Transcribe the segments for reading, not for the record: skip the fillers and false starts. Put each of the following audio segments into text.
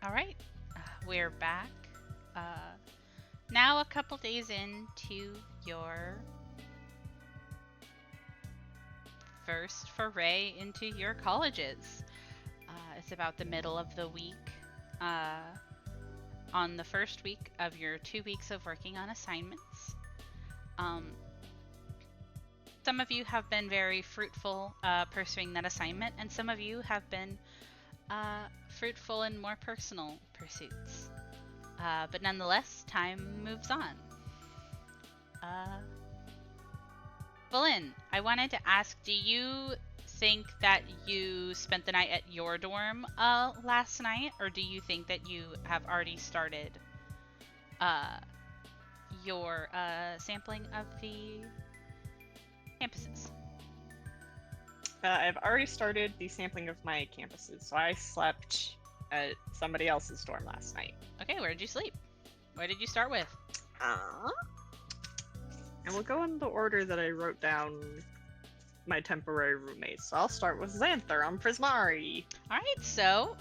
All right, we're back. Uh, Now, a couple days into your first foray into your colleges. It's about the middle of the week. Uh, on the first week of your 2 weeks of working on assignments. Um, some of you have been very fruitful pursuing that assignment, and some of you have been fruitful in more personal pursuits. But nonetheless, time moves on. Evelyn, I wanted to ask, do you think that you spent the night at your dorm last night, or do you think that you have already started your sampling of the campuses? I've already started the sampling of my campuses, so I slept at somebody else's dorm last night. Okay, where did you sleep? What did you start with? And we'll go in the order that I wrote down my temporary roommates. So I'll start with Xanther on Prismari. All right, so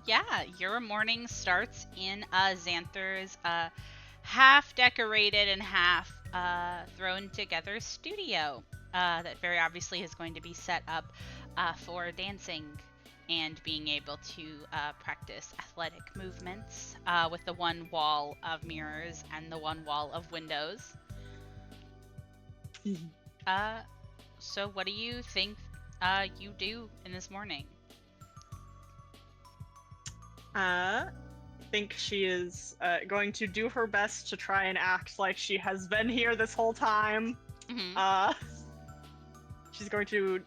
yeah, your morning starts in Xanther's half decorated and half thrown together studio that very obviously is going to be set up for dancing and being able to practice athletic movements with the one wall of mirrors and the one wall of windows. So what do you think you do in this morning? I think she is going to do her best to try and act like she has been here this whole time. Mm-hmm. She's going to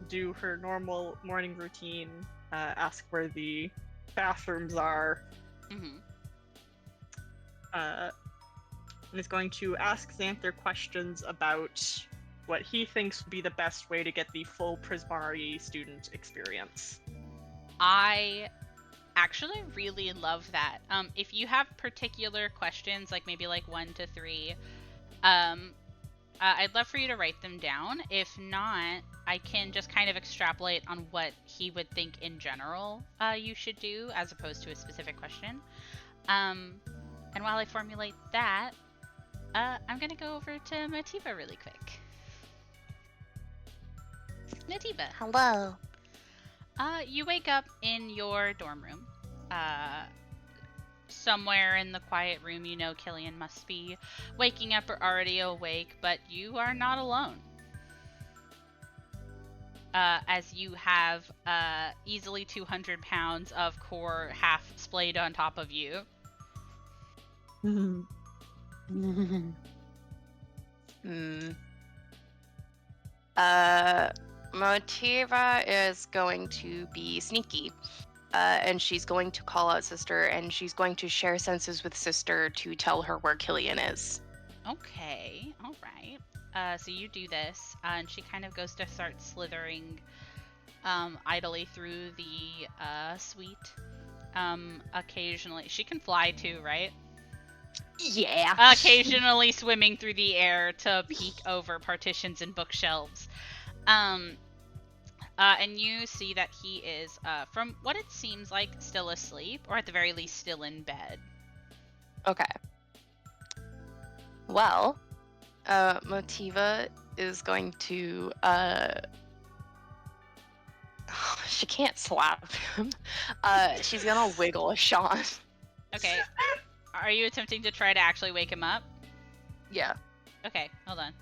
do her normal morning routine, ask where the bathrooms are, Mm-hmm. And is going to ask Xanther questions about what he thinks would be the best way to get the full Prismari student experience. I actually really love that. If you have particular questions, like maybe like 1 to 3, I'd love for you to write them down. If not, I can just kind of extrapolate on what he would think in general you should do, as opposed to a specific question. And while I formulate that, I'm going to go over to Motiva really quick. Motiva. Hello. You wake up in your dorm room. Somewhere in the quiet room, you know Killian must be waking up or already awake, but you are not alone. As you have easily 200 pounds of core half splayed on top of you. Motiva is going to be sneaky. And she's going to call out Sister, and she's going to share senses with Sister to tell her where Killian is. Okay, all right. So you do this, and she kind of goes to start slithering idly through the suite. Occasionally, she can fly too, right? Yeah. Occasionally swimming through the air to peek over partitions and bookshelves. And you see that he is, from what it seems like, still asleep, or at the very least still in bed. Okay. Well, Motiva is going to, she can't slap him. She's gonna wiggle a Sean. Okay. Are you attempting to try to actually wake him up? Yeah. Okay, hold on.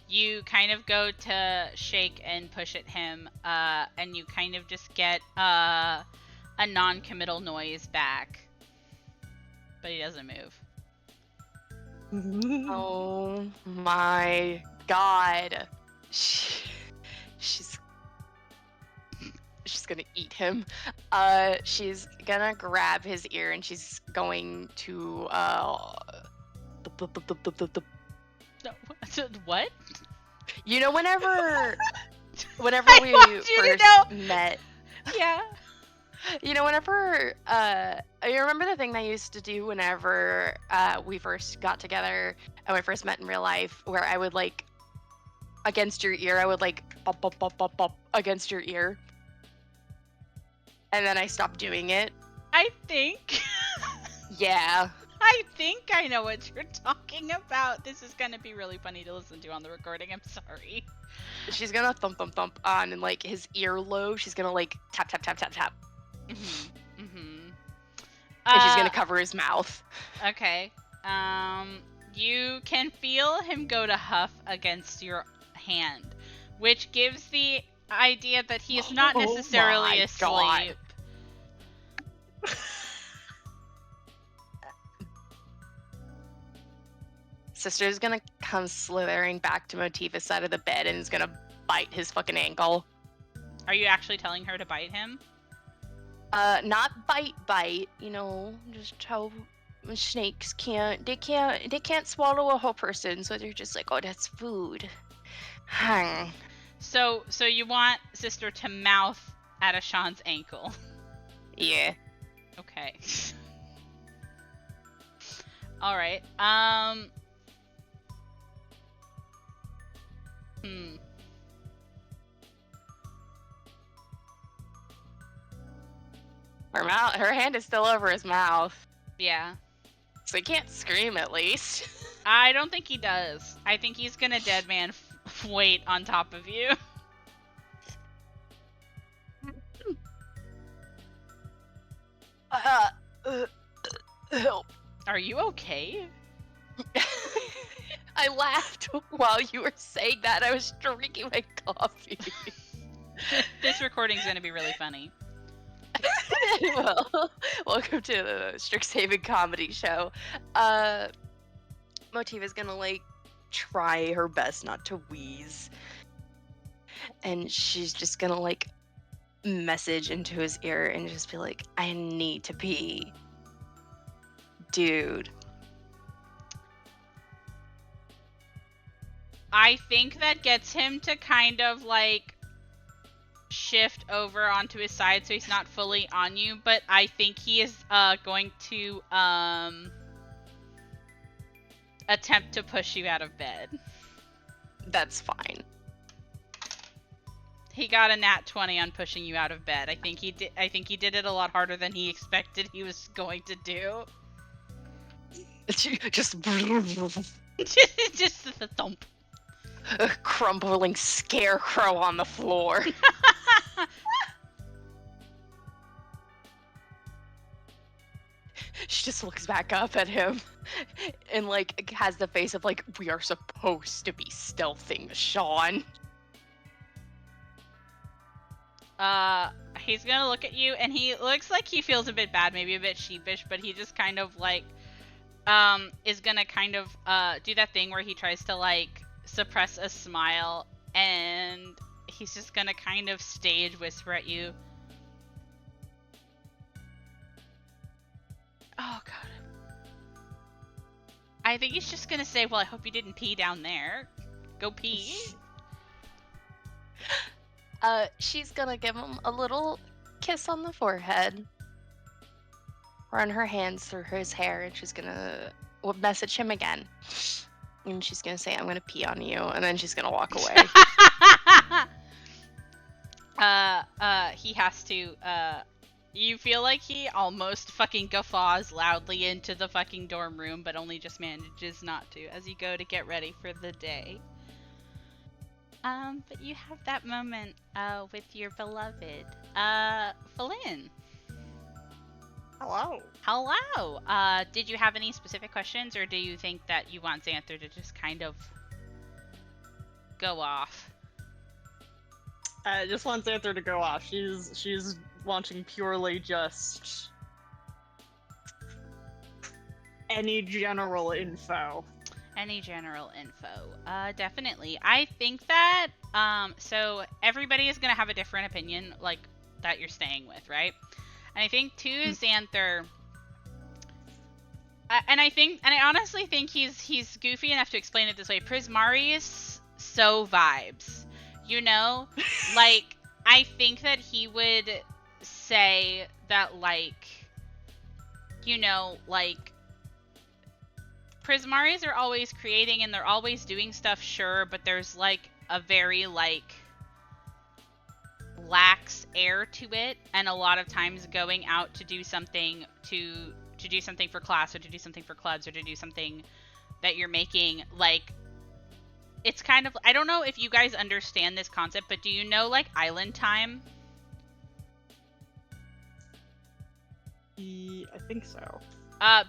You kind of go to shake and push at him, and you kind of just get a non-committal noise back. But he doesn't move. Oh my god. She's gonna eat him. She's gonna grab his ear and she's going to What? You know, whenever I we want you to first know. met, Yeah. Whenever you remember the thing I used to do whenever we first got together and we first met in real life, where I would like against your ear, I would like bump, bump, bump, bump, bump against your ear, and then I stopped doing it. I think. Yeah. I think I know what you're talking about. This is gonna be really funny to listen to on the recording. I'm sorry. She's gonna thump, thump, thump on, and like his earlobe, she's gonna like tap, tap, tap, tap, tap. And she's gonna cover his mouth. Okay. You can feel him go to huff against your hand, which gives the idea that he is not necessarily asleep. Sister's gonna come slithering back to Motiva's side of the bed and is gonna bite his fucking ankle. Are you actually telling her to bite him? Not bite, just how snakes they can't swallow a whole person, so they're just like, oh, that's food. So you want Sister to mouth at Ashan's ankle? Yeah. Okay. All right. Her hand is still over his mouth. Yeah. So he can't scream, at least. I don't think he does. I think he's gonna dead man wait on top of you. Help. Are you okay? I laughed while you were saying that. I was drinking my coffee. This recording's gonna be really funny. Well, welcome to the Strixhaven comedy show. Motiva's gonna try her best not to wheeze, and she's just gonna message into his ear and just be like, I need to pee, dude. I think that gets him to kind of shift over onto his side so he's not fully on you, but I think he is going to attempt to push you out of bed. That's fine. He got a nat 20 on pushing you out of bed. I think he did it a lot harder than he expected he was going to do. Just just the thump. A crumbling scarecrow on the floor. She just looks back up at him and has the face of we are supposed to be stealthing Sean. He's gonna look at you and he looks like he feels a bit bad, maybe a bit sheepish, but he just kind of is gonna kind of do that thing where he tries to suppress a smile, and he's just gonna kind of stage whisper at you. Oh god. I think he's just gonna say, well, I hope you didn't pee down there. Go pee. She's gonna give him a little kiss on the forehead. Run her hands through his hair, and she's gonna message him again. And she's gonna say, I'm gonna pee on you, and then she's gonna walk away. He has to, you feel like he almost fucking guffaws loudly into the fucking dorm room, but only just manages not to as you go to get ready for the day. But you have that moment, with your beloved, Falin. Hello. Hello. Did you have any specific questions, or do you think that you want Xanther to just kind of go off? I just want Xanther to go off. She's wanting purely just any general info. Any general info. Definitely. I think that, so everybody is going to have a different opinion, that you're staying with, right? And I think too, Xanther, and I honestly think he's goofy enough to explain it this way. Prismari is so vibes, I think that he would say that, like, you know, like, Prismaris are always creating and they're always doing stuff, sure, but there's, like, a very, like, lax air to it, and a lot of times going out to do something to do something for class, or to do something for clubs, or to do something that you're making, like, it's kind of, I don't know if you guys understand this concept, but do you know, like, island time? I think so.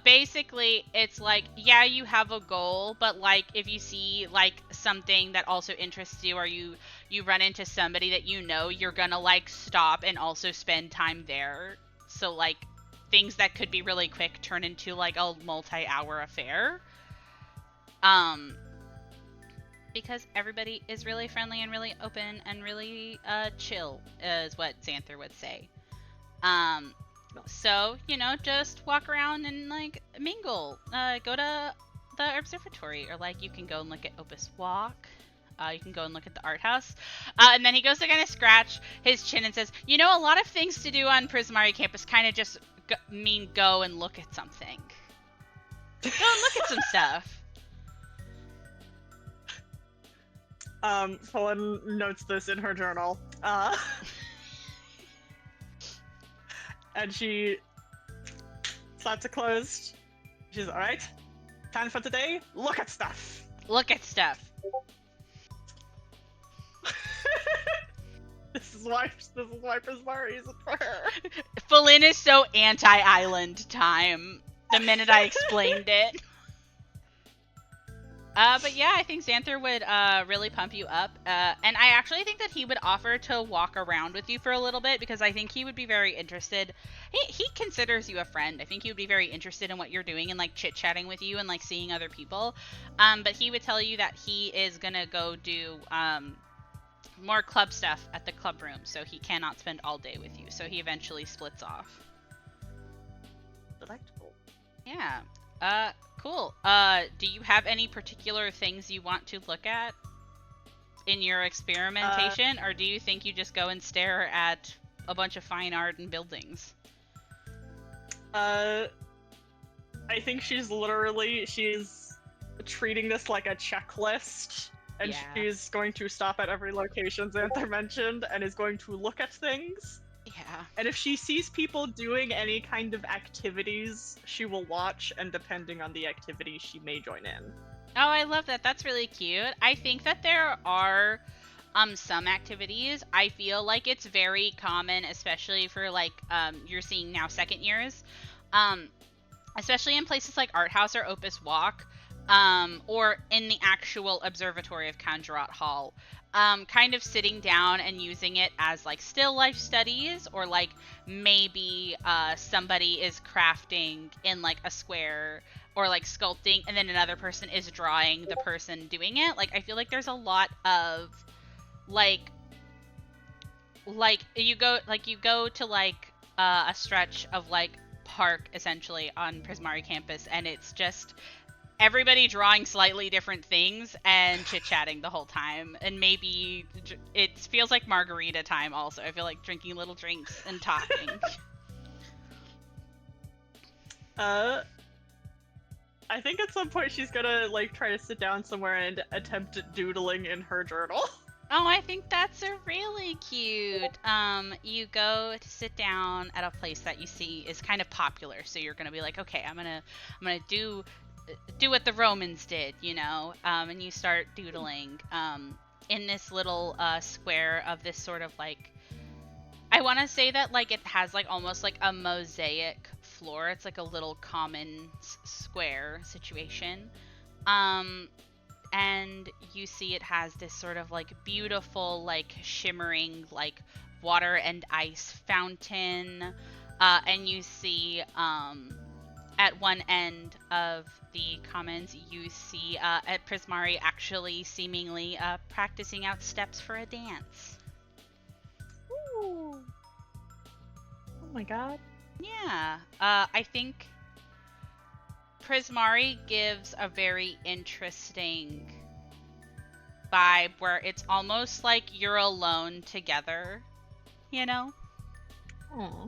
Basically, it's like, yeah, you have a goal, but, like, if you see, like, something that also interests you, or you run into somebody that you know, you're gonna, like, stop and also spend time there. So, like, things that could be really quick turn into, like, a multi-hour affair. Because everybody is really friendly and really open and really, chill, is what Xanther would say. So, you know, just walk around and, like, mingle. Go to the observatory, or, like, you can go and look at Opus Walk. You can go and look at the art house. And then he goes to kind of scratch his chin and says, you know, a lot of things to do on Prismari campus kind of just mean go and look at something. Go and look at some stuff. Fulham notes this in her journal. And she slaps it closed. She's alright. Time for today. Look at stuff. Look at stuff. This is why Prismari isn't for her. Falin is so anti-island time the minute I explained it. But yeah, I think Xanther would really pump you up. And I actually think that he would offer to walk around with you for a little bit, because I think he would be very interested. He considers you a friend. I think he would be very interested in what you're doing and, like, chit-chatting with you and, like, seeing other people. But he would tell you that he is gonna go do more club stuff at the club room, so he cannot spend all day with you. So he eventually splits off. Delectable. Yeah. Cool. Do you have any particular things you want to look at in your experimentation, or do you think you just go and stare at a bunch of fine art and buildings? I think she's treating this like a checklist, and Yeah. she's going to stop at every location Xanther mentioned, and is going to look at things. Yeah. And if she sees people doing any kind of activities, she will watch, and depending on the activity, she may join in. Oh, I love that. That's really cute. I think that there are some activities. I feel like it's very common, especially for, like, you're seeing now second years, especially in places like Art House or Opus Walk, or in the actual observatory of Kanjarat Hall. Kind of sitting down and using it as, like, still life studies, or, like, maybe somebody is crafting in, like, a square, or, like, sculpting, and then another person is drawing the person doing it. Like, I feel like there's a lot of, like you go to, like, a stretch of, like, park, essentially, on Prismari campus, and it's just everybody drawing slightly different things and chit-chatting the whole time. And maybe it feels like margarita time also. I feel like drinking little drinks and talking. I think at some point she's gonna, like, try to sit down somewhere and attempt at doodling in her journal. Oh, I think that's a really cute. You go to sit down at a place that you see is kind of popular, so you're gonna be like, okay, I'm gonna do what the Romans did, you know, and you start doodling in this little square of this sort of, like, I want to say that, like, it has, like, almost like a mosaic floor. It's like a little common square situation, and you see it has this sort of, like, beautiful, like, shimmering, like, water and ice fountain, and you see at one end of the commons, you see at Prismari actually seemingly practicing out steps for a dance. Ooh. Oh my god. Yeah, I think Prismari gives a very interesting vibe where it's almost like you're alone together, you know? Aw.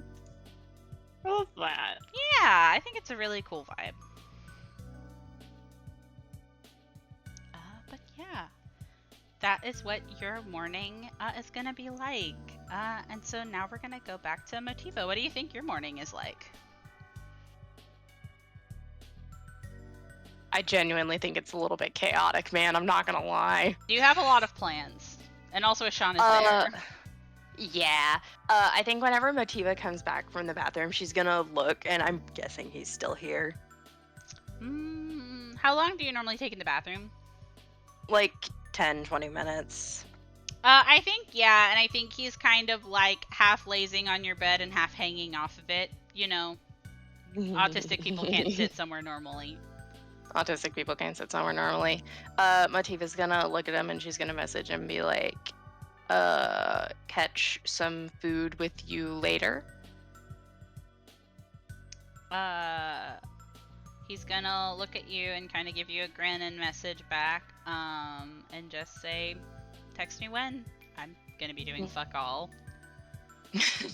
I love that. Yeah, I think it's a really cool vibe. But yeah, that is what your morning is gonna be like. And so now we're gonna go back to Motiva. What do you think your morning is like? I genuinely think it's a little bit chaotic, man. I'm not gonna lie. Do you have a lot of plans? And also, Ashawn is Uh, there. yeah. I think whenever Motiva comes back from the bathroom, she's gonna look, and I'm guessing he's still here. How long do you normally take in the bathroom? Like 10, 20 minutes. I think, yeah, and I think he's kind of like half lazing on your bed and half hanging off of it. You know, autistic people can't sit somewhere normally. Autistic people can't sit somewhere normally. Motiva's gonna look at him and she's gonna message him and be like, catch some food with you later. He's gonna look at you and kind of give you a grin and message back, and just say, text me when. I'm gonna be doing fuck all. She's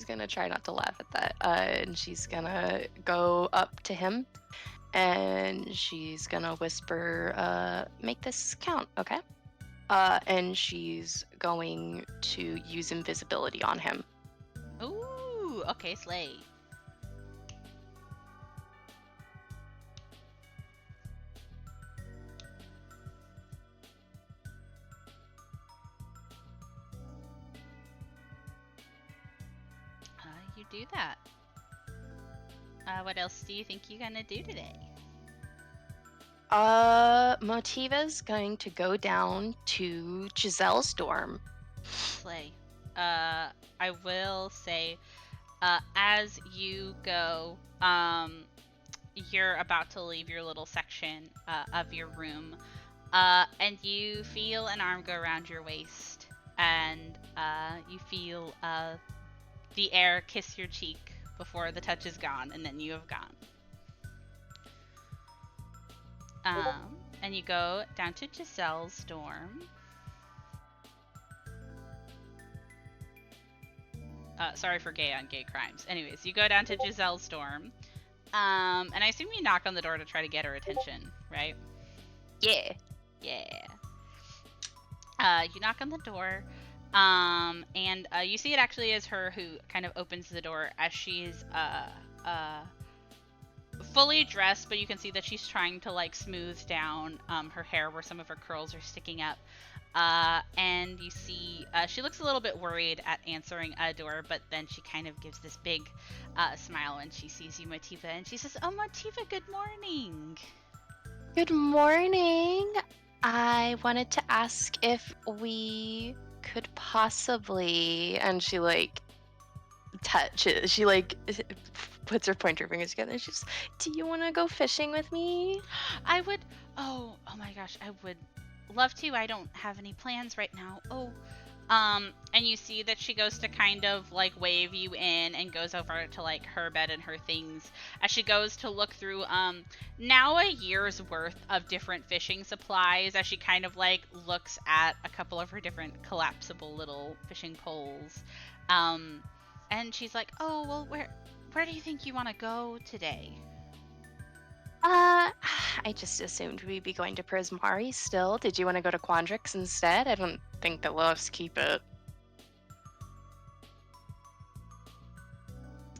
gonna try not to laugh at that. And she's gonna go up to him and she's gonna whisper, make this count, okay? And she's going to use invisibility on him. Ooh, okay, slay. You do that. What else do you think you're gonna do today? Motiva's going to go down to Giselle's dorm. Slay. I will say, as you go, you're about to leave your little section of your room, and you feel an arm go around your waist, and you feel the air kiss your cheek before the touch is gone, and then you have gone. And you go down to Giselle's dorm. Sorry for gay on gay crimes. Anyways, you go down to Giselle's dorm. And I assume you knock on the door to try to get her attention, right? Yeah. Yeah. You knock on the door. And you see it actually is her who kind of opens the door as she's fully dressed, but you can see that she's trying to like smooth down her hair where some of her curls are sticking up. And you see she looks a little bit worried at answering a door, but then she kind of gives this big smile when she sees you, Motiva, and she says, "Oh, Motiva, good morning." Good morning. I wanted to ask if we could possibly, and she like she like puts her pointer fingers together and she's, do you want to go fishing with me? I would. Oh my gosh, I would love to. I don't have any plans right now. And you see that she goes to kind of like wave you in and goes over to like her bed and her things as she goes to look through now a year's worth of different fishing supplies as she kind of like looks at a couple of her different collapsible little fishing poles. And she's like, "Oh, well, where do you think you want to go today?" I just assumed we'd be going to Prismari still. Did you want to go to Quandrix instead? I don't think that Loves keep it.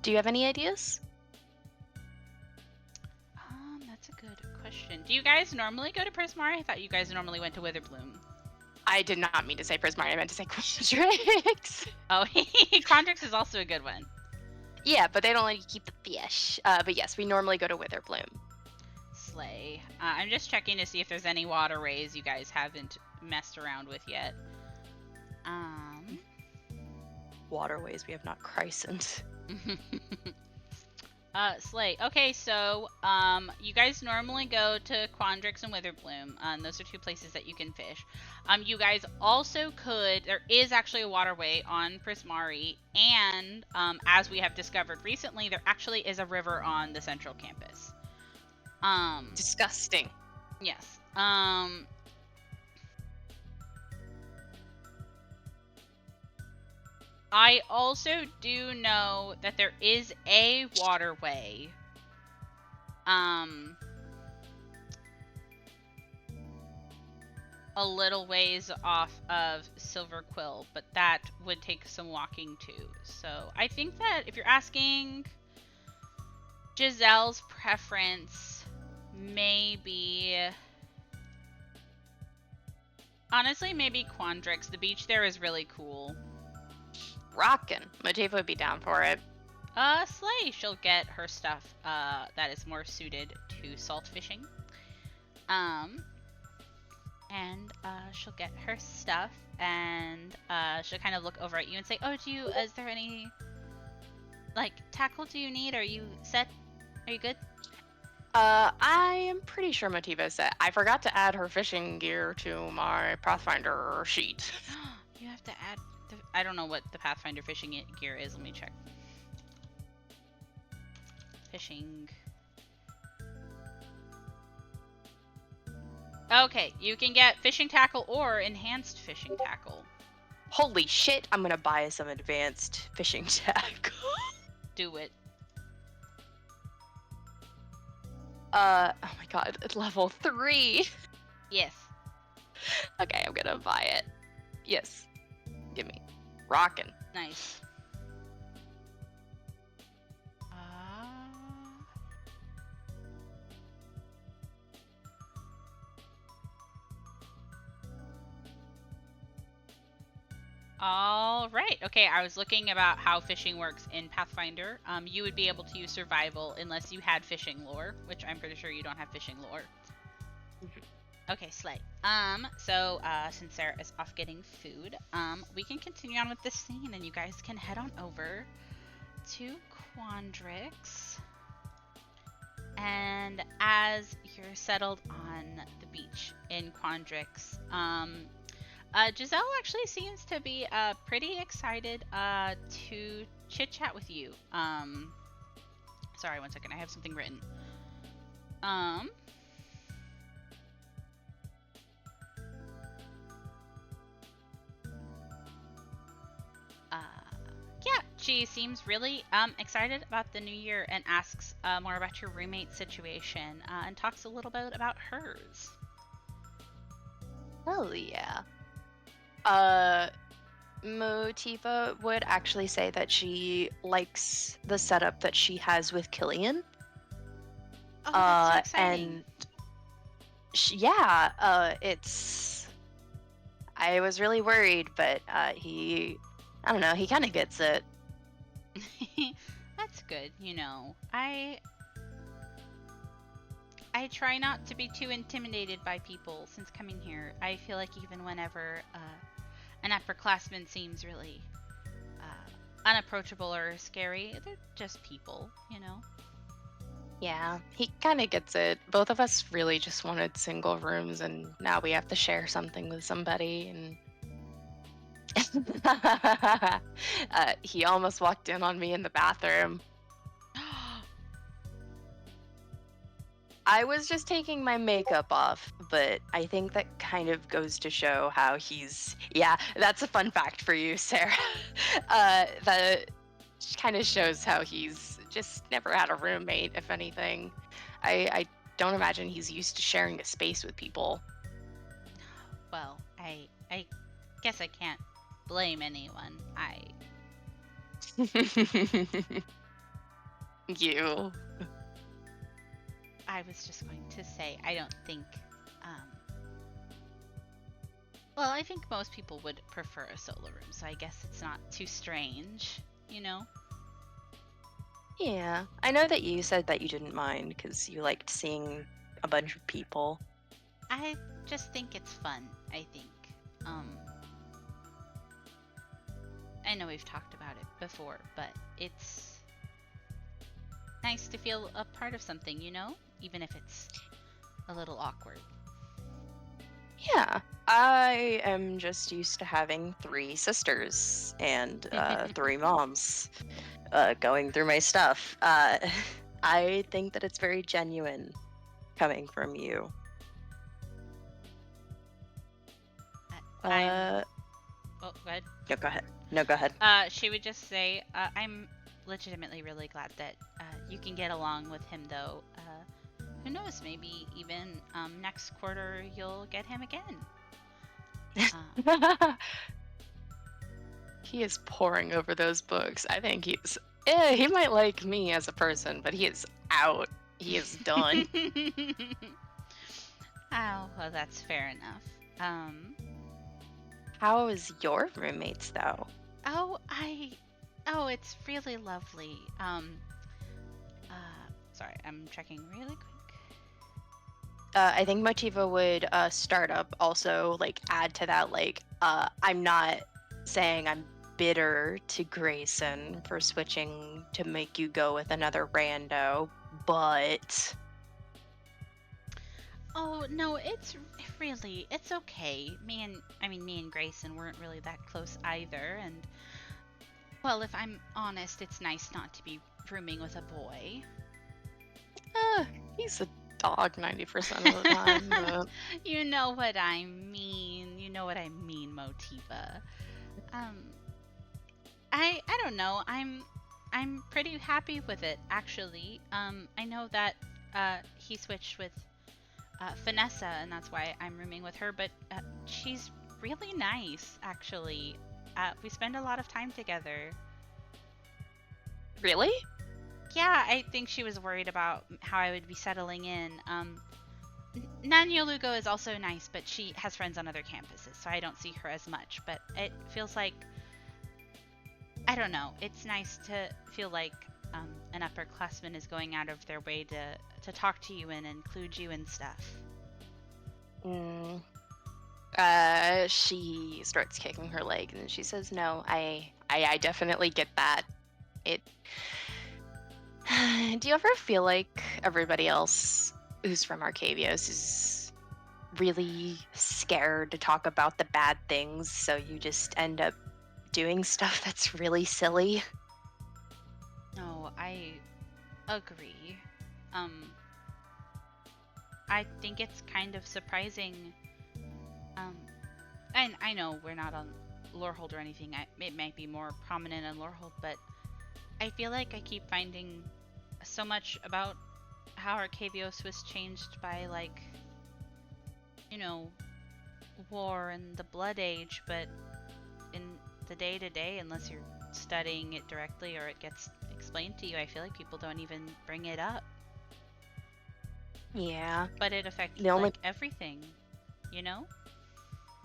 Do you have any ideas? That's a good question. Do you guys normally go to Prismari? I thought you guys normally went to Witherbloom. I did not mean to say Prismari. I meant to say Quandrix. Oh, Quandrix is also a good one. Yeah, but they don't let you keep the fish. But yes, we normally go to Witherbloom. Slay. I'm just checking to see if there's any waterways you guys haven't messed around with yet. Waterways we have not christened. Slay. Okay, so you guys normally go to Quandrix and Witherbloom. Those are two places that you can fish. You guys also could. There is actually a waterway on Prismari, and as we have discovered recently, there actually is a river on the central campus. Disgusting. Yes. I also do know that there is a waterway. A little ways off of Silver Quill, but that would take some walking too. So I think that if you're asking Giselle's preference, maybe... Honestly, maybe Quandrix. The beach there is really cool. Rockin'. Motiva would be down for it. Slay. She'll get her stuff that is more suited to salt fishing. And she'll get her stuff, and she'll kind of look over at you and say, "Oh, is there any, like, tackle do you need? Are you set? Are you good?" I am pretty sure Motiva's set. I forgot to add her fishing gear to my Pathfinder sheet. You have to add I don't know what the Pathfinder fishing gear is. Let me check. Fishing. Okay, you can get fishing tackle or enhanced fishing tackle. Holy shit, I'm gonna buy some advanced fishing tackle. Do it. Oh my god, it's level 3. Yes. Okay, I'm gonna buy it. Yes. Give me. Rockin'. Nice. All right. Okay, I was looking about how fishing works in Pathfinder. You would be able to use survival unless you had fishing lore, which I'm pretty sure you don't have fishing lore. Okay, slay. So since Sarah is off getting food, we can continue on with this scene, and you guys can head on over to Quandrix. And as you're settled on the beach in Quandrix, Giselle actually seems to be pretty excited to chit-chat with you. Sorry, one second. I have something written. Yeah, she seems really excited about the new year and asks more about your roommate situation and talks a little bit about hers. Hell yeah. Motiva would actually say that she likes the setup that she has with Killian. Oh, that's so exciting. And it's... I was really worried, but I don't know, he kind of gets it. That's good, you know. I try not to be too intimidated by people since coming here. I feel like even whenever an upperclassman seems really unapproachable or scary, they're just people, you know? Yeah, he kind of gets it. Both of us really just wanted single rooms, and now we have to share something with somebody, and... he almost walked in on me in the bathroom. I was just taking my makeup off, but I think that kind of goes to show how he's... Yeah, that's a fun fact for you, Sarah. That kind of shows how he's just never had a roommate, if anything. I don't imagine he's used to sharing a space with people. Well, I guess I can't blame anyone. You. I was just going to say, I don't think, well, I think most people would prefer a solo room, so I guess it's not too strange, you know? Yeah, I know that you said that you didn't mind because you liked seeing a bunch of people. I just think it's fun, I think. I know we've talked about it before, but it's nice to feel a part of something, you know? Even if it's a little awkward. Yeah, I am just used to having 3 sisters and 3 moms going through my stuff. I think that it's very genuine coming from you. Oh, go ahead. No, go ahead. No, go ahead. She would just say, I'm legitimately really glad that you can get along with him, though. Who knows? Maybe even next quarter you'll get him again. He is poring over those books. I think he might like me as a person, but he is out. He is done. Oh, well, that's fair enough. How is your roommates though? Oh, it's really lovely. Sorry, I'm checking really quick. I think Motiva would start up also like add to that like I'm not saying I'm bitter to Grayson for switching to make you go with another rando, but Oh, no, it's okay. Me and Grayson weren't really that close either, and well, if I'm honest, it's nice not to be rooming with a boy. he's a dog 90% of the time. But... You know what I mean. Motiva. I don't know. I'm pretty happy with it actually. I know that he switched with Vanessa, and that's why I'm rooming with her. But she's really nice, actually. We spend a lot of time together. Really? Yeah, I think she was worried about how I would be settling in. Nanya Lugo is also nice, but she has friends on other campuses, so I don't see her as much. But it feels like, I don't know, it's nice to feel like an upperclassman is going out of their way to talk to you and include you and stuff. She starts kicking her leg and she says, "No, I definitely get that. It. Do you ever feel like everybody else who's from Arcavios is really scared to talk about the bad things, so you just end up doing stuff that's really silly?" No, I agree. I think it's kind of surprising. And I know we're not on Lorehold or anything. It might be more prominent on Lorehold, but I feel like I keep finding so much about how Arcavios was changed by, like, you know, war and the Blood Age, but in the day-to-day, unless you're studying it directly or it gets explained to you, I feel like people don't even bring it up. Yeah. But it affects like everything, you know?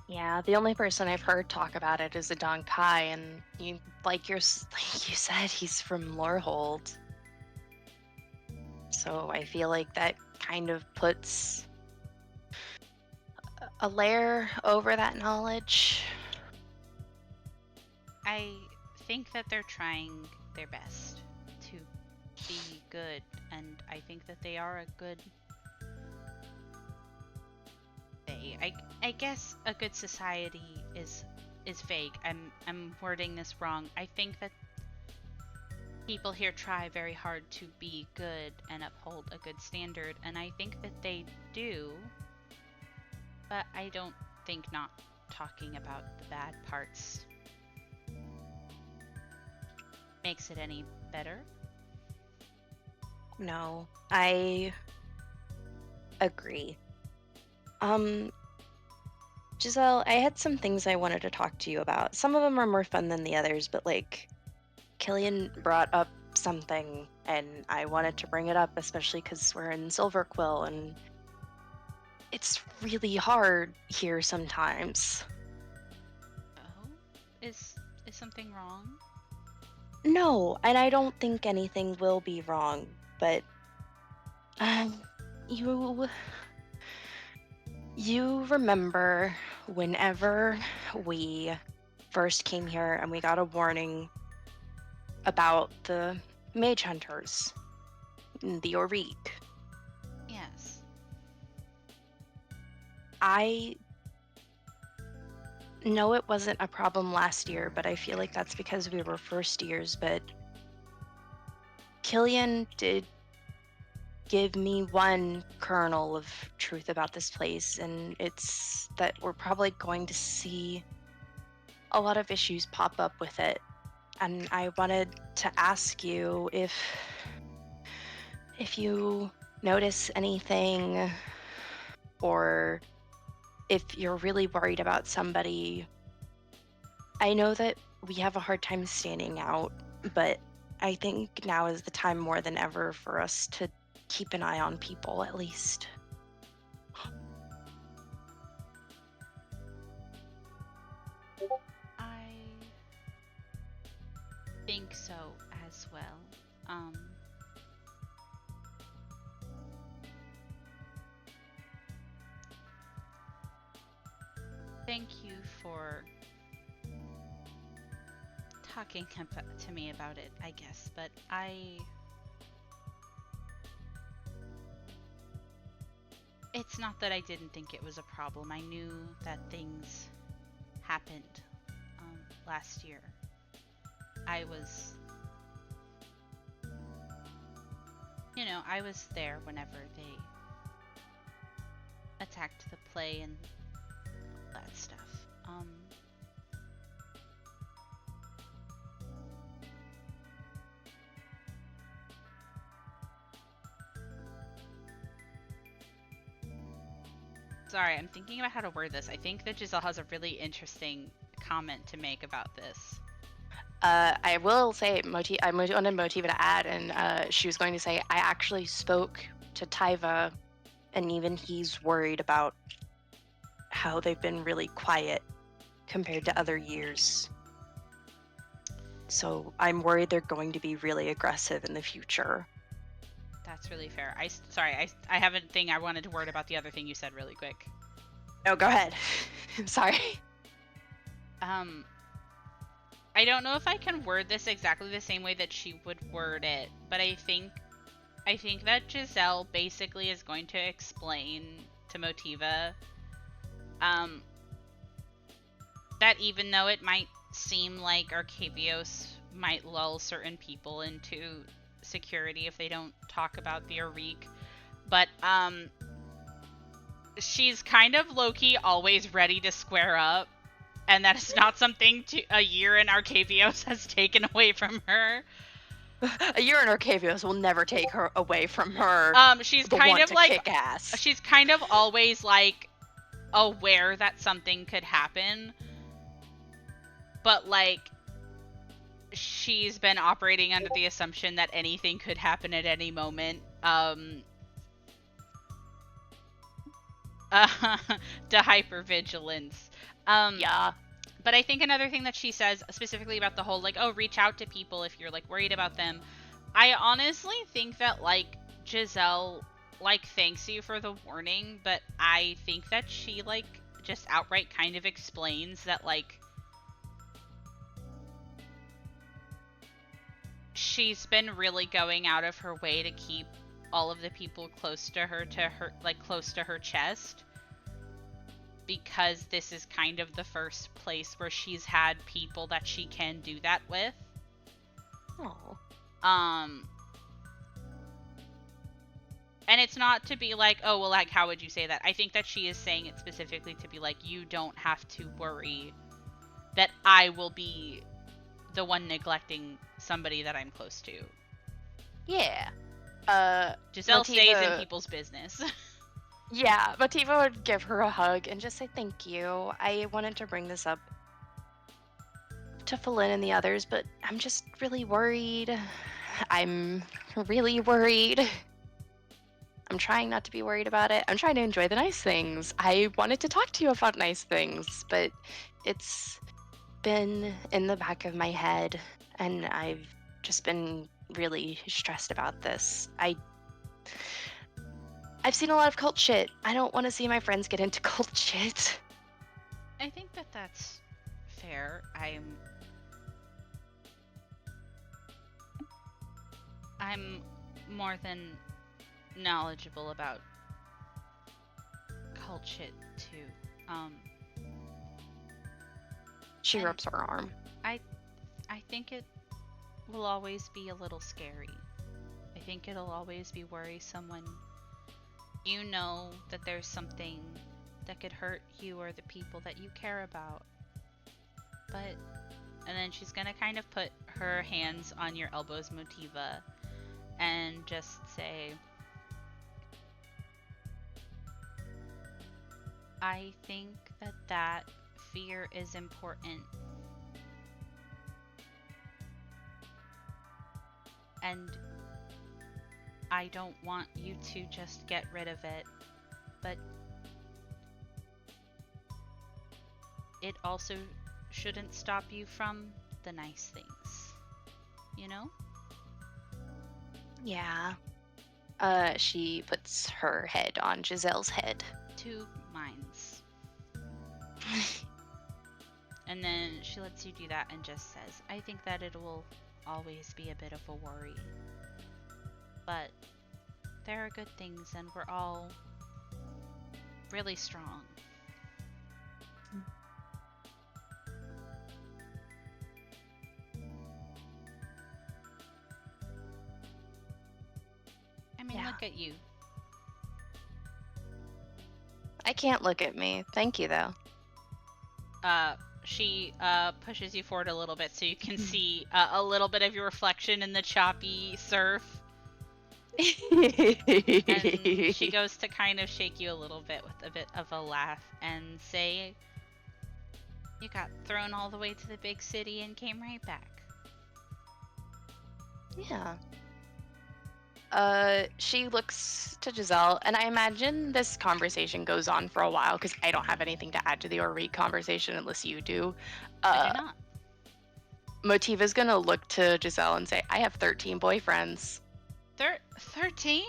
Yeah, the only person I've heard talk about it is Adon Kai, and like you said, he's from Lorehold. So I feel like that kind of puts a layer over that knowledge. I think that they're trying their best to be good, and I think that they are a good... I guess a good society is vague. I'm wording this wrong. I think that people here try very hard to be good and uphold a good standard, and I think that they do. But I don't think not talking about the bad parts makes it any better. No, I agree. Giselle, I had some things I wanted to talk to you about. Some of them are more fun than the others, but like, Killian brought up something, and I wanted to bring it up, especially because we're in Silverquill, and it's really hard here sometimes. Oh? Is something wrong? No, and I don't think anything will be wrong, but you remember whenever we first came here and we got a warning about the mage hunters, the Oriq. Yes. I know it wasn't a problem last year, but I feel like that's because we were first years, but Killian did give me one kernel of truth about this place, and it's that we're probably going to see a lot of issues pop up with it. And I wanted to ask you if you notice anything, or if you're really worried about somebody. I know that we have a hard time standing out, but I think now is the time more than ever for us to keep an eye on people, at least. I think so as well. Thank you for talking to me about it, I guess, but it's not that I didn't think it was a problem. I knew that things happened last year. I was there whenever they attacked the play and all that stuff. Sorry, I'm thinking about how to word this. I think that Giselle has a really interesting comment to make about this. I will say, I wanted Motiva to add, and she was going to say, I actually spoke to Tyva, and even he's worried about how they've been really quiet compared to other years. So I'm worried they're going to be really aggressive in the future. That's really fair. I have a thing I wanted to word about the other thing you said really quick. Oh, go ahead. I'm sorry. I don't know if I can word this exactly the same way that she would word it, but I think that Giselle basically is going to explain to Motiva that even though it might seem like Arcavios might lull certain people into security if they don't talk about the Arik, but she's kind of low-key always ready to square up, and that is not something a year in Arcavios has taken away from her. A year in Arcavios will never take her away from her. She's kind of like kick ass. She's kind of always like aware that something could happen, but like she's been operating under the assumption that anything could happen at any moment. To hypervigilance. Yeah. But I think another thing that she says specifically about the whole like, oh, reach out to people if you're like worried about them. I honestly think that like Giselle like thanks you for the warning, but I think that she like just outright kind of explains that like she's been really going out of her way to keep all of the people close to her chest, because this is kind of the first place where she's had people that she can do that with. Oh. And it's not to be like, oh, well, like, how would you say that? I think that she is saying it specifically to be like, you don't have to worry that I will be the one neglecting somebody that I'm close to. Yeah. Giselle Motiva... stays in people's business. Yeah, Motiva would give her a hug and just say thank you. I wanted to bring this up to Falin and the others, but I'm just really worried. I'm really worried. I'm trying not to be worried about it. I'm trying to enjoy the nice things. I wanted to talk to you about nice things, but it's been in the back of my head, and I've just been really stressed about this. I've seen a lot of cult shit. I don't want to see my friends get into cult shit. I think that that's fair. I'm more than knowledgeable about cult shit too. She rubs her arm. I think it will always be a little scary. I think it'll always be worrisome when you know that there's something that could hurt you or the people that you care about. and then she's gonna kind of put her hands on your elbows, Motiva, and just say, I think that fear is important. And I don't want you to just get rid of it, but it also shouldn't stop you from the nice things, you know? Yeah. She puts her head on Giselle's head. 2 minds. And then she lets you do that and just says, I think that it will always be a bit of a worry. But there are good things and we're all really strong. I mean, Yeah. look at you. I can't look at me. Thank you, though. She pushes you forward a little bit so you can see a little bit of your reflection in the choppy surf. And she goes to kind of shake you a little bit with a bit of a laugh and say, you got thrown all the way to the big city and came right back. Yeah. She looks to Giselle, and I imagine this conversation goes on for a while because I don't have anything to add to the Orreek conversation unless you do. I do not. Motiva's gonna look to Giselle and say, I have 13 boyfriends. 13?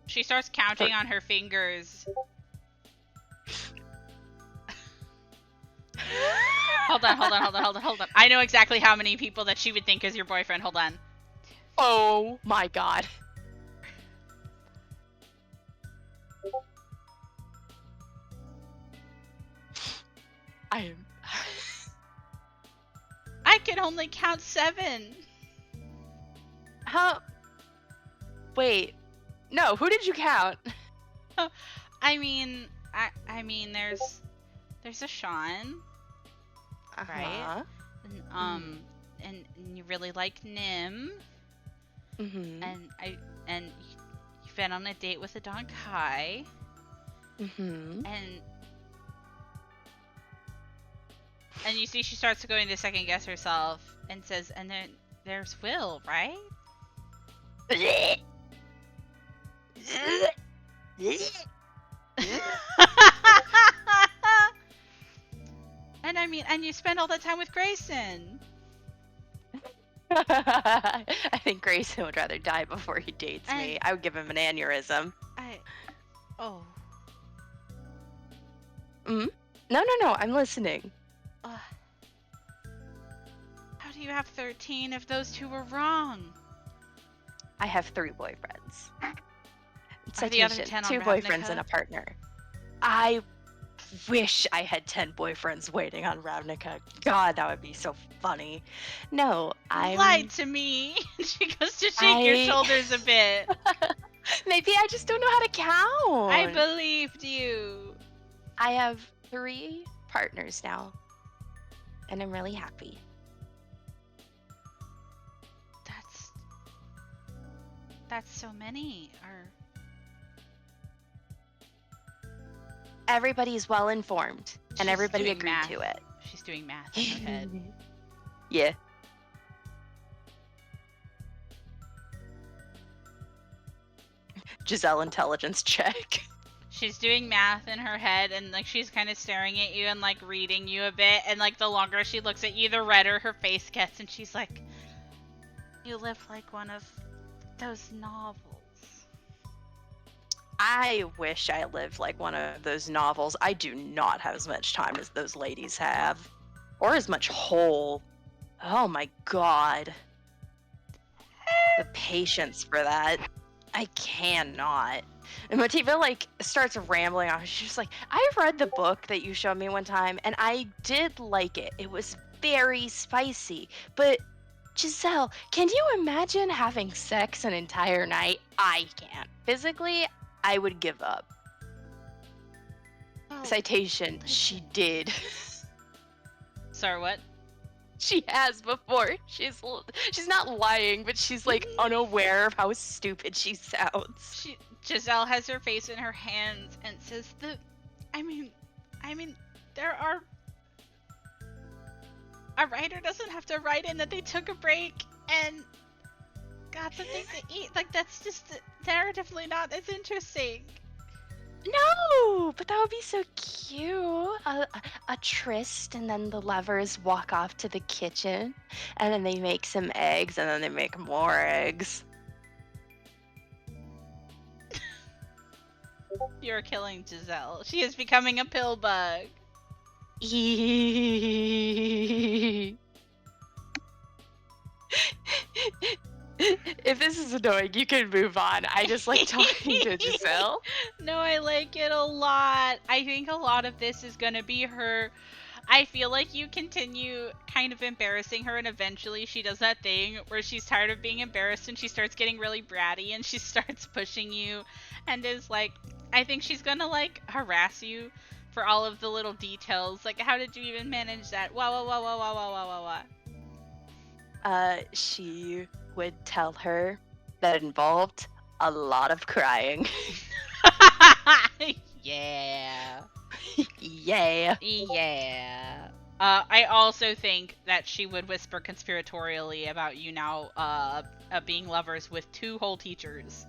She starts counting on her fingers. Hold on. I know exactly how many people that she would think is your boyfriend. Hold on. Oh my god. I can only count 7. How? Wait. No, who did you count? I mean, there's a Sean, right? And you really like Nim, Mm-hmm. and you've been on a date with a Don Kai, Mm-hmm. and you see she starts going to second guess herself and says, and then there's Will, right? And you spend all that time with Grayson. I think Grayson would rather die before he dates me. I would give him an aneurysm. Oh. No, I'm listening. How do you have 13 if those 2 were wrong? I have 3 boyfriends. Are the other 10 on 2 boyfriends Ravnica? and a partner. I wish I had 10 boyfriends waiting on Ravnica. God, that would be so funny. No, I lied to me. She goes to shake your shoulders a bit. Maybe I just don't know how to count. I believed you. I have 3 partners now, and I'm really happy. That's so many. Everybody's well informed, and everybody agreed math. to it. She's doing math in her head. Yeah. Giselle intelligence check. She's doing math in her head, and like she's kind of staring at you and like reading you a bit, and like the longer she looks at you, the redder her face gets, and she's like, you live like one of those novels. I wish I lived like one of those novels. I do not have as much time as those ladies have. Or as much whole. Oh my god. The patience for that. I cannot. And Motiva like starts rambling on. She's like, I read the book that you showed me one time, and I did like it. It was very spicy. But Giselle, can you imagine having sex an entire night? I can't. Physically, I would give up. Oh, Citation, she listen. did. Sorry, what? She has before. She's not lying, but she's like unaware of how stupid she sounds. Giselle has her face in her hands and says, I mean, there are. A writer doesn't have to write in that they took a break and got something to eat. Like, that's just narratively not as interesting. No, but that would be so cute. A tryst, and then the lovers walk off to the kitchen, and then they make some eggs, and then they make more eggs. You're killing Giselle. She is becoming a pill bug. If this is annoying, you can move on. I just like talking to Giselle. No, I like it a lot. I think a lot of this is gonna be her. I feel like you continue kind of embarrassing her, and eventually she does that thing where she's tired of being embarrassed and she starts getting really bratty and she starts pushing you and is like, I think she's gonna like harass you for all of the little details. Like, how did you even manage that? Wah. She would tell her that it involved a lot of crying. Yeah. Yeah. Yeah. I also think that she would whisper conspiratorially about you now being lovers with 2 whole teachers.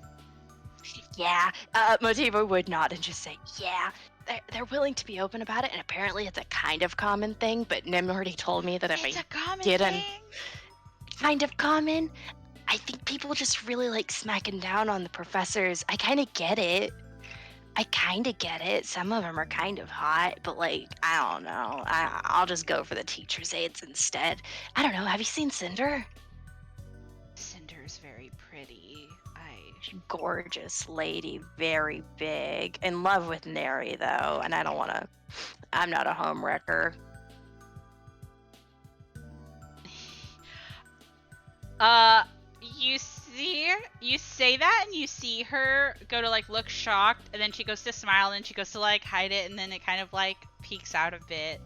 Yeah. Motiva would nod and just say, yeah. They're willing to be open about it, and apparently it's a kind of common thing, but Nim already told me that if It's I a common didn't thing. kind of common, I think people just really like smacking down on the professors. I kind of get it. Some of them are kind of hot, but like, I don't know. I'll just go for the teacher's aides instead. I don't know. Have you seen Cinder? Cinder's very pretty. Gorgeous lady, very big. In love with Neri, though, and I don't want to. I'm not a home wrecker. You say that and you see her go to like look shocked, and then she goes to smile and she goes to like hide it, and then it kind of like peeks out a bit.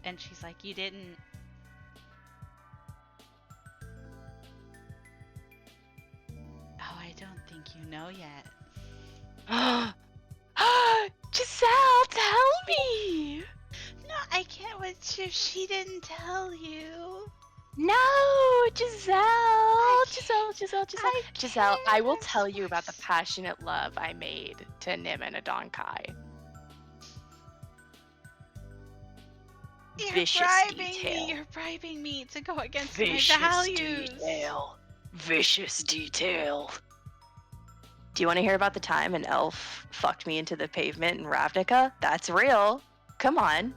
And she's like, you didn't. Oh, I don't think you know yet. Giselle, tell me! No, I can't wait if she didn't tell you. No, Giselle! Giselle, I will tell you about the passionate love I made to Nim and Adonkai. You're bribing me to go against my values. Vicious detail. Do you want to hear about the time an elf fucked me into the pavement in Ravnica? That's real. Come on.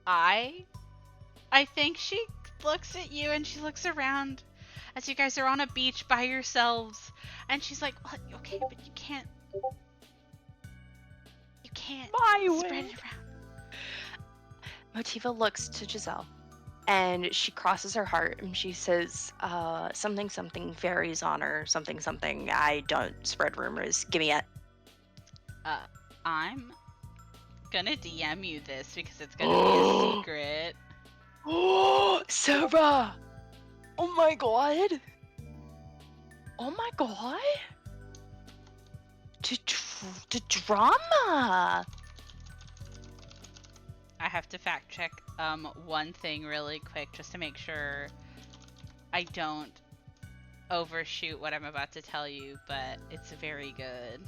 I think she looks at you and she looks around as you guys are on a beach by yourselves, and she's like, "What? Okay, but you can't spread it around." Motiva looks to Giselle, and she crosses her heart, and she says, something fairies honor, something. I don't spread rumors. Give me it. I'm gonna DM you this because it's gonna be a secret. Oh, Sarah! Oh my god! The drama! I have to fact check one thing really quick just to make sure I don't overshoot what I'm about to tell you, but it's very good.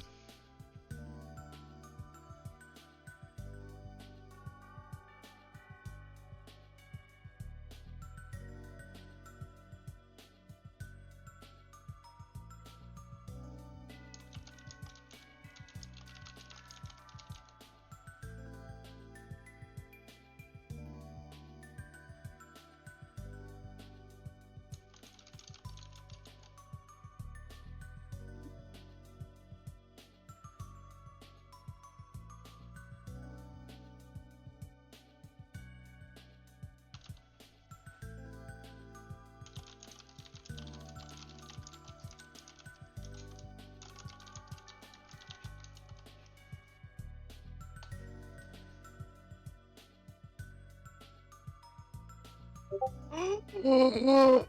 I'm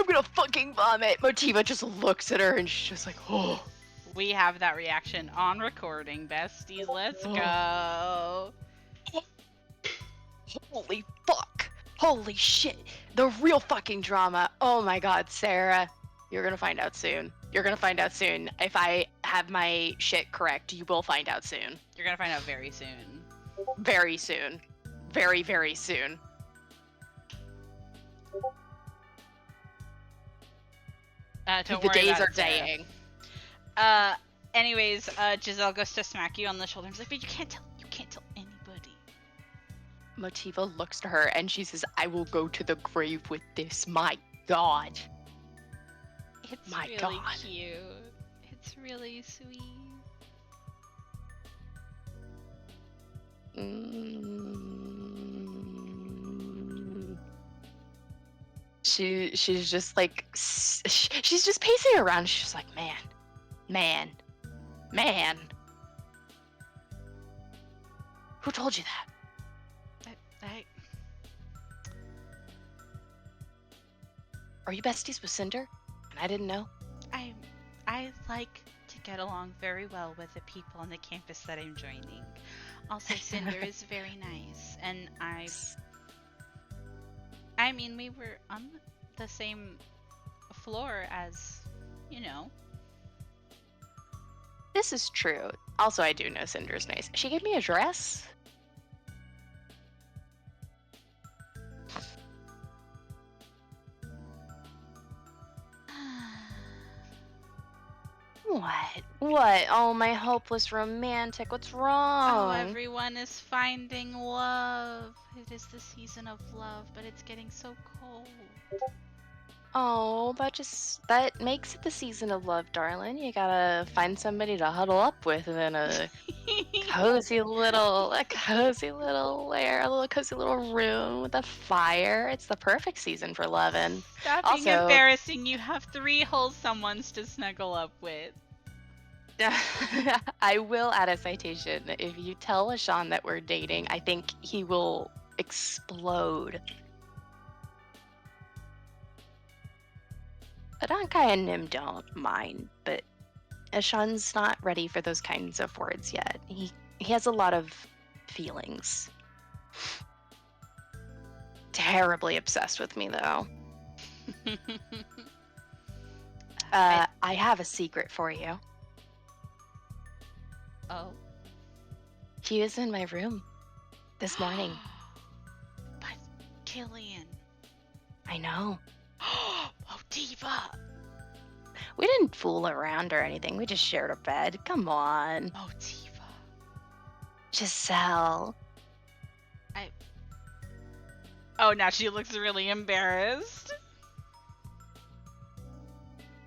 gonna fucking vomit. Motiva just looks at her and she's just like, oh. We have that reaction on recording, besties. Let's go. Holy fuck. Holy shit. The real fucking drama. Oh my god, Sarah. You're gonna find out soon. You're gonna find out soon. If I have my shit correct, you will find out soon. You're gonna find out very soon. Very soon. Very, very soon. Don't The worry days about are it, Sarah. daying. Anyways, Giselle goes to smack you on the shoulder and is like, but you can't tell anybody. Motiva looks to her and she says, I will go to the grave with this. My god. It's My really God. cute. It's really sweet. She's just like she's just pacing around. She's like, man. Who told you that? Are you besties with Cinder? And I didn't know. I like to get along very well with the people on the campus that I'm joining. Also, Cinder is very nice, and I mean, we were on the same floor as, you know. This is true. Also, I do know Cinder's nice. She gave me a dress. What? Oh, my hopeless romantic. What's Oh, wrong? everyone is finding love. It is the season of love, but it's getting so cold. Oh, that makes it the season of love, darling. You gotta find somebody to huddle up with in a cozy little lair, a little cozy little room with a fire. It's the perfect season for loving. Stop being Also- embarrassing. You have 3 whole someones to snuggle up with. I will add a citation. If you tell LaShawn that we're dating, I think he will explode. Adankai and Nim don't mind, but LaShawn's not ready for those kinds of words yet. He has a lot of feelings. Terribly obsessed with me, though. I have a secret for you. Oh. He was in my room this morning. But Killian. I know. Oh, Diva. We didn't fool around or anything. We just shared a bed. Come on. Oh, Diva. Giselle. Oh, now she looks really embarrassed.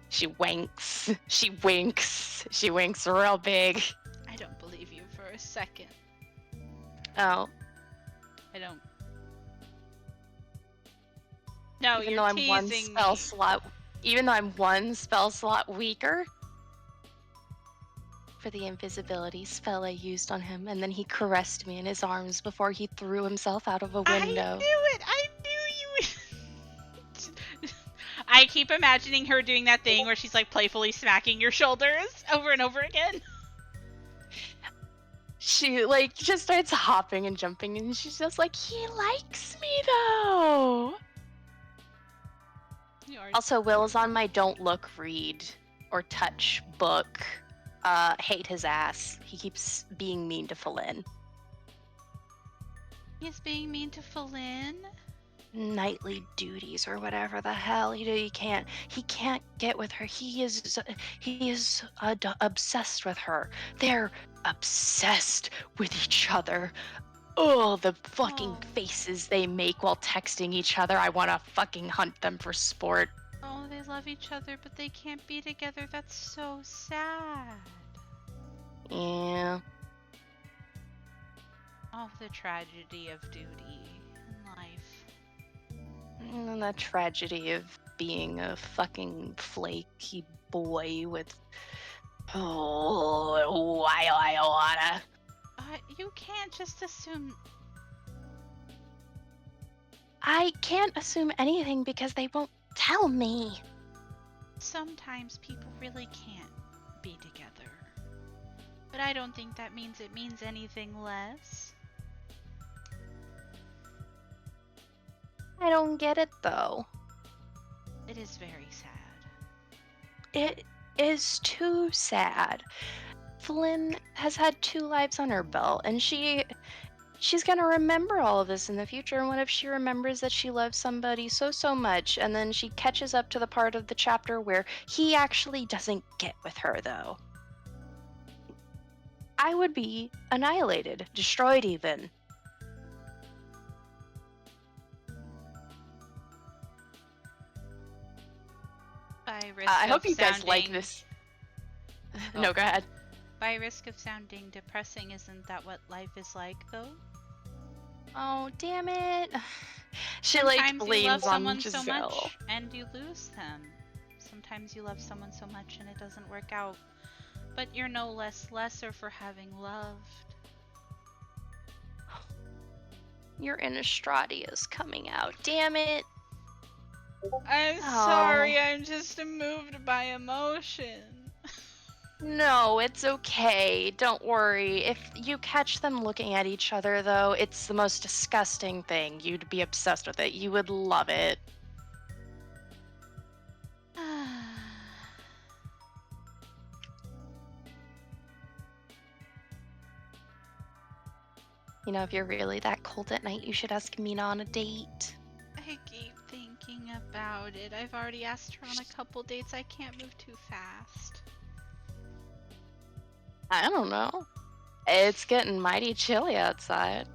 She winks. She winks. She winks real big. I don't believe you for a second. Oh, I don't. No, even you're though I'm one teasing spell me. slot, even though I'm one spell slot weaker for the invisibility spell I used on him, and then he caressed me in his arms before he threw himself out of a window. I knew it. I knew you. I keep imagining her doing that thing where she's like playfully smacking your shoulders over and over again. She like just starts hopping and jumping, and she's just like, he likes me though. You are Also, Will is on my don't look, read, or touch book. Hate his ass. He keeps being mean to Falin. He's being mean to Falin. Nightly duties or whatever the hell he can't get with her. He is obsessed with her. They're obsessed with each other. Oh, the fucking Oh. faces they make while texting each other. I want to fucking hunt them for sport. Oh, they love each other, but they can't be together. That's so sad. Yeah. Oh, the tragedy of duty in life. And the tragedy of being a fucking flaky boy with I wanna. You can't just assume. I can't assume anything because they won't tell me. Sometimes people really can't be together. But I don't think that means it means anything less. I don't get it though. It is very sad. It is too sad. Flynn has had 2 lives on her belt, and she's gonna remember all of this in the future. And what if she remembers that she loves somebody so much, and then she catches up to the part of the chapter where he actually doesn't get with her, though? I would be annihilated, destroyed even. By risk I hope of you guys like sounding- this. Oh. No, go ahead. By risk of sounding depressing, isn't that what life is like, though? Oh, damn it. She Sometimes like you love leans on someone so Giselle. much and you lose them. Sometimes you love someone so much and it doesn't work out. But you're no less lesser for having loved. Your Innistrati is coming out. Damn it. I'm Aw. sorry, I'm just moved by emotion. No, it's okay. Don't worry. If you catch them looking at each other, though, it's the most disgusting thing. You'd be obsessed with it. You would love it. You know, if you're really that cold at night, you should ask Mina on a date. I keep thinking about it. I've already asked her on a couple dates. I can't move too fast. I don't know. It's getting mighty chilly outside.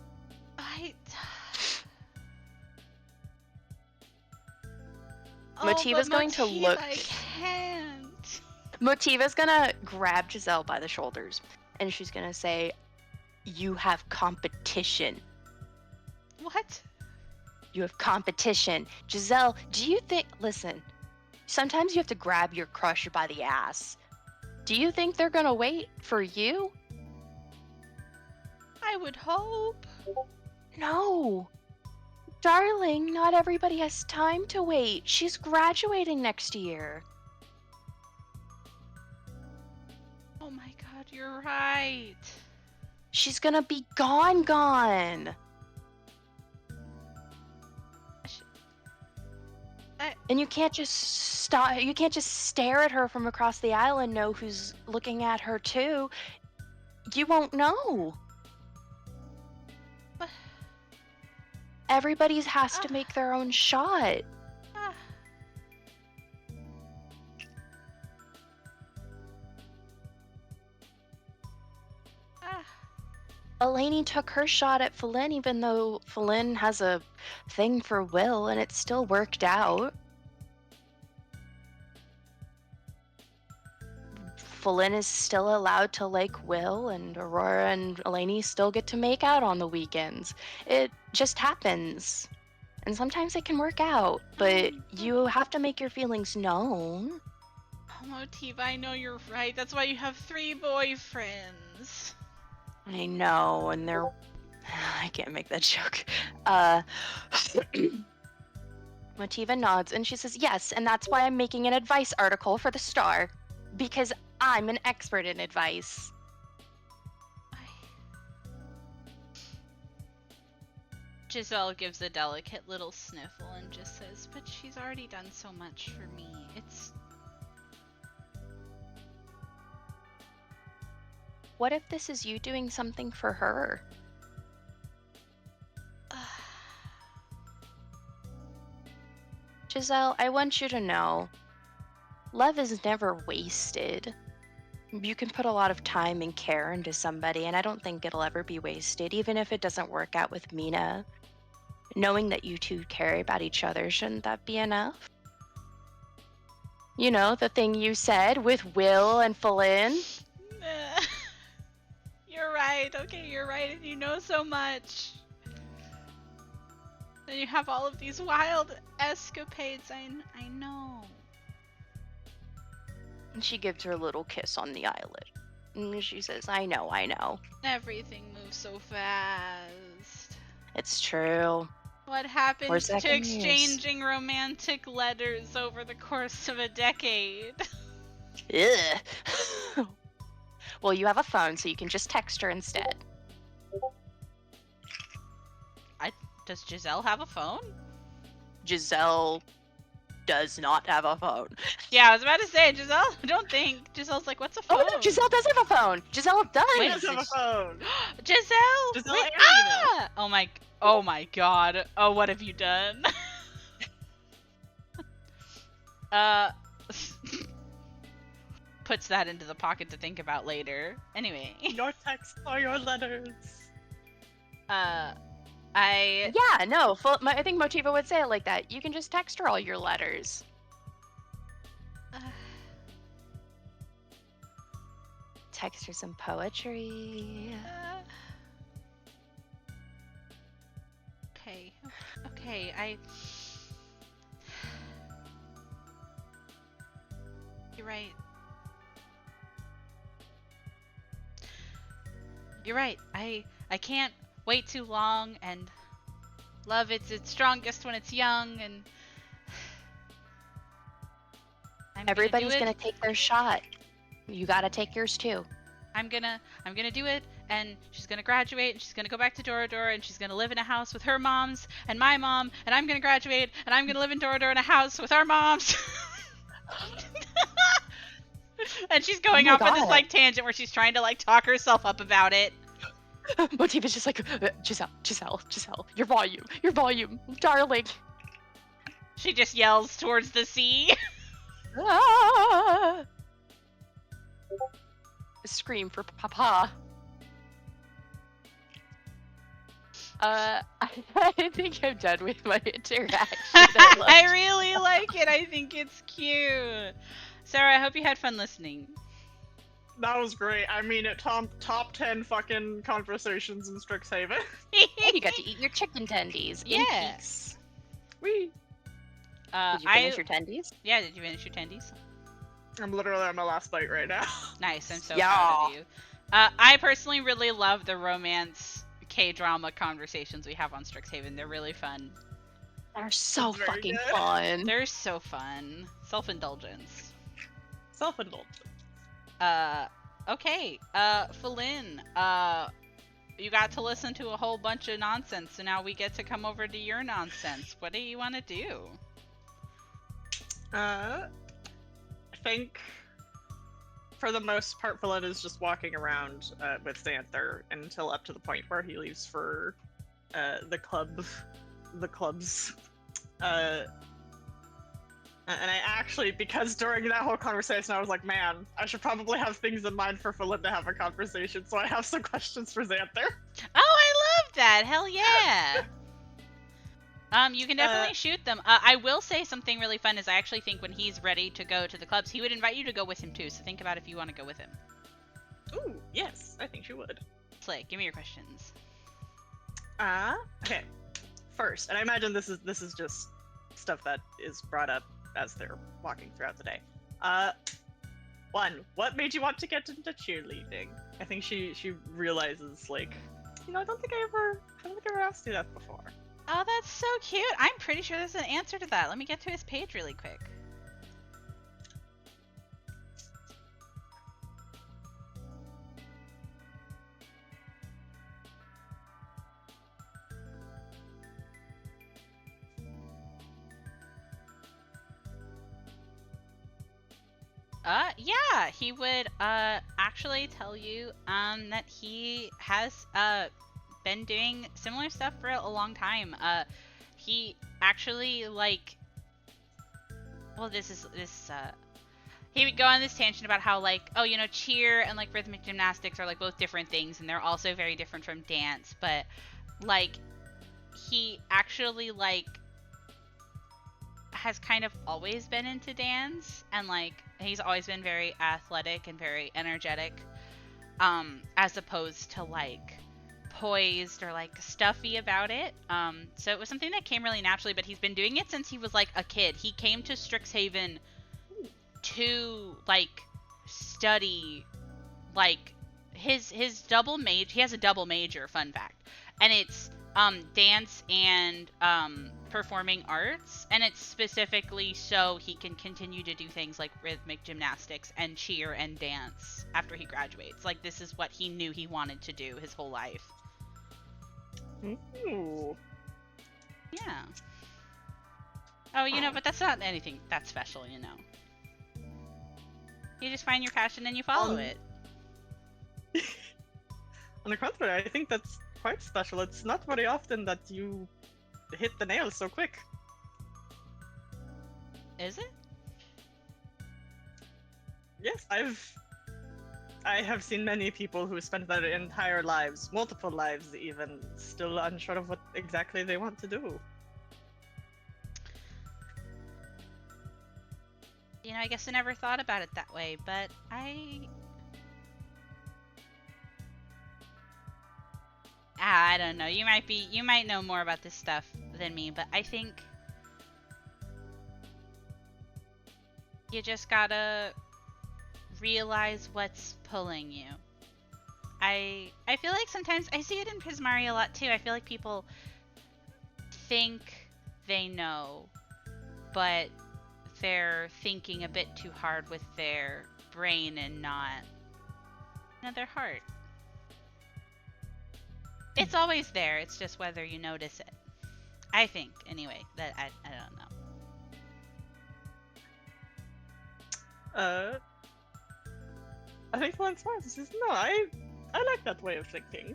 Motiva's going to look- I can't. Motiva's gonna grab Giselle by the shoulders, and she's gonna say, "You have competition. What? You have competition." Giselle, do you think... Listen, sometimes you have to grab your crush by the ass. Do you think they're gonna wait for you? I would hope. No. Darling, not everybody has time to wait. She's graduating next year. Oh my god, you're right. She's gonna be gone. And you can't just stop. You can't just stare at her from across the aisle and know who's looking at her too. You won't know. But- Everybody has to make their own shot. Ah. Ah. Eleni took her shot at Falin, even though Falin has a thing for Will, and it still worked out. Falin is still allowed to like Will, and Aurora and Eleni still get to make out on the weekends. It just happens. And sometimes it can work out, but you have to make your feelings known. Oh, Motiva, I know you're right. That's why you have 3 boyfriends. I know, and they're... I can't make that joke. Motiva nods, and she says, "Yes, and that's why I'm making an advice article for the Star. Because I'm an expert in advice." Giselle gives a delicate little sniffle and just says, "But she's already done so much for me. It's..." What if this is you doing something for her? Giselle, I want you to know, love is never wasted. You can put a lot of time and care into somebody, and I don't think it'll ever be wasted, even if it doesn't work out with Mina. Knowing that you two care about each other, shouldn't that be enough? You know, the thing you said with Will and Falin? You're right. Okay, you're right. And you know so much. Then you have all of these wild escapades. I know. And she gives her a little kiss on the eyelid. And she says, I know. Everything moves so fast. It's true. What happens to second years. exchanging romantic letters over the course of a decade? Ugh. Well, you have a phone, so you can just text her instead. Does Giselle have a phone? Giselle does not have a phone. Yeah, I was about to say, Giselle, I don't think. Giselle's like, what's a phone? Oh no, Giselle does have a phone. Giselle does. He does have a phone. Giselle! Giselle Wait, and ah! Oh my god. Oh, what have you done? Puts that into the pocket to think about later. Anyway. Your texts or your letters. Yeah, no. I think Motiva would say it like that. You can just text her all your letters. Text her some poetry. Okay, You're right. You're right. I can't wait too long, and love it's its strongest when it's young, and Everybody's gonna take their shot. You gotta take yours too. I'm gonna do it, and she's gonna graduate, and she's gonna go back to Doradora, and she's gonna live in a house with her moms and my mom, and I'm gonna graduate, and I'm gonna live in Doradora in a house with our moms. And she's going off on this like tangent where she's trying to like talk herself up about it. Motiva's just like, Giselle, your volume, darling. She just yells towards the sea. Ah! Scream for Papa. I think I'm done with my interaction. I really like it. I think it's cute. Sarah, I hope you had fun listening. That was great. I mean, it top 10 fucking conversations in Strixhaven. And you got to eat your chicken tendies in Yeah. peace. Wee. Did you finish your tendies? Yeah, did you finish your tendies? I'm literally on my last bite right now. Nice, I'm so Yeah. proud of you. I personally really love the romance K-drama conversations we have on Strixhaven. They're really fun. They're so Very fucking good. fun. They're so fun. Self-indulgence. Self-indulgence. Okay. Falin, you got to listen to a whole bunch of nonsense, so now we get to come over to your nonsense. What do you want to do? I think for the most part, Falin is just walking around with Xanther until up to the point where he leaves for the clubs. And I actually, because during that whole conversation, I was like, man, I should probably have things in mind for Falin to have a conversation, so I have some questions for Xanther. Oh, I love that! Hell yeah! You can definitely shoot them. I will say something really fun is I actually think when he's ready to go to the clubs, he would invite you to go with him too, so think about if you want to go with him. Ooh, yes, I think she would. Slay, give me your questions. Okay. First, and I imagine this is just stuff that is brought up as they're walking throughout the day. One, what made you want to get into cheerleading? I think she realizes, like, I don't think I ever asked you that before. Oh, that's so cute. I'm pretty sure there's an answer to that. Let me get to his page really quick. Yeah, he would actually tell you that he has been doing similar stuff for a long time. He actually like, well, he would go on this tangent about how like, oh, cheer and like rhythmic gymnastics are like both different things, and they're also very different from dance. But like, he actually like has kind of always been into dance, and like he's always been very athletic and very energetic, as opposed to like poised or like stuffy about it. So it was something that came really naturally, but he's been doing it since he was like a kid. He came to Strixhaven to like study like his double major. He has a double major, fun fact, and it's dance and performing arts, and it's specifically so he can continue to do things like rhythmic gymnastics and cheer and dance after he graduates. Like, this is what he knew he wanted to do his whole life. Ooh. Yeah. Oh, but that's not anything that special, You just find your passion and you follow it. On the contrary, I think that's quite special. It's not very often that you hit the nail so quick. Is it? Yes, I have seen many people who spend their entire lives, multiple lives even, still unsure of what exactly they want to do. I guess I never thought about it that way, but I don't know. You might know more about this stuff than me, but I think you just gotta realize what's pulling you. I feel like sometimes I see it in Prismari a lot too. I feel like people think they know, but they're thinking a bit too hard with their brain and not their heart. It's always there. It's just whether you notice it. I think, anyway. That I don't know. I think Lance Mars says, no, I like that way of thinking.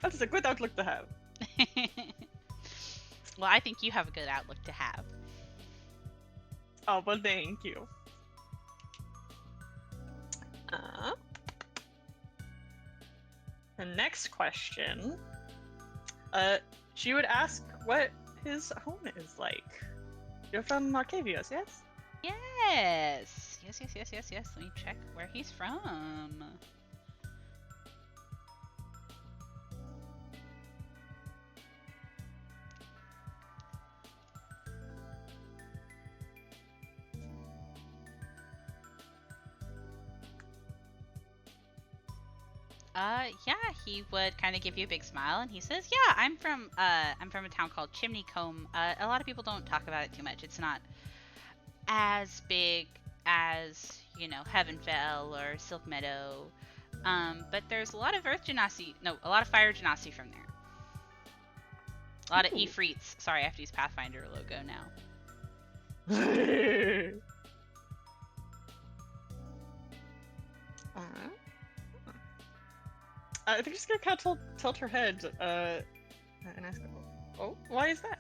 That is a good outlook to have. Well, I think you have a good outlook to have. Oh, well, thank you. The next question, she would ask what his home is like. You're from Arcavios, yes? Yes. Yes. Let me check where he's from. Yeah, he would kind of give you a big smile, and he says, "Yeah, I'm from a town called Chimneycombe. A lot of people don't talk about it too much. It's not as big as, Heavenfell or Silk Meadow. But there's a lot of a lot of fire genasi from there. A lot of Ifrits. Sorry, I have to use Pathfinder logo now. I think she's gonna kind of tilt her head and ask, "Oh, why is that?"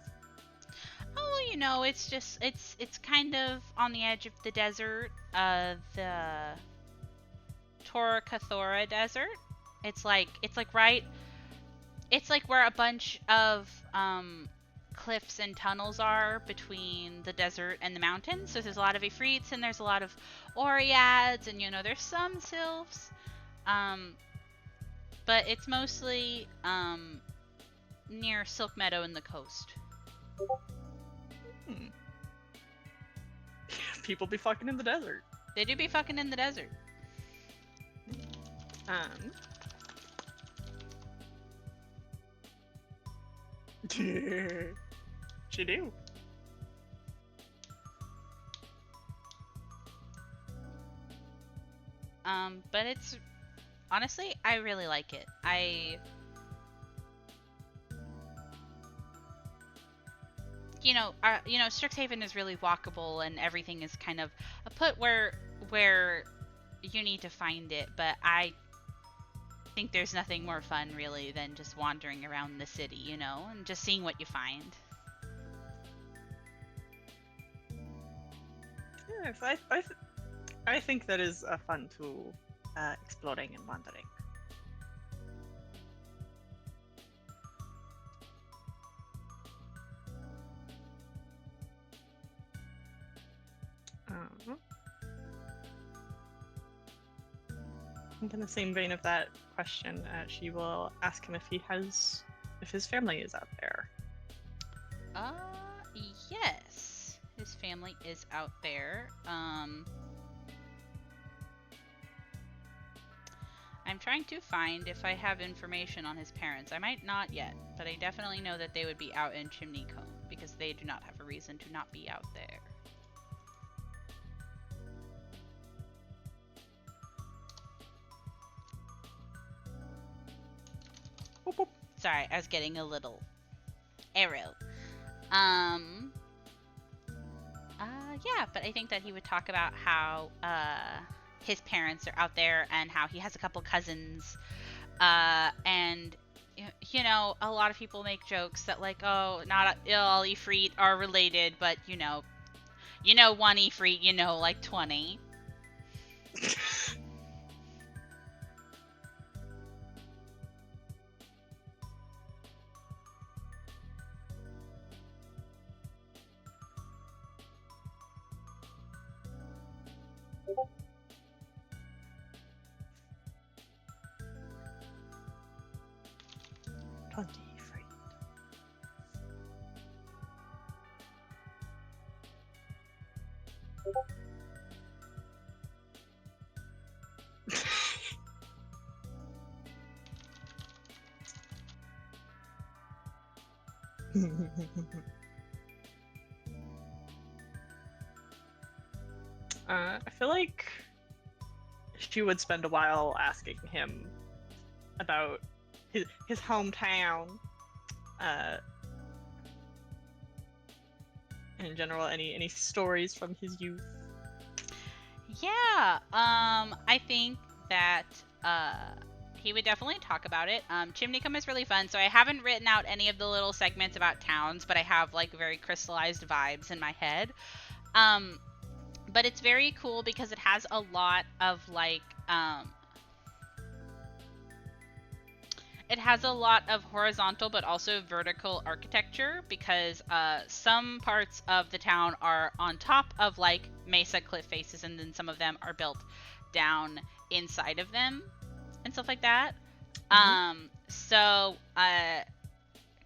Oh, it's just it's kind of on the edge of the desert, the Tora Cathora Desert. It's like where a bunch of cliffs and tunnels are between the desert and the mountains. So there's a lot of Ifrits and there's a lot of Oreads, and there's some Sylphs. But it's mostly near Silk Meadow and the coast. People be fucking in the desert. They do be fucking in the desert. She do. But it's honestly, I really like it. Strixhaven is really walkable, and everything is kind of put where you need to find it. But I think there's nothing more fun, really, than just wandering around the city, and just seeing what you find. Yes, I think that is fun to exploring and wandering. And in the same vein of that question, she will ask him if his family is out there. Yes, his family is out there. I'm trying to find if I have information on his parents. I might not yet, but I definitely know that they would be out in Chimney Cone because they do not have a reason to not be out there. Boop, boop. Sorry, I was getting a little arrow. Yeah, but I think that he would talk about how his parents are out there and how he has a couple cousins. And you know, a lot of people make jokes that like, oh, not all Ifrit are related, but you know one Ifrit, you know, like 20. I feel like she would spend a while asking him about his hometown, in general, any stories from his youth. Yeah, I think that he would definitely talk about it. Chimneycombe is really fun, so I haven't written out any of the little segments about towns, but I have like very crystallized vibes in my head. But it's very cool because it has a lot of like it has a lot of horizontal but also vertical architecture because some parts of the town are on top of like mesa cliff faces, and then some of them are built down inside of them and stuff like that. So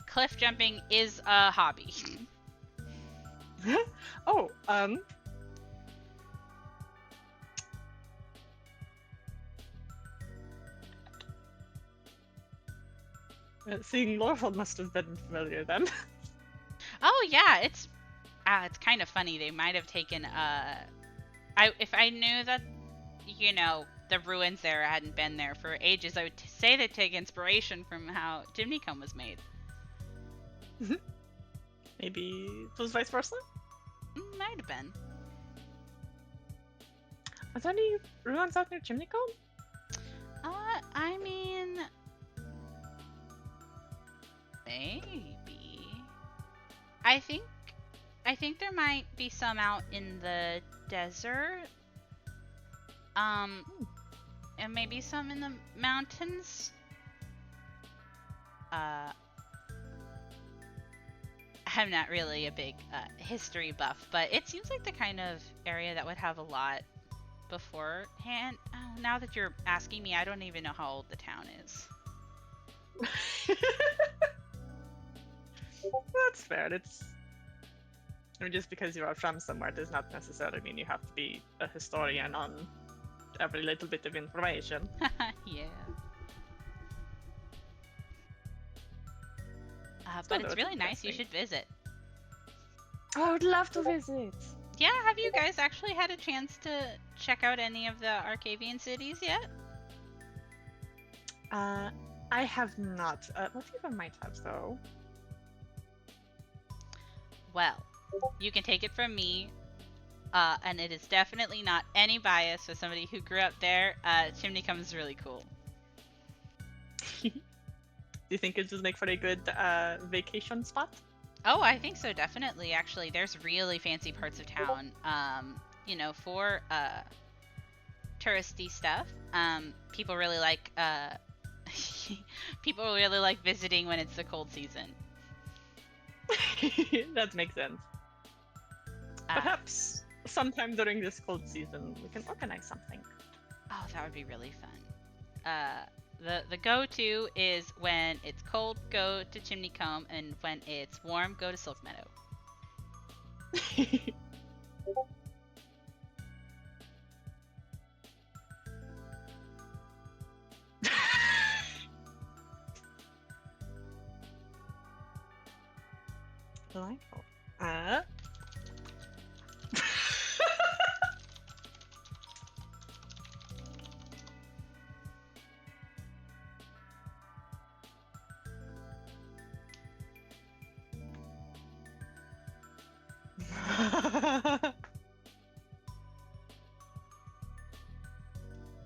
cliff jumping is a hobby. Oh, seeing Lorville must have been familiar then. Oh yeah, it's kind of funny. They might have taken if I knew that, you know, the ruins there hadn't been there for ages, I would say they take inspiration from how Chimneycombe was made. Maybe it was vice versa? Might have been. Are there any ruins out near Chimneycombe? I mean, maybe. I think there might be some out in the desert. And maybe some in the mountains. I'm not really a big history buff, but it seems like the kind of area that would have a lot beforehand. Oh, now that you're asking me, I don't even know how old the town is. That's fair. I mean, just because you are from somewhere does not necessarily mean you have to be a historian on every little bit of information. Yeah. But it's really nice. You should visit. I would love to visit. Yeah, have you guys actually had a chance to check out any of the Arcavian cities yet? I have not. What even might have, though? Well, you can take it from me, and it is definitely not any bias for somebody who grew up there. Chimneycombe is really cool. Do you think it would make for a good vacation spot? Oh, I think so, definitely. Actually, there's really fancy parts of town, you know, for touristy stuff. People really like visiting when it's the cold season. That makes sense. Perhaps sometime during this cold season we can organize something. Oh, that would be really fun. The go-to is when it's cold, go to Chimneycombe, and when it's warm, go to Silk Meadow.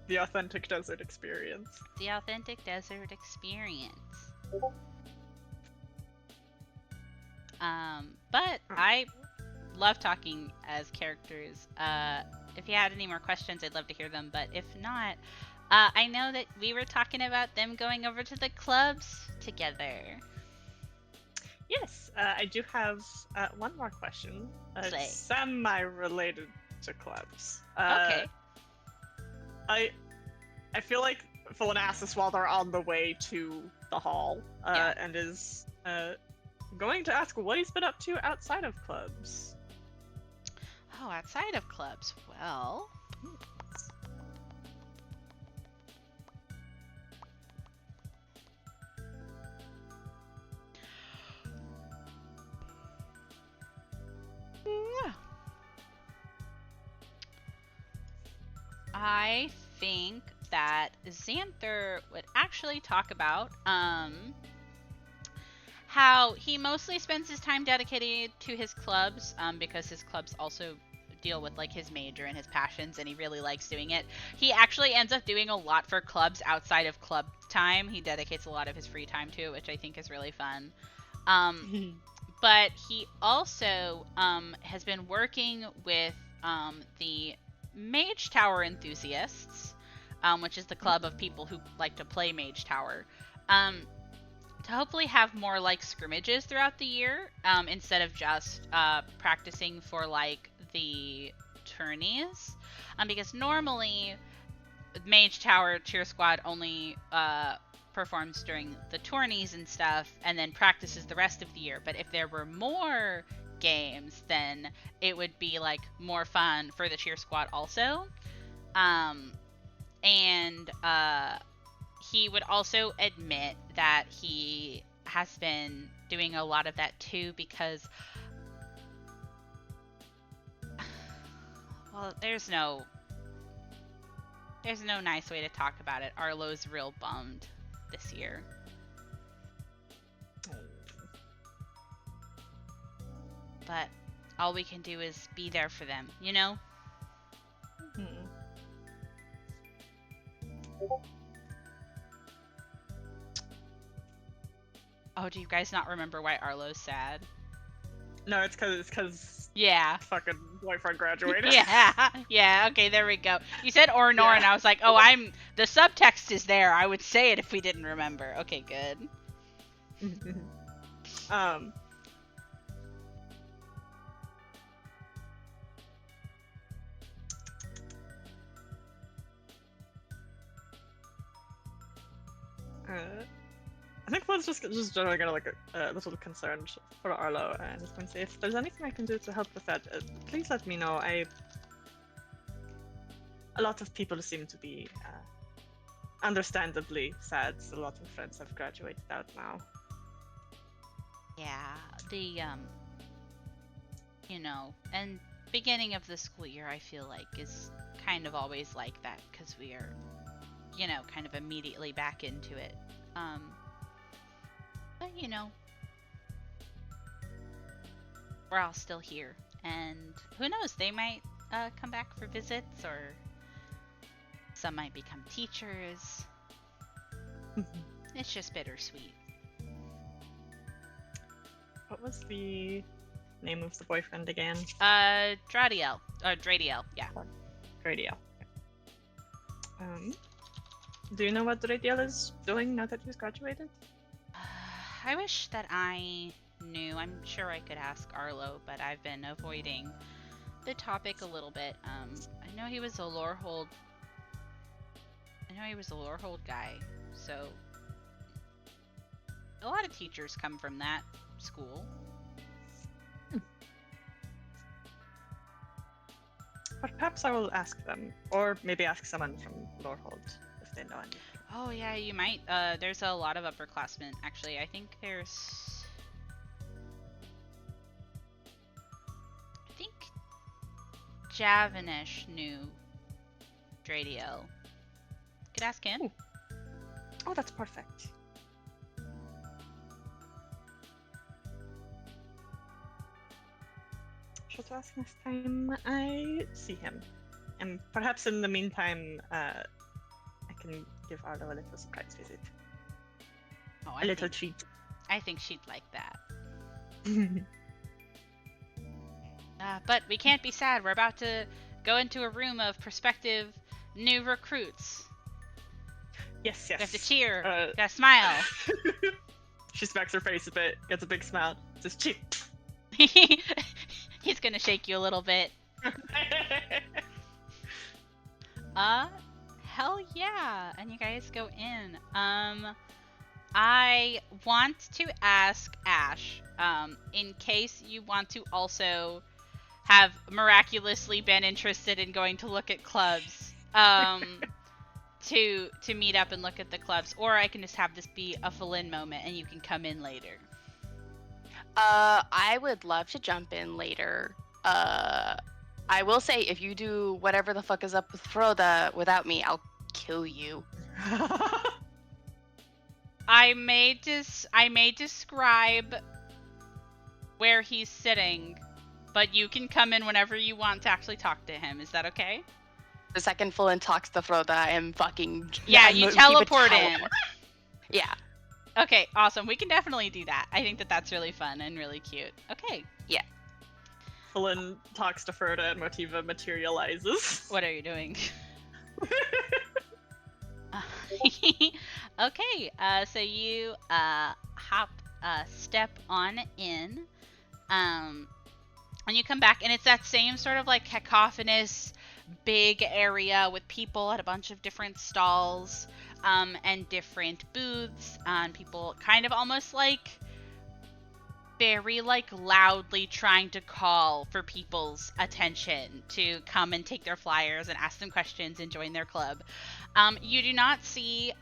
The authentic desert experience. The authentic desert experience. But I love talking as characters. If you had any more questions, I'd love to hear them. But if not, I know that we were talking about them going over to the clubs together. Yes, I do have one more question. Slay. Semi-related to clubs. Okay. I feel like Philin asks this while they're on the way to the hall, Yeah. and is going to ask what he's been up to outside of clubs. Oh, outside of clubs. Well, I think that Xanther would actually talk about how he mostly spends his time dedicated to his clubs, because his clubs also deal with like his major and his passions, and he really likes doing it. He actually ends up doing a lot for clubs outside of club time. He dedicates a lot of his free time to it, which I think is really fun. But he also has been working with the Mage Tower enthusiasts, which is the club of people who like to play Mage Tower, to hopefully have more like scrimmages throughout the year, instead of just practicing for like the tourneys, because normally Mage Tower Cheer Squad only performs during the tourneys and stuff, and then practices the rest of the year. But if there were more games, then it would be like more fun for the Cheer Squad also. And he would also admit that he has been doing a lot of that too, because well, there's no nice way to talk about it. Arlo's real bummed this year. But all we can do is be there for them, you know? Oh, do you guys not remember why Arlo's sad? No, it's because Yeah. fucking boyfriend graduated. Yeah, okay, there we go. You said or nor, Yeah. and I was like, oh, the subtext is there. I would say it if we didn't remember. Okay, good. I think Flynn's just generally gonna look a little concerned for Arlo, and just going to say, if there's anything I can do to help with that, please let me know. A lot of people seem to be understandably sad. A lot of friends have graduated out now. Yeah, and beginning of the school year, I feel like is kind of always like that, because we are, kind of immediately back into it. But we're all still here, and who knows, they might come back for visits, or some might become teachers. It's just bittersweet. What was the name of the boyfriend again? Dradiel. Dradiel, yeah. Dradiel. Do you know what Dradiel is doing now that he's graduated? I wish that I knew. I'm sure I could ask Arlo, but I've been avoiding the topic a little bit. I know he was a Lorehold. Guy, so a lot of teachers come from that school. But perhaps I will ask them, or maybe ask someone from Lorehold if they know anything. Oh yeah, you might. There's a lot of upperclassmen, actually. I think Javanish knew Dradiel. Could ask him. Ooh. Oh, that's perfect. Should ask next time I see him. And perhaps in the meantime, can give Arlo a little surprise visit. Oh, A little treat. I think she'd like that. But we can't be sad. We're about to go into a room of prospective new recruits. Yes. We have to cheer. Gotta smile. She smacks her face a bit, gets a big smile, says cheer. He's gonna shake you a little bit. Hell yeah. And you guys go in. I want to ask Ash, in case you want to also have miraculously been interested in going to look at clubs, to meet up and look at the clubs, or I can just have this be a fill-in moment and you can come in later. I would love to jump in later. I will say, if you do whatever the fuck is up with Froda without me, I'll kill you. I may describe where he's sitting, but you can come in whenever you want to actually talk to him. Is that okay? The second Fulin talks to Froda, I'm fucking... Yeah, I'm you gonna keep it teleport in. Yeah. Okay, awesome. We can definitely do that. I think that's really fun and really cute. Okay. Yeah. Fulin talks to Froda and Motiva materializes. What are you doing? Okay, so you step on in, and you come back, and it's that same sort of like cacophonous big area with people at a bunch of different stalls, and different booths, and people kind of almost like very like loudly trying to call for people's attention to come and take their flyers and ask them questions and join their club. You do not see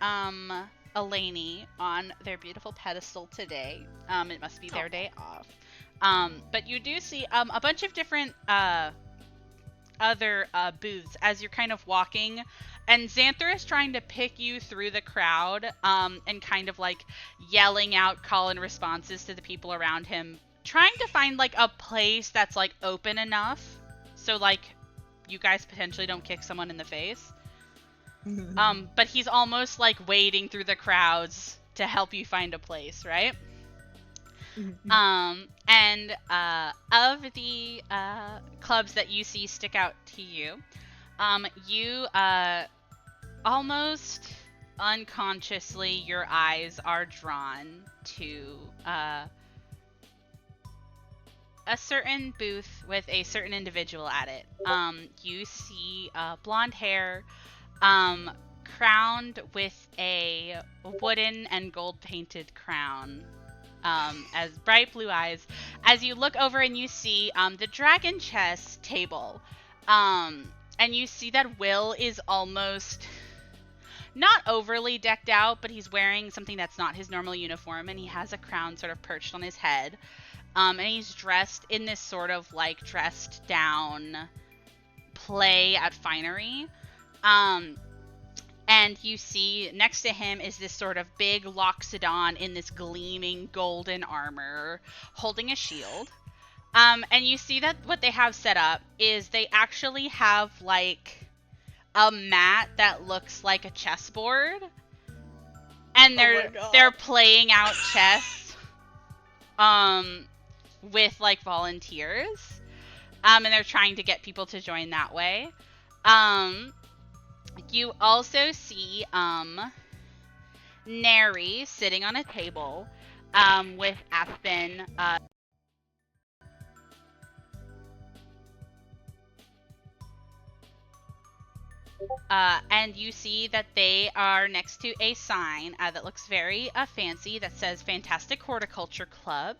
Eleni on their beautiful pedestal today. It must be their day off. But you do see a bunch of different other booths as you're kind of walking, and Xanther is trying to pick you through the crowd, and kind of like yelling out call and responses to the people around him, trying to find like a place that's like open enough so like you guys potentially don't kick someone in the face. But he's almost like wading through the crowds to help you find a place, right? And of the clubs that you see stick out to you, you almost unconsciously, your eyes are drawn to a certain booth with a certain individual at it. You see blonde hair, crowned with a wooden and gold painted crown, as bright blue eyes. As you look over and you see the dragon chess table, and you see that Will is almost not overly decked out, but he's wearing something that's not his normal uniform, and he has a crown sort of perched on his head, and he's dressed in this sort of like dressed down play at finery. And you see next to him is this sort of big Loxodon in this gleaming golden armor holding a shield. And you see that what they have set up is they actually have like a mat that looks like a chessboard, and they're playing out chess with like volunteers, and they're trying to get people to join that way. You also see Neri sitting on a table with Aspen and you see that they are next to a sign that looks very fancy that says Fantastic Horticulture Club.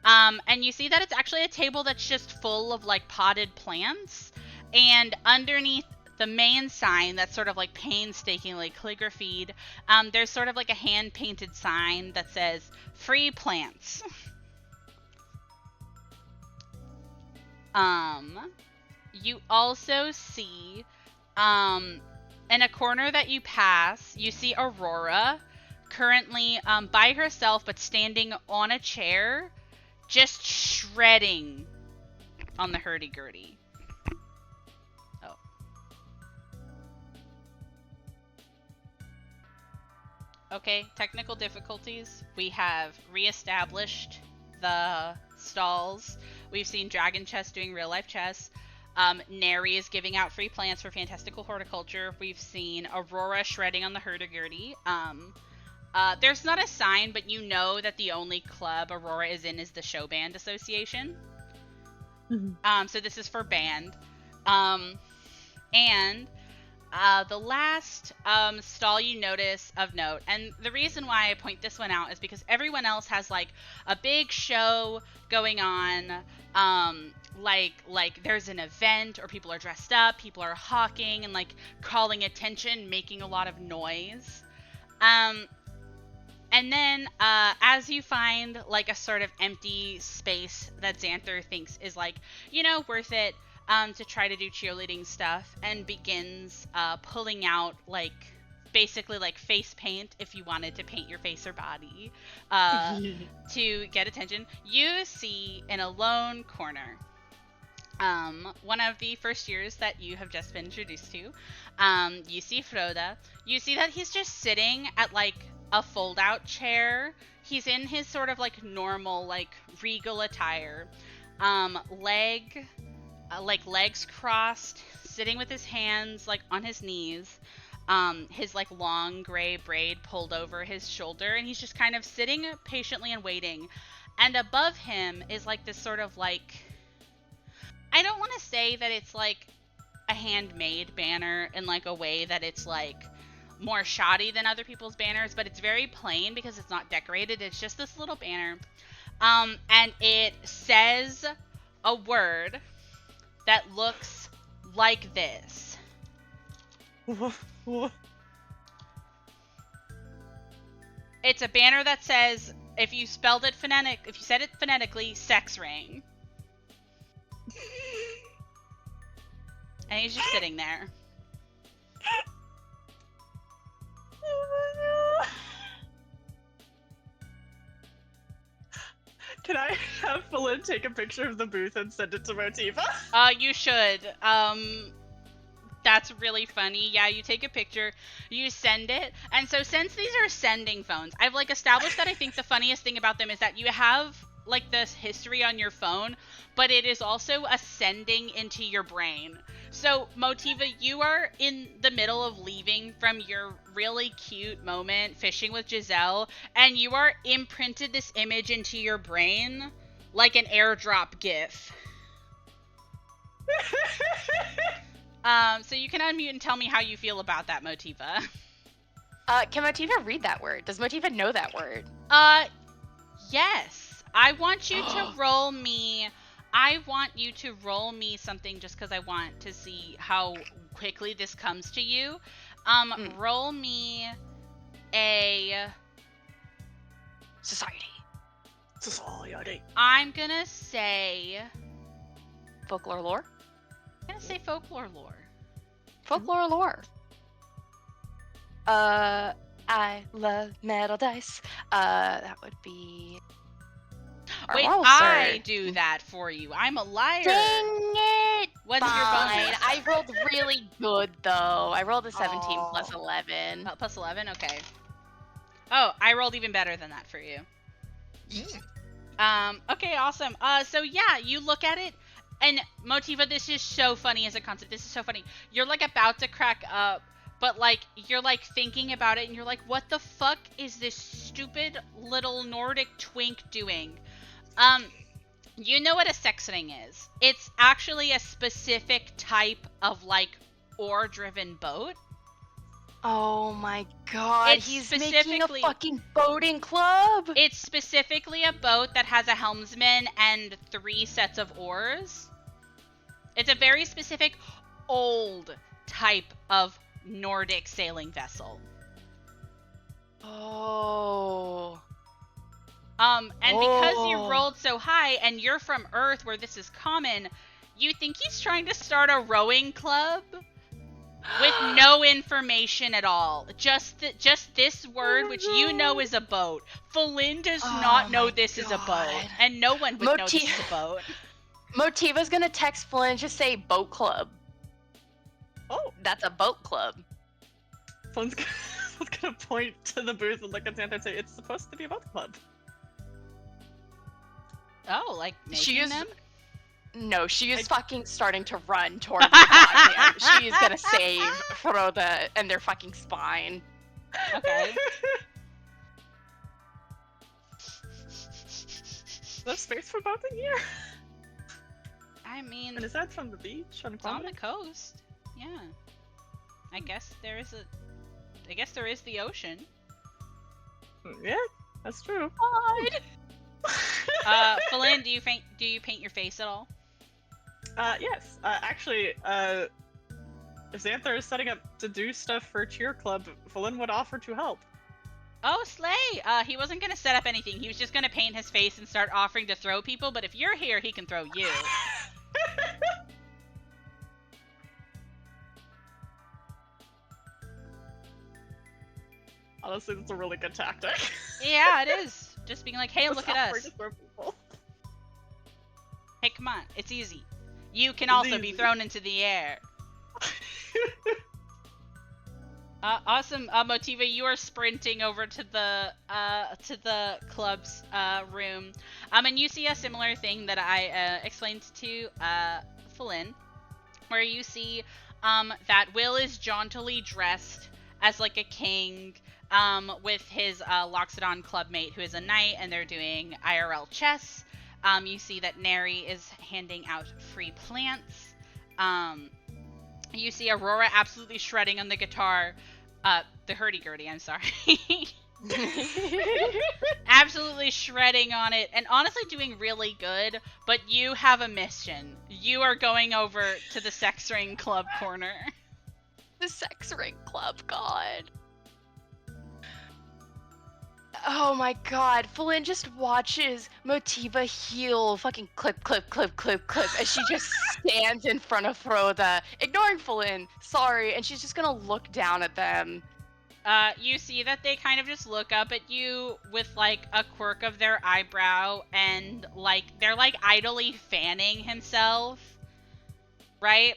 And you see that it's actually a table that's just full of like potted plants, and underneath the main sign that's sort of like painstakingly calligraphied, there's sort of like a hand-painted sign that says free plants. You also see in a corner that you pass, you see Aurora currently by herself, but standing on a chair, just shredding on the hurdy-gurdy. Oh. Okay, technical difficulties. We have reestablished the stalls. We've seen Dragon Chess doing real life chess. Neri is giving out free plants for Fantastical Horticulture. We've seen Aurora shredding on the hurdy-gurdy. There's not a sign, but you know that the only club Aurora is in is the Show Band Association. So this is for band. And the last stall you notice of note, and the reason why I point this one out is because everyone else has like a big show going on, like there's an event or people are dressed up, people are hawking and like calling attention, making a lot of noise. And then as you find like a sort of empty space that Xanther thinks is like, worth it, to try to do cheerleading stuff, and begins pulling out like basically like face paint if you wanted to paint your face or body to get attention. You see in a lone corner one of the first years that you have just been introduced to. You see Froda. You see that he's just sitting at like a fold-out chair. He's in his sort of like normal like regal attire, legs crossed, sitting with his hands like on his knees, his like long gray braid pulled over his shoulder, and he's just kind of sitting patiently and waiting. And above him is like this sort of like, I don't want to say that it's like a handmade banner in like a way that it's like more shoddy than other people's banners, but it's very plain because it's not decorated. It's just this little banner, and it says a word that looks like this. It's a banner that says, if you said it phonetically, sex ring. And he's just sitting there. Can I have Falin take a picture of the booth and send it to Motiva? You should. That's really funny. Yeah, you take a picture, you send it. And so since these are sending phones, I've like established that I think the funniest thing about them is that you have like this history on your phone, but it is also ascending into your brain. So Motiva, you are in the middle of leaving from your really cute moment fishing with Giselle, and you are imprinted this image into your brain like an airdrop GIF. So you can unmute and tell me how you feel about that, Motiva. Can Motiva read that word? Does Motiva know that word? Yes. I want you to roll me something just because I want to see how quickly this comes to you. Roll me a Society. I'm gonna say Folklore lore? I'm gonna say folklore lore. Folklore lore. I love metal dice. That would be... Wait, Roll, I sir. do that for you. I'm a liar. Dang it! What's your Fine. bonus? I rolled really good, though. I rolled a 17 plus 11. Plus 11? Okay. Oh, I rolled even better than that for you. Okay, awesome. So yeah, you look at it, and Motiva, this is so funny as a concept. This is so funny. You're like about to crack up, but like you're like thinking about it, and you're like, what the fuck is this stupid little Nordic twink doing? You know what a sex ring is. It's actually a specific type of like oar-driven boat. Oh my god, It's he's making a specifically- fucking boating club! It's specifically a boat that has a helmsman and 3 sets of oars. It's a very specific old type of Nordic sailing vessel. Oh. And because you Oh. rolled so high and you're from Earth where this is common, you think he's trying to start a rowing club with no information at all. Just this word, which you know is a boat. Falin does Oh not know my this is a boat, God. and no one would know this Motif- is a boat. Motiva's gonna text Flynn and just say boat club. Oh, That's a boat club. Flalin's was gonna point to the booth and look at Xantha and say, it's supposed to be about the club. Oh, like She making is- them? No, she is fucking starting to run towards the goddamn. She is gonna save Froda and their fucking spine. Okay. There's space for both in here. I mean, And is that from the beach on it's on the Quandary? coast. Yeah. I guess there is the ocean. Yeah, that's true. God. Falin, do you paint your face at all? Yes. Actually, if Xantha is setting up to do stuff for Cheer Club, Falin would offer to help. Oh, slay! He wasn't gonna set up anything. He was just gonna paint his face and start offering to throw people. But if you're here, he can throw you. Honestly, that's a really good tactic. Yeah, it is. Just being like, hey, Just look at offer us. to throw people. Hey, come on, it's easy. You can It's also be easy. thrown into the air. Awesome, Motiva. You are sprinting over to the club's room, and you see a similar thing that I explained to Falin, where you see that Will is jauntily dressed as like a king, with his Loxodon clubmate who is a knight, and they're doing IRL chess. You see that Neri is handing out free plants. You see Aurora absolutely shredding on the guitar. The hurdy-gurdy, I'm sorry. Absolutely shredding on it, and honestly doing really good, but you have a mission. You are going over to the sex ring club corner. The sex ring club, God. Oh my god, Falin just watches Motiva heal fucking clip, clip, clip, clip, clip as she just stands in front of Froda, ignoring Falin, sorry, and she's just gonna look down at them. You see that they kind of just look up at you with like a quirk of their eyebrow, and like they're like idly fanning himself, right?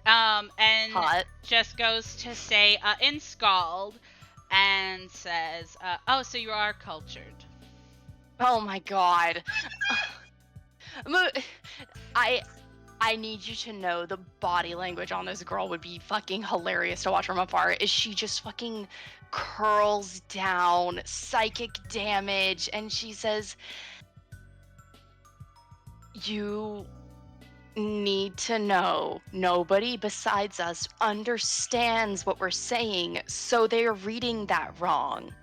And Hot. just goes to say in Scald, and says, "Oh, so you are cultured." Oh my god. I need you to know the body language on this girl would be fucking hilarious to watch from afar. Is she just fucking curls down, psychic damage, and she says, "You need to know nobody besides us understands what we're saying, so they're reading that wrong."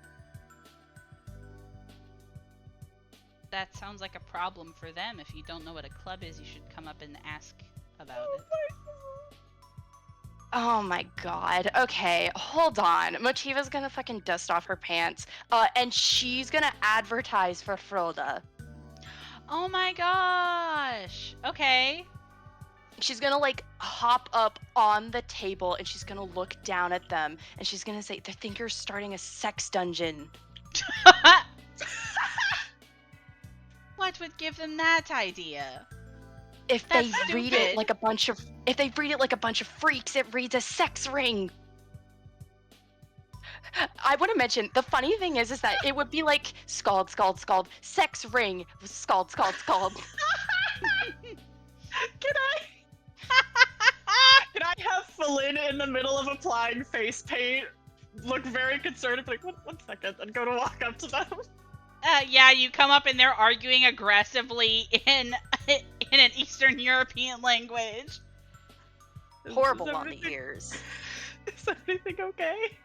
That sounds like a problem for them. If you don't know what a club is, you should come up and ask about it. Oh my god. Okay, hold on. Motiva's gonna fucking dust off her pants, and she's gonna advertise for Froda. Oh my gosh! Okay. She's gonna like hop up on the table and she's gonna look down at them and she's gonna say, "They think you're starting a sex dungeon." What would give them that idea? If That's they read stupid. it like a bunch of freaks, it reads a sex ring. I want to mention the funny thing is that it would be like scald, scald, scald, sex ring, scald, scald, scald. Can I have Falin in the middle of applying face paint, look very concerned, and be like, one second, and go to walk up to them? Yeah, you come up and they're arguing aggressively in an Eastern European language. Horrible Is on the everything- ears. Is everything okay?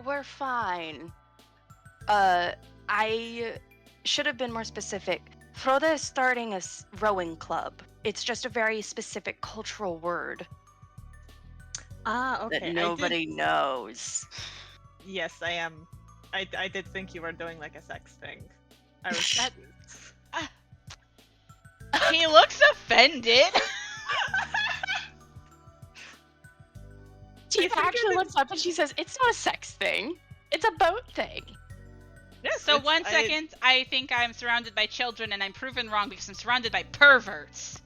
We're fine. I should have been more specific. Froda is starting a rowing club. It's just a very specific cultural word Ah, okay. that nobody knows. Yes, I am. I did think you were doing like a sex thing. I was That- confused. He looks offended. She I think actually it- looks up and she says, "It's not a sex thing. It's a boat thing." Yes, So it's- 1 second, I think I'm surrounded by children, and I'm proven wrong because I'm surrounded by perverts.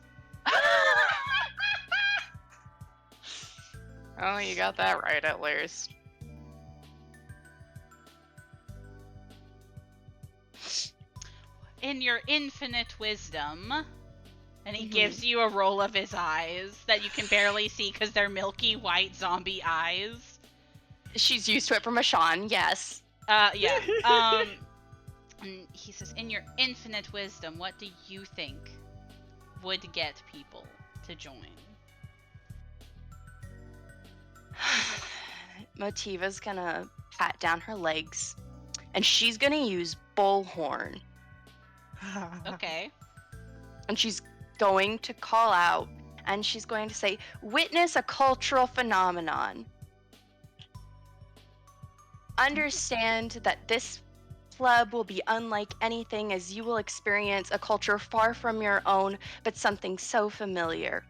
Oh, you got that right at least. in your infinite wisdom, and he gives you a roll of his eyes that you can barely see because they're milky white zombie eyes. She's used to it from Ashan, yes. Yeah. And he says, in your infinite wisdom, what do you think would get people to join? Motiva's gonna pat down her legs, and she's gonna use Bullhorn. Okay. And she's going to call out, and she's going to say, witness a cultural phenomenon. Understand that this club will be unlike anything, as you will experience a culture far from your own, but something so familiar.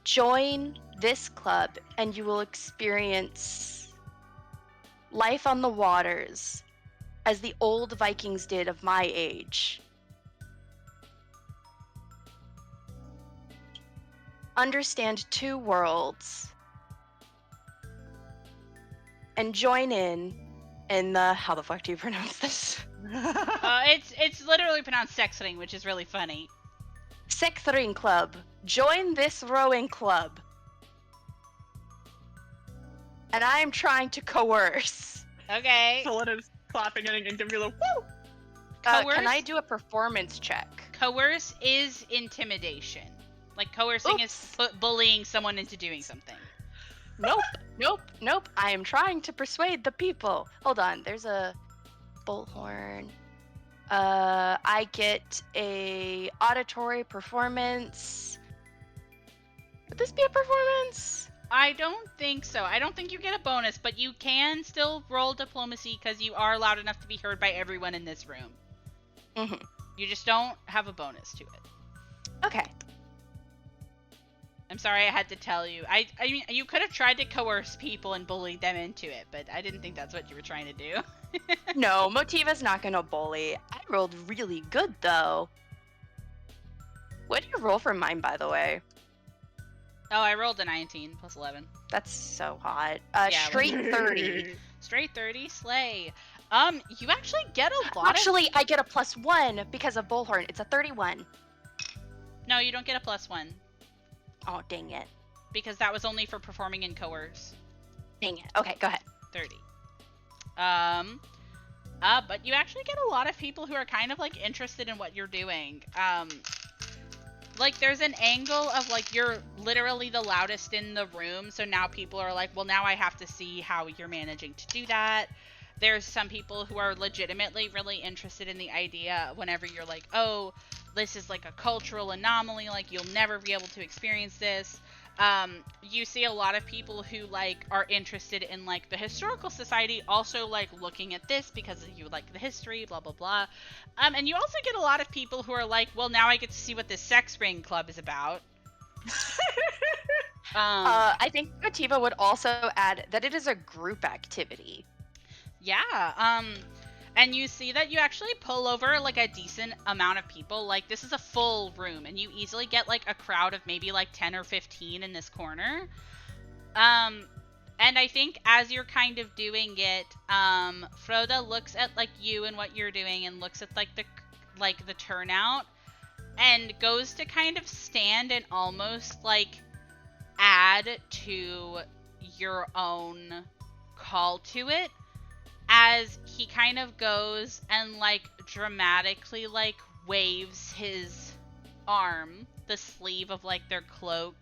Join this club, and you will experience life on the waters, as the old Vikings did of my age. Understand two worlds, and join in the, how the fuck do you pronounce this? It's literally pronounced Sexring, which is really funny. Sexring Club. Join this rowing club. And I am trying to coerce. Okay. Philip is clapping and gonna be like, woo! Coerce? Can I do a performance check? Coerce is intimidation. Like, coercing is bullying someone into doing something. Nope. I am trying to persuade the people. Hold on, there's a bullhorn. I get a auditory performance. Would this be a performance? I don't think so. I don't think you get a bonus, but you can still roll diplomacy because you are loud enough to be heard by everyone in this room. Mm-hmm. You just don't have a bonus to it. Okay. I'm sorry I had to tell you. I mean, you could have tried to coerce people and bully them into it, but I didn't think that's what you were trying to do. No, Motiva's not gonna bully. I rolled really good, though. What did you roll for mine, by the way? Oh, I rolled a 19 plus 11. That's so hot. Yeah, Straight 30. Straight 30, slay. You actually get a lot Actually, I get a +1 because of Bullhorn. It's a 31. No, you don't get a +1. Oh, dang it. Because that was only for performing in coerce. Dang it. Okay, go ahead. 30. But you actually get a lot of people who are kind of, like, interested in what you're doing. Like, there's an angle of, like, you're literally the loudest in the room, so now people are like, well, now I have to see how you're managing to do that. There's some people who are legitimately really interested in the idea whenever you're like, oh, this is, like, a cultural anomaly, like, you'll never be able to experience this. You see a lot of people who, like, are interested in, like, the historical society also, like, looking at this because you like the history, blah, blah, blah. And you also get a lot of people who are like, well, now I get to see what this sex ring club is about. I think Motiva would also add that it is a group activity. Yeah, and you see that you actually pull over, like, a decent amount of people. Like, this is a full room, and you easily get, like, a crowd of maybe, like, 10 or 15 in this corner. And I think as you're kind of doing it, Froda looks at, like, you and what you're doing and looks at, like, the turnout and goes to kind of stand and almost, like, add to your own call to it. As he kind of goes and, like, dramatically, like, waves his arm, the sleeve of, like, their cloak,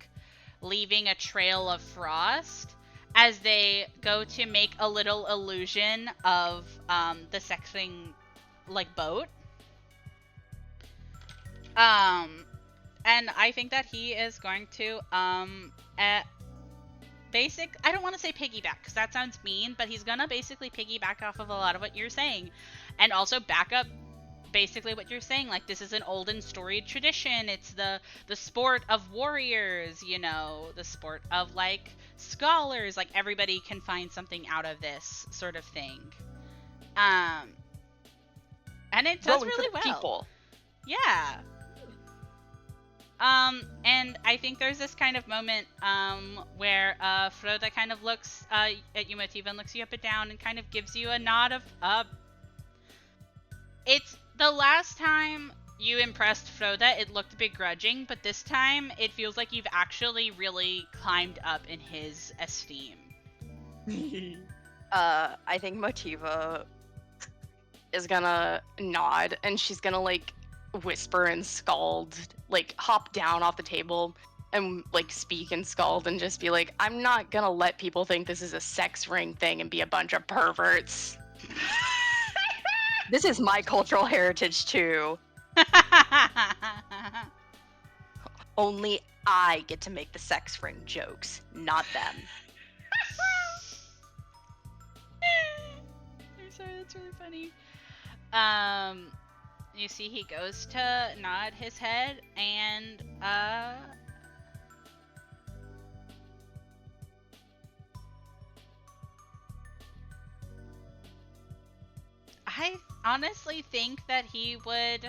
leaving a trail of frost, as they go to make a little illusion of, the sexing, like, boat. And I think that he is going to, I don't want to say piggyback because that sounds mean, but he's gonna basically piggyback off of a lot of what you're saying, and also back up basically what you're saying. Like, this is an old and storied tradition. It's the sport of warriors, you know, the sport of, like, scholars. Like, everybody can find something out of this sort of thing. And it does really well. People. Yeah. And I think there's this kind of moment, where, Froda kind of looks, at you, Motiva, and looks you up and down and kind of gives you a nod of, It's the last time you impressed Froda, it looked begrudging, but this time it feels like you've actually really climbed up in his esteem. I think Motiva is gonna nod and she's gonna like whisper and scald, like hop down off the table and like speak and scald and just be like, I'm not gonna let people think this is a sex ring thing and be a bunch of perverts. This is my cultural heritage too. Only I get to make the sex ring jokes, not them. I'm sorry, that's really funny. You see he goes to nod his head and I honestly think that he would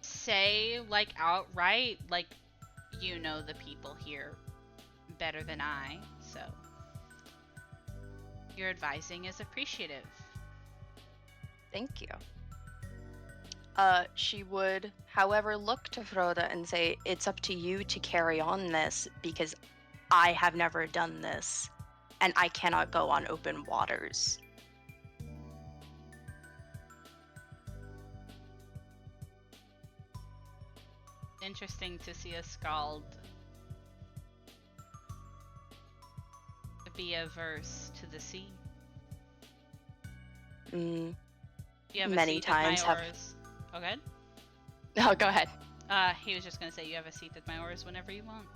say, like, outright, like, you know the people here better than I, so your advising is appreciative. Thank you. She would, however, look to Froda and say, it's up to you to carry on this because I have never done this and I cannot go on open waters. Interesting to see a Scald be averse to the sea. Mm, You have a Many seat at my times have- oars. Oh, good? oh, go ahead. He was just gonna say you have a seat at my oars whenever you want.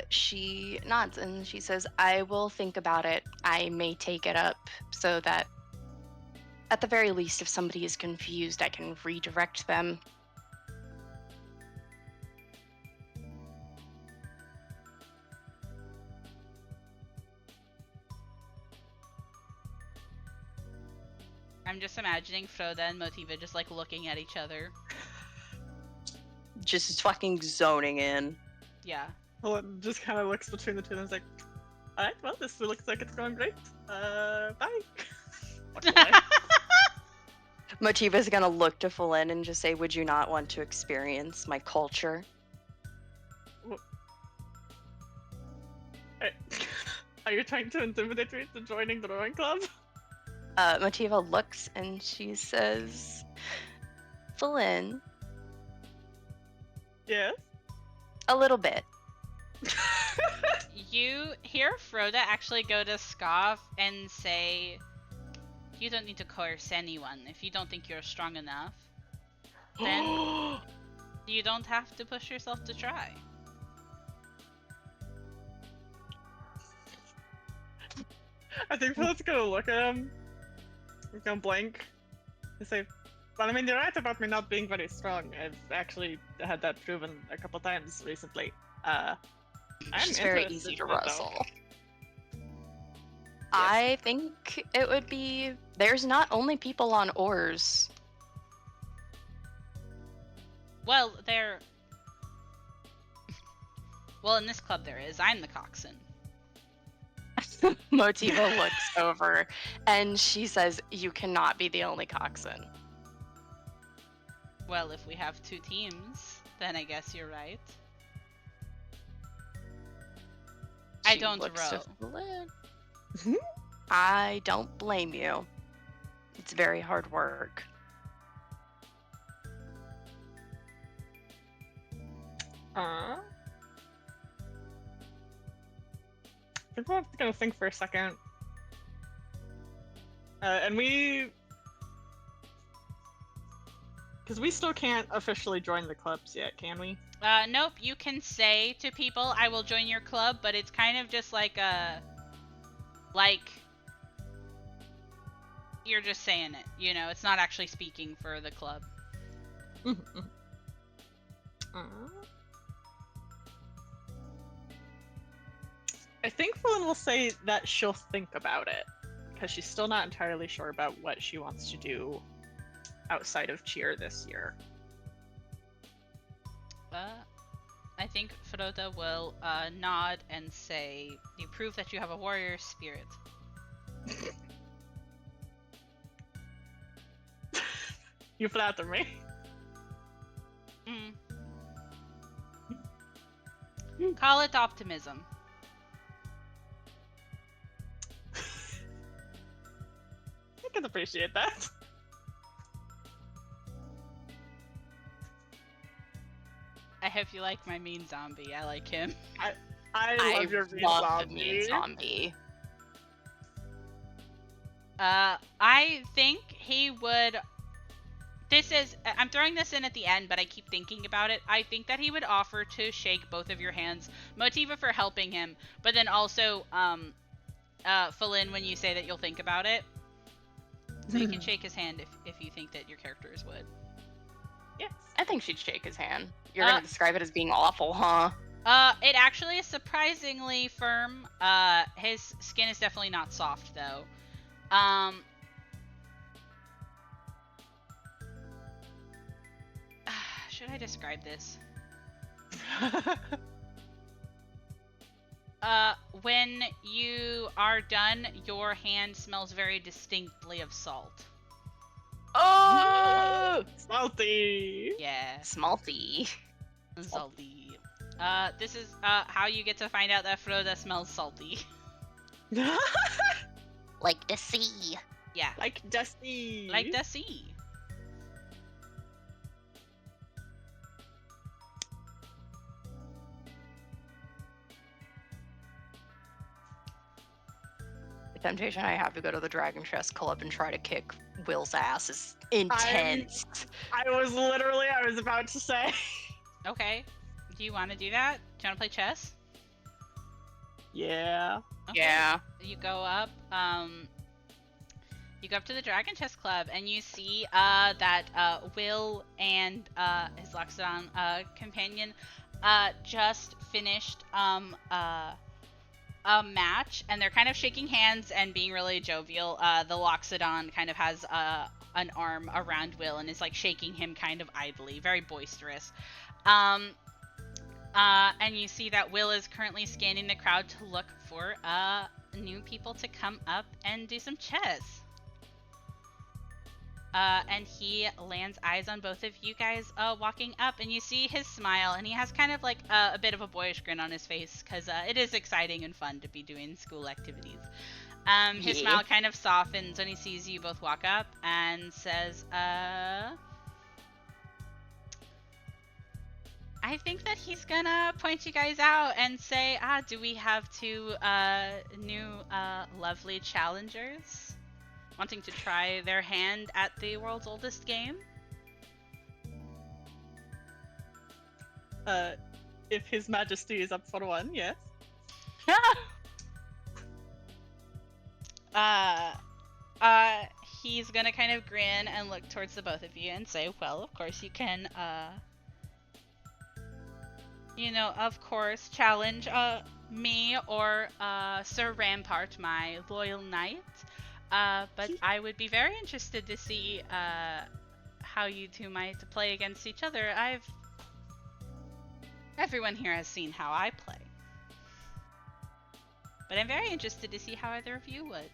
She nods and she says, I will think about it. I may take it up so that at the very least, if somebody is confused, I can redirect them. I'm just imagining Froda and Motiva just like looking at each other. Just fucking zoning in. Yeah. Helen just kind of looks between the two and is like, alright, well, this looks like it's going great. Bye. Walks away. Motiva's gonna look to Falin and just say, would you not want to experience my culture? Are you trying to intimidate me into joining the rowing club? Motiva looks and she says, Falin, Yes. a little bit. You hear Froda actually go to scoff and say, you don't need to coerce anyone. If you don't think you're strong enough, then you don't have to push yourself to try. I think Philip's gonna look at him. He's gonna blink. And say, well, I mean, you're right about me not being very strong. I've actually had that proven a couple times recently. I'm She's very interested easy in to it, though. wrestle. I think it would be. There's not only people on oars. Well, well, in this club there is. I'm the coxswain. Motiva looks over and she says, you cannot be the only coxswain. Well, if we have two teams, then I guess you're right. I She don't looks to row. Falin. I don't blame you. It's very hard work. I think we're gonna think for a second. And because we still can't officially join the clubs yet, can we? Nope, you can say to people, I will join your club, but it's kind of just like you're just saying it, you know, it's not actually speaking for the club. I think Falin will say that she'll think about it, because she's still not entirely sure about what she wants to do outside of cheer this year. I think Froda will nod and say, you prove that you have a warrior spirit. You flatter me. Call it optimism. I can appreciate that. I hope you like my mean zombie. I like him. I love your mean love zombie. the mean zombie. I think he would. I'm throwing this in at the end, but I keep thinking about it. I think that he would offer to shake both of your hands, Motiva for helping him, but then also, fill in when you say that you'll think about it. So you can shake his hand if you think that your characters would. Yes. I think she'd shake his hand. You're gonna describe it as being awful, huh? It actually is surprisingly firm. His skin is definitely not soft though. Should I describe this? When you are done, your hand smells very distinctly of salt. Oh! Salty. Yeah, Smalty. salty. This is how you get to find out that Froda smells salty. Like the sea. Yeah, Like Dusty. like the sea. The temptation I have to go to the Dragon Chest Club and try to kick Will's ass is intense. I was about to say. Okay. Do you want to do that? Do you want to play chess? Yeah. Okay. Yeah. You go up. You go up to the Dragon Chess Club, and you see that Will and his Loxodon companion just finished a match, and they're kind of shaking hands and being really jovial. The Loxodon kind of has an arm around Will and is like shaking him kind of idly, very boisterous. And you see that Will is currently scanning the crowd to look for new people to come up and do some chess. And he lands eyes on both of you guys walking up, and you see his smile, and he has kind of like a bit of a boyish grin on his face because it is exciting and fun to be doing school activities. His smile kind of softens when he sees you both walk up and says, I think that he's gonna point you guys out and say, do we have two new lovely challengers wanting to try their hand at the world's oldest game? If His Majesty is up for one, yes. He's gonna kind of grin and look towards the both of you and say, well, of course you can, of course, challenge me or Sir Rampart, my loyal knight. But I would be very interested to see how you two might play against each other. Everyone here has seen how I play. But I'm very interested to see how either of you would.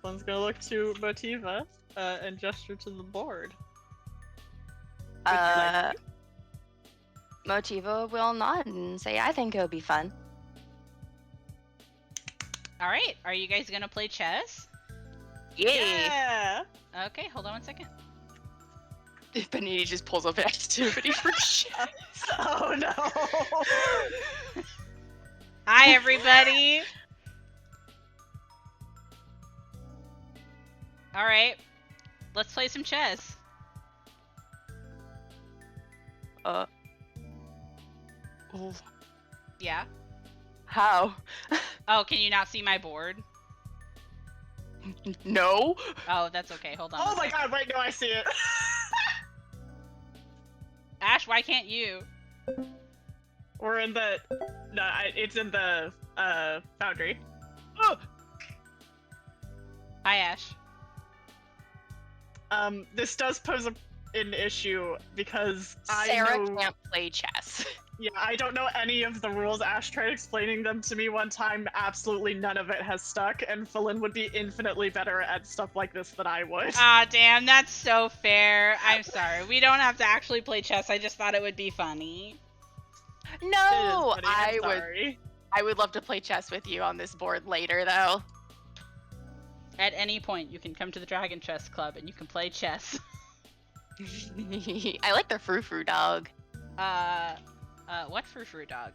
Flynn's gonna look to Motiva and gesture to the board. Motiva will nod and say, I think it'll be fun. Alright, are you guys gonna play chess? Yeah! Okay, hold on 1 second. Benini just pulls up activity for shit. Oh no! Hi, everybody! Alright, let's play some chess. Ooh. Yeah? How? Oh, can you not see my board? No. Oh, that's okay, hold on. Oh my god, wait, no, I see it! Ash, why can't you? We're in the... No, it's in the, foundry. Oh. Hi, Ash. This does pose an issue because Sarah I know... can't play chess. Yeah, I don't know any of the rules. Ash tried explaining them to me one time. Absolutely none of it has stuck, and Phelan would be infinitely better at stuff like this than I would. Ah, damn, that's so fair. I'm sorry. We don't have to actually play chess. I just thought it would be funny. No, It is, buddy, I'm I sorry. would love to play chess with you on this board later, though. At any point, you can come to the Dragon Chess Club and you can play chess. I like the frou-frou dog. What frou-frou dog?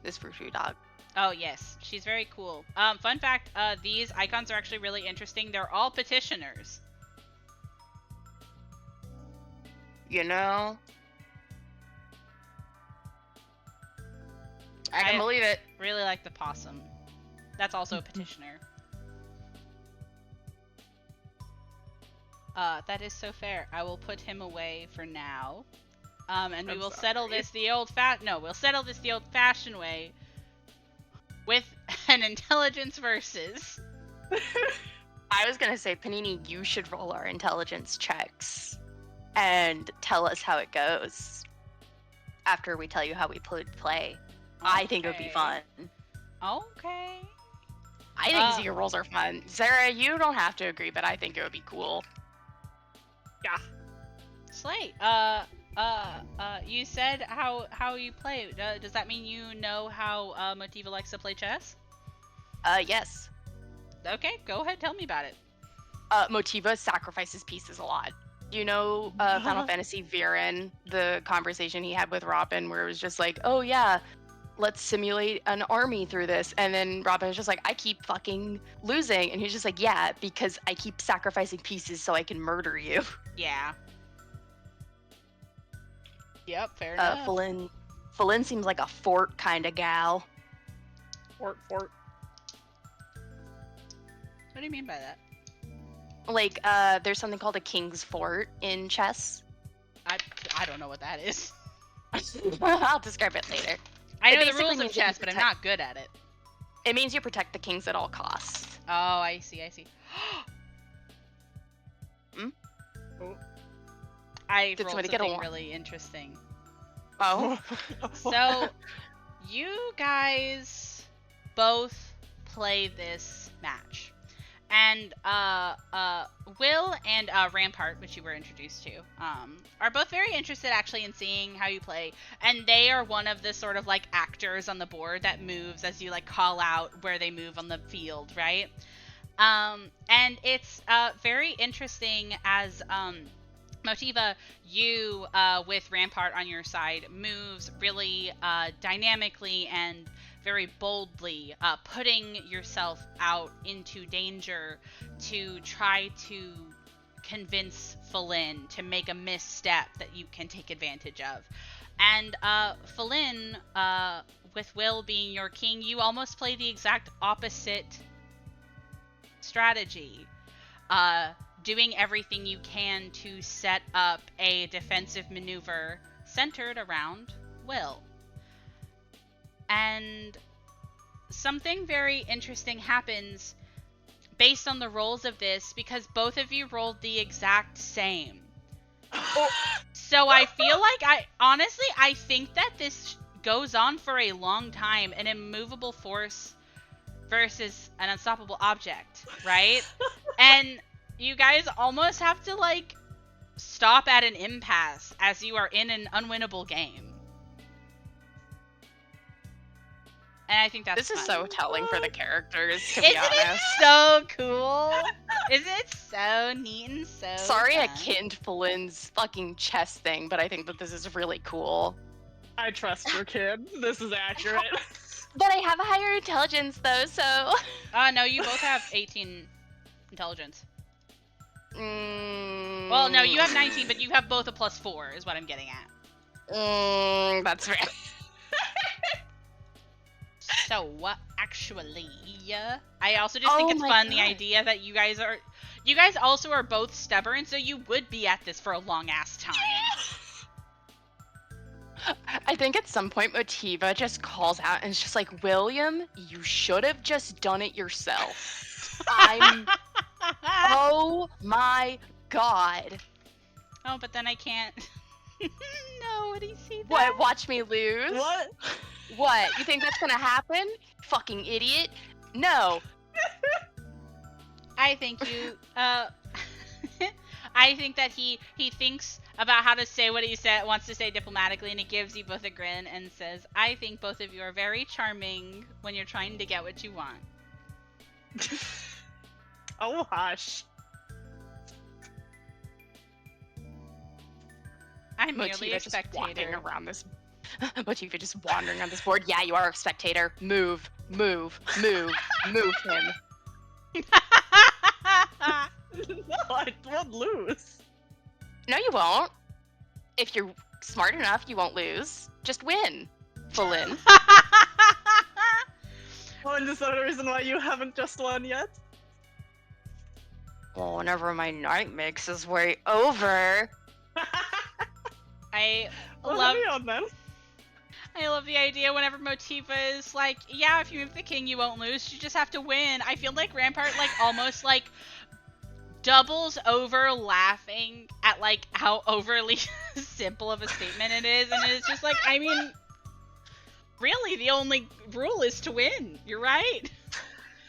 This frou-frou dog. Oh, yes. She's very cool. Fun fact, these icons are actually really interesting. They're all petitioners. You know? I can believe it. Really like the possum. That's also a petitioner. That is so fair. I will put him away for now. And we I'm will sorry. settle this the we'll settle this the old-fashioned way with an intelligence versus. I was gonna say, Panini, you should roll our intelligence checks and tell us how it goes after we tell you how we play. I think it would be Okay. fun. Okay. I think your rolls are fun. Sarah, you don't have to agree, but I think it would be cool. Yeah. Slay. You said how you play. Does that mean you know how Motiva likes to play chess? Yes. Okay, go ahead. Tell me about it. Motiva sacrifices pieces a lot. You know, Final Fantasy Viren, the conversation he had with Robin, where it was just like, oh yeah, let's simulate an army through this. And then Robin was just like, I keep fucking losing. And he's just like, yeah, because I keep sacrificing pieces so I can murder you. Yeah. Yep, fair enough. Phelan seems like a fort kind of gal. Fort. What do you mean by that? Like, there's something called a king's fort in chess. I don't know what that is. I'll describe it later. I It know the basically rules of means that you chess, but I'm protect- not good at it. It means you protect the kings at all costs. Oh, I see. Hmm? I Did rolled somebody get a something one? really interesting. Oh. So, you guys both play this match. And Will and Rampart, which you were introduced to, are both very interested actually in seeing how you play. And they are one of the sort of like actors on the board that moves as you like call out where they move on the field, right? And it's very interesting as Motiva, you with Rampart on your side moves really dynamically and very boldly, putting yourself out into danger to try to convince Phelan to make a misstep that you can take advantage of. And Phelan, with Will being your king, you almost play the exact opposite strategy. Doing everything you can to set up a defensive maneuver centered around Will. And something very interesting happens based on the rolls of this because both of you rolled the exact same. So I feel like I think that this goes on for a long time, an immovable force versus an unstoppable object, right? And you guys almost have to like stop at an impasse as you are in an unwinnable game. And I think that's This is fun. so telling for the characters, to be Isn't honest. it so cool? Isn't it so neat and so Sorry I fun? kinned Phelan's fucking chess thing, but I think that this is really cool. I trust your kid. This is accurate. But I have a higher intelligence, though, so... No, you both have 18 intelligence. Mm, Well, no, you have 19, but you have both a +4 is what I'm getting at. That's fair. So, actually, I also just think Oh it's my fun the God. idea that you guys also are both stubborn, so you would be at this for a long ass time. I think at some point Motiva just calls out and is just like, William, you should have just done it yourself. Oh my god. Oh, but then I can't. No, what do you see that? What? Watch me lose? What? What? You think that's gonna happen? Fucking idiot. No. I think you, I think that he thinks about how to say what he wants to say diplomatically, and he gives you both a grin and says, I think both of you are very charming when you're trying to get what you want. Oh, hush. I'm merely a Motiva just walking spectator. around this. Motiva just wandering on this board. Yeah, you are a spectator. Move, move, move, move him. No, I won't lose. No, you won't. If you're smart enough, you won't lose. Just win. Full in. Oh, and is that the reason why you haven't just won yet? Well, whenever my night makes his way over. I Well, love have you on then. I love the idea whenever Motiva is like, yeah, if you move the king, you won't lose. You just have to win. I feel like Rampart, like, almost, like, doubles over laughing at, like, how overly simple of a statement it is. And it's just like, I mean, really, the only rule is to win. You're right.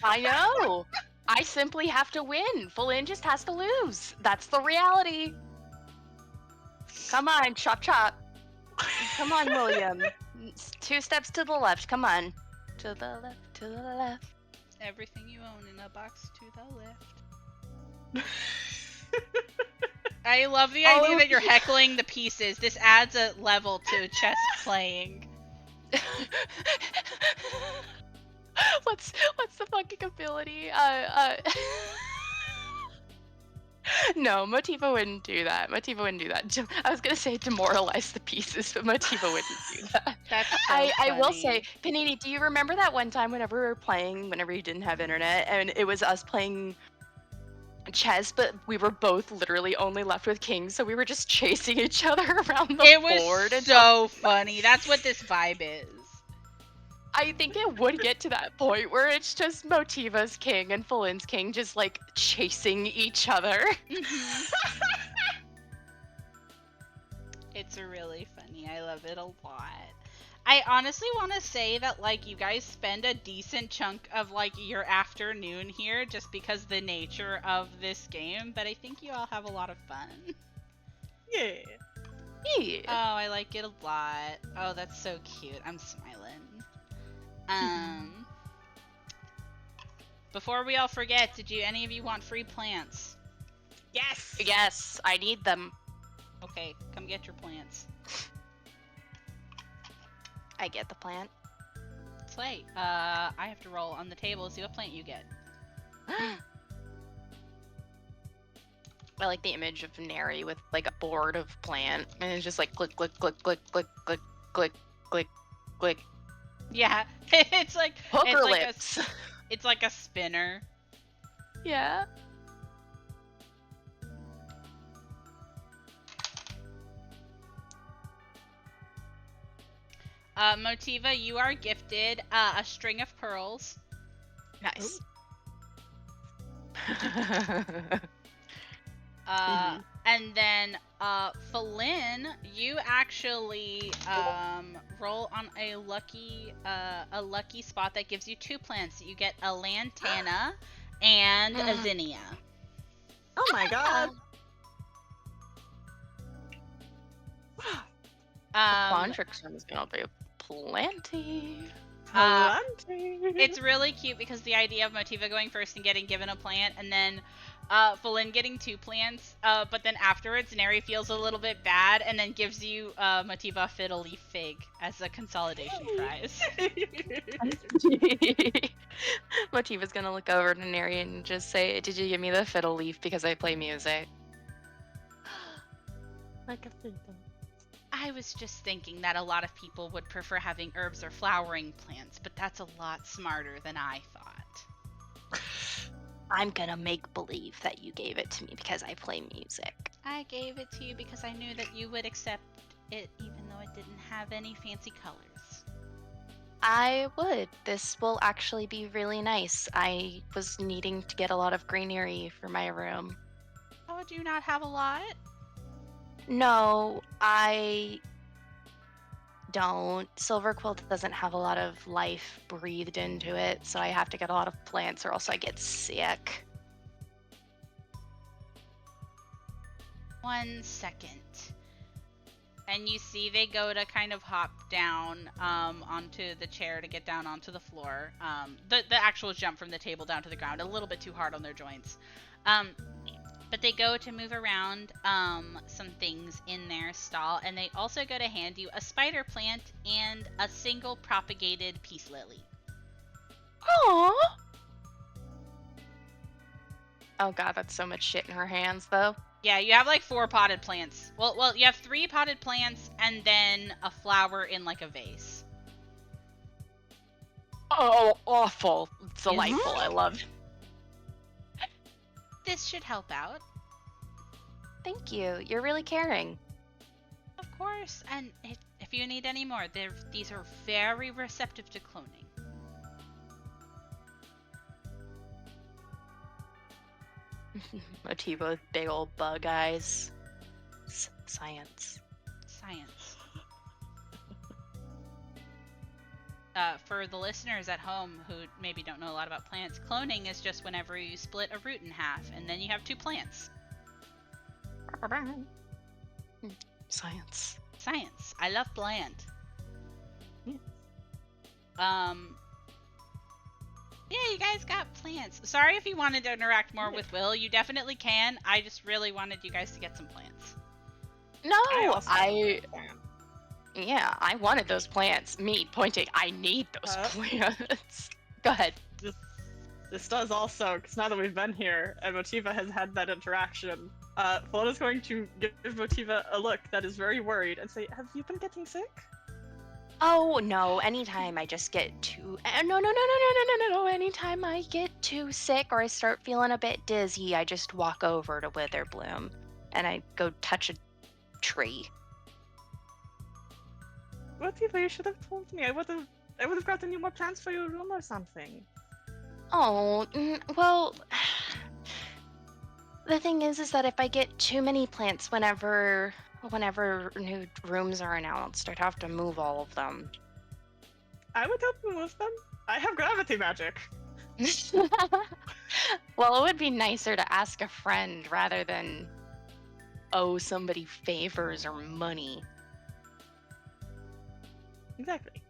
I know. I simply have to win. Full in just has to lose. That's the reality. Come on, chop chop. Come on, William. 2 steps to the left. Come on. To the left, to the left. Everything you own in a box to the left. I love the idea that you're heckling the pieces. This adds a level to chess playing. What's the fucking ability? No, Motiva wouldn't do that. Motiva wouldn't do that. I was gonna say demoralize the pieces, but Motiva wouldn't do that. That's so I will funny. say, Panini, do you remember that one time whenever we were playing, whenever you didn't have internet, and it was us playing chess, but we were both literally only left with kings, so we were just chasing each other around the It was board. so funny. That's what this vibe is. I think it would get to that point where it's just Motiva's king and Fulin's king just like chasing each other. Mhm. It's really funny. I love it a lot. I honestly want to say that, like, you guys spend a decent chunk of, like, your afternoon here just because the nature of this game, but I think you all have a lot of fun. Yeah. Yeah. Oh, I like it a lot. Oh, that's so cute. I'm smiling. Before we all forget, did any of you want free plants? Yes. Yes, I need them. Okay, come get your plants. I get the plant. Slay. I have to roll on the table to see what plant you get. I like the image of Neri with like a board of plant, and it's just like click, click, click, click, click, click, click, click, click. Yeah, it's like Hooker it's like lips. it's like a spinner. Yeah. Motiva, you are gifted a string of pearls. Nice. And then Falin, you actually roll on a lucky spot that gives you 2 plants. You get a lantana and a zinnia. Oh my god. Quandrix is gonna be plenty. It's really cute because the idea of Motiva going first and getting given a plant, and then Falin getting 2 plants, but then afterwards Neri feels a little bit bad and then gives you Motiva a fiddle leaf fig as a consolidation prize. Motiva's gonna look over to Neri and just say, "Did you give me the fiddle leaf because I play music?" Like a fiddle. I was just thinking that a lot of people would prefer having herbs or flowering plants, but that's a lot smarter than I thought. I'm gonna make believe that you gave it to me because I play music. I gave it to you because I knew that you would accept it even though it didn't have any fancy colors. I would. This will actually be really nice. I was needing to get a lot of greenery for my room. Oh, do you not have a lot? No, I don't. Silver Quilt doesn't have a lot of life breathed into it, so I have to get a lot of plants or else I get sick. 1 second. And you see they go to kind of hop down onto the chair to get down onto the floor. The actual jump from the table down to the ground, a little bit too hard on their joints. But they go to move around some things in their stall, and they also go to hand you a spider plant and a single propagated peace lily. Aww. Oh god, that's so much shit in her hands, though. Yeah, you have like 4 potted plants. Well, you have 3 potted plants and then a flower in like a vase. Oh, awful. It's delightful. I love. This should help out. Thank you. You're really caring. Of course, and if you need any more, these are very receptive to cloning. Motiva with big old bug eyes. Science. Science. For the listeners at home who maybe don't know a lot about plants, cloning is just whenever you split a root in half, and then you have 2 plants. Science. Science. I love plant. Yeah. Yeah, you guys got plants. Sorry if you wanted to interact more with Will. You definitely can. I just really wanted you guys to get some plants. No, I I wanted those plants. Me pointing, I need those plants. Go ahead. This does also, because now that we've been here and Motiva has had that interaction, Felina's going to give Motiva a look that is very worried and say, "Have you been getting sick?" Oh no! Anytime I just get too no. Anytime I get too sick or I start feeling a bit dizzy, I just walk over to Witherbloom and I go touch a tree. Motiva, you should have told me. I would have gotten you more plants for your room or something. Oh, well, the thing is that if I get too many plants whenever new rooms are announced, I'd have to move all of them. I would help you move them. I have gravity magic. Well, it would be nicer to ask a friend rather than owe somebody favors or money. Exactly.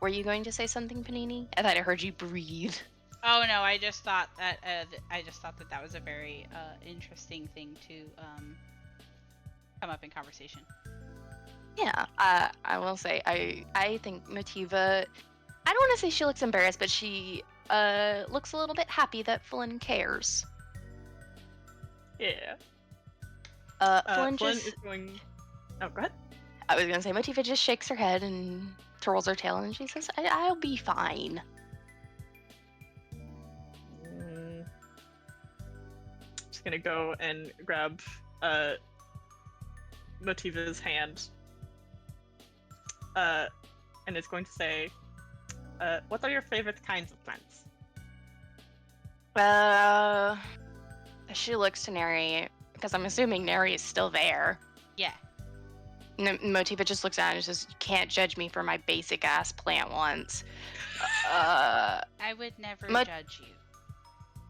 Were you going to say something, Panini? I thought I heard you breathe. Oh no, I just thought that that was a very interesting thing to come up in conversation. Yeah, I will say I think Motiva. I don't want to say she looks embarrassed, but she looks a little bit happy that Flynn cares. Yeah. Flynn Flynn just. is going. Oh, go ahead. I was gonna say Motiva just shakes her head and twirls her tail, and she says, "I'll be fine." Just gonna go and grab Motiva's hand. And it's going to say, "What are your favorite kinds of plants?" She looks to Neri because I'm assuming Neri is still there. Yeah. Motiva just looks at it and says, "You can't judge me for my basic ass plant ones." I would never judge you.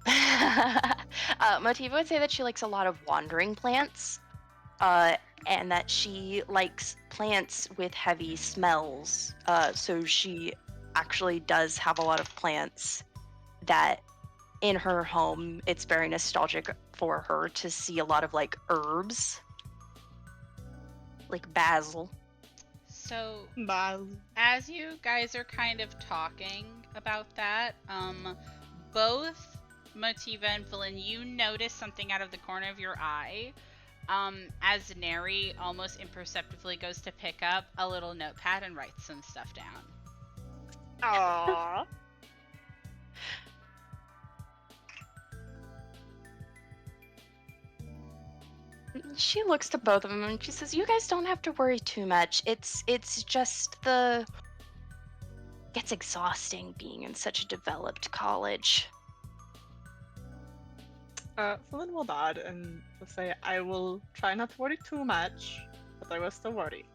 Motiva would say that she likes a lot of wandering plants, and that she likes plants with heavy smells. So she actually does have a lot of plants that in her home, it's very nostalgic for her to see a lot of like herbs. Like basil. So, as you guys are kind of talking about that, both Motiva and Flynn, you notice something out of the corner of your eye, as Neri almost imperceptibly goes to pick up a little notepad and writes some stuff down. Aww. She looks to both of them and she says, "You guys don't have to worry too much. It's just gets exhausting being in such a developed college." Flynn will nod and will say, I will try not to worry too much, but I will still worry,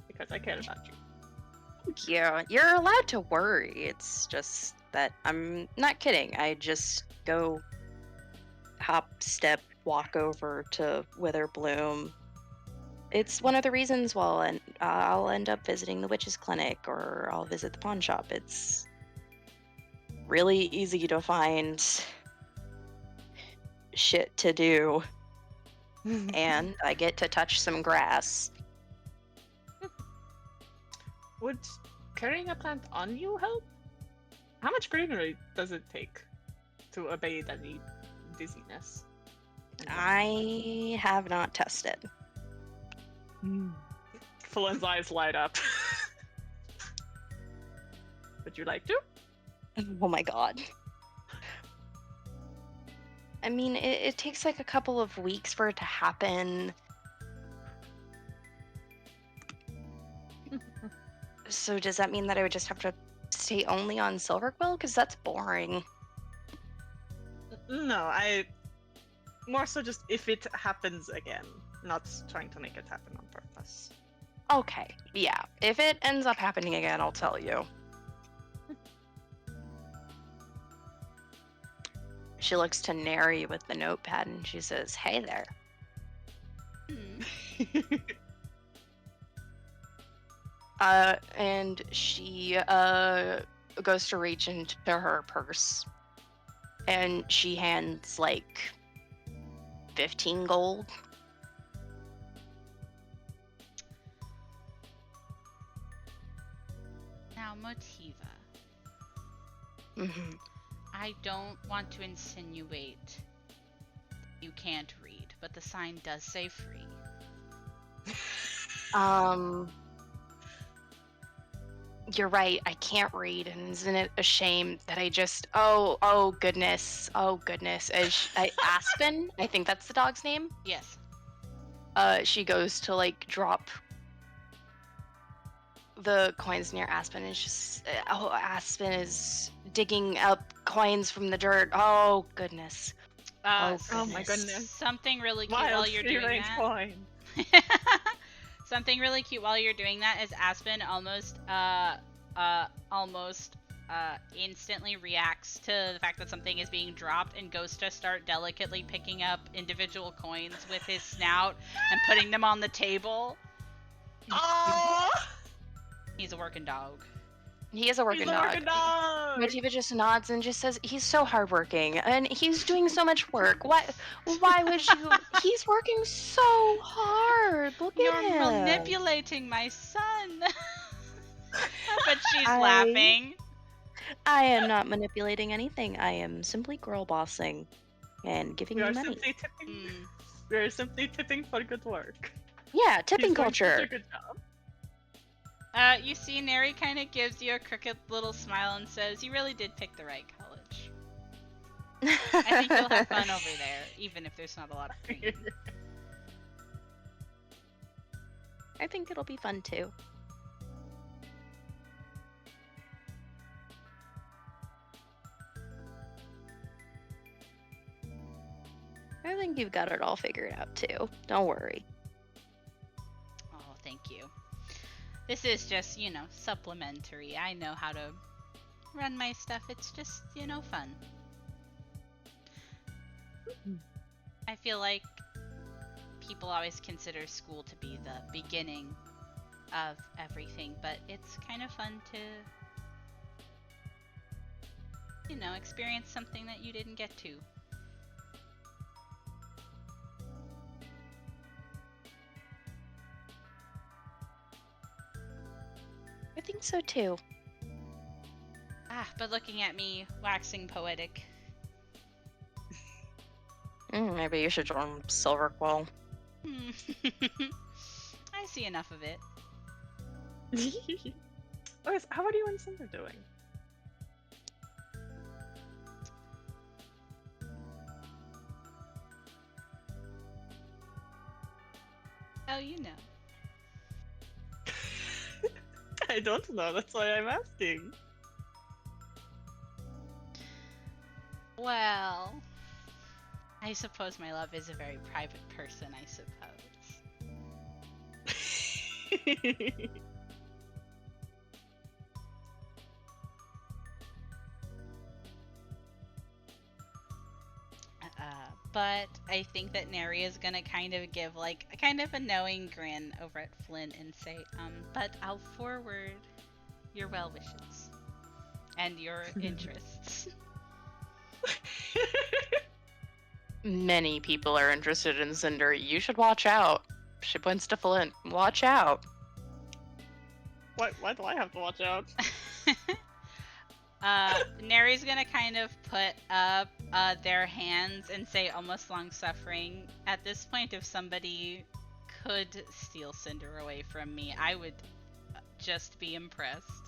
because I care about you. Thank you. You're allowed to worry. It's just that I'm not kidding. I just go hop, step, walk over to Witherbloom. It's one of the reasons I'll end up visiting the witch's clinic or I'll visit the pawn shop. It's really easy to find shit to do, and I get to touch some grass. Would carrying a plant on you help? How much greenery does it take to abate any dizziness? I have not tested. Flynn's eyes light up. Would you like to? Oh my god. I mean, it takes like a couple of weeks for it to happen. So does that mean that I would just have to stay only on Silverquill? Because that's boring. No, I more so just if it happens again, not trying to make it happen on purpose. Okay, yeah. If it ends up happening again, I'll tell you. She looks to Neri with the notepad and she says, "Hey there." And she goes to reach into her purse and she hands like 15 gold. Now, Motiva, Mm-hmm. I don't want to insinuate you can't read, but the sign does say free. You're right, I can't read, and isn't it a shame that I just oh goodness. Aspen, I think that's the dog's name. Yes. She goes to like drop the coins near Aspen and just Aspen is digging up coins from the dirt. Oh goodness. Oh my goodness. Something really cute Wild while you're doing feeling that. coin. Something really cute while you're doing that is Aspen almost instantly reacts to the fact that something is being dropped and goes to start delicately picking up individual coins with his snout and putting them on the table. Oh! He's a working dog. He is a working dog. Motiva just nods and just says, "He's so hardworking and he's doing so much work. Why would you? He's working so hard. Look You're at him." manipulating my son. But she's laughing. I am not manipulating anything. I am simply girl bossing and giving We you are money. simply tipping. We are simply tipping for good work. Yeah, tipping He's doing such culture. a good job. You see, Neri kind of gives you a crooked little smile and says, "You really did pick the right college. I think you'll have fun over there, even if there's not a lot of green." I think it'll be fun too. I think you've got it all figured out too. Don't worry. Oh, thank you. This is just, supplementary. I know how to run my stuff. It's just, fun. I feel like people always consider school to be the beginning of everything, but it's kind of fun to, experience something that you didn't get to. I think so too. But looking at me waxing poetic. Maybe you should join Silverquill. I see enough of it. Okay, so how are you and Cinder doing? Oh, you know. I don't know, that's why I'm asking. Well, I suppose my love is a very private person, I suppose. But I think that Neri is gonna kind of give like a kind of a knowing grin over at Flynn and say, but I'll forward your well wishes and your interests. Many people are interested in Cinder. You should watch out. She points to Flint. Watch out. Why do I have to watch out? Neri's gonna kind of put up their hands and say, almost long suffering, at this point, if somebody could steal Cinder away from me, I would just be impressed.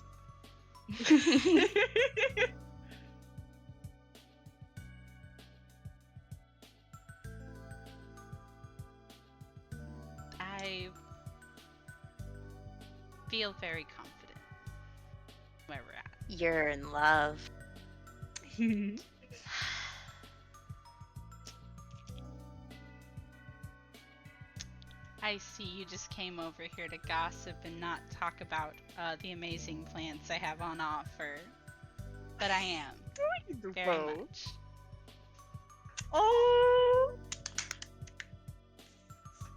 I feel very confident where we're at. You're in love. I see you just came over here to gossip and not talk about the amazing plants I have on offer. But I am. Very much. Oh!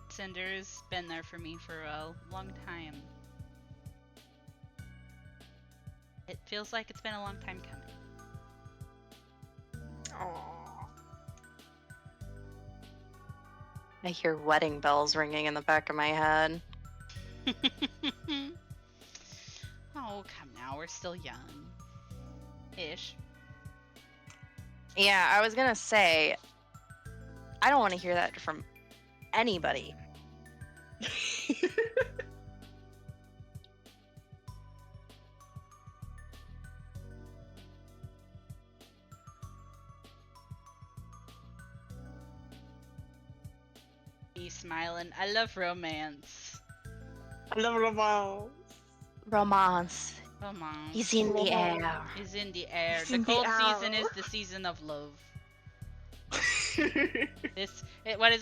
Cinder's been there for me for a long time. It feels like it's been a long time coming. Aww. I hear wedding bells ringing in the back of my head. Oh, come now, we're still young. Ish. Yeah, I was gonna say, I don't want to hear that from anybody. He's smiling. I love romance. I love romance. Romance Romance. is in the air. Is in the air. It's The in the cold air. season is the season of love.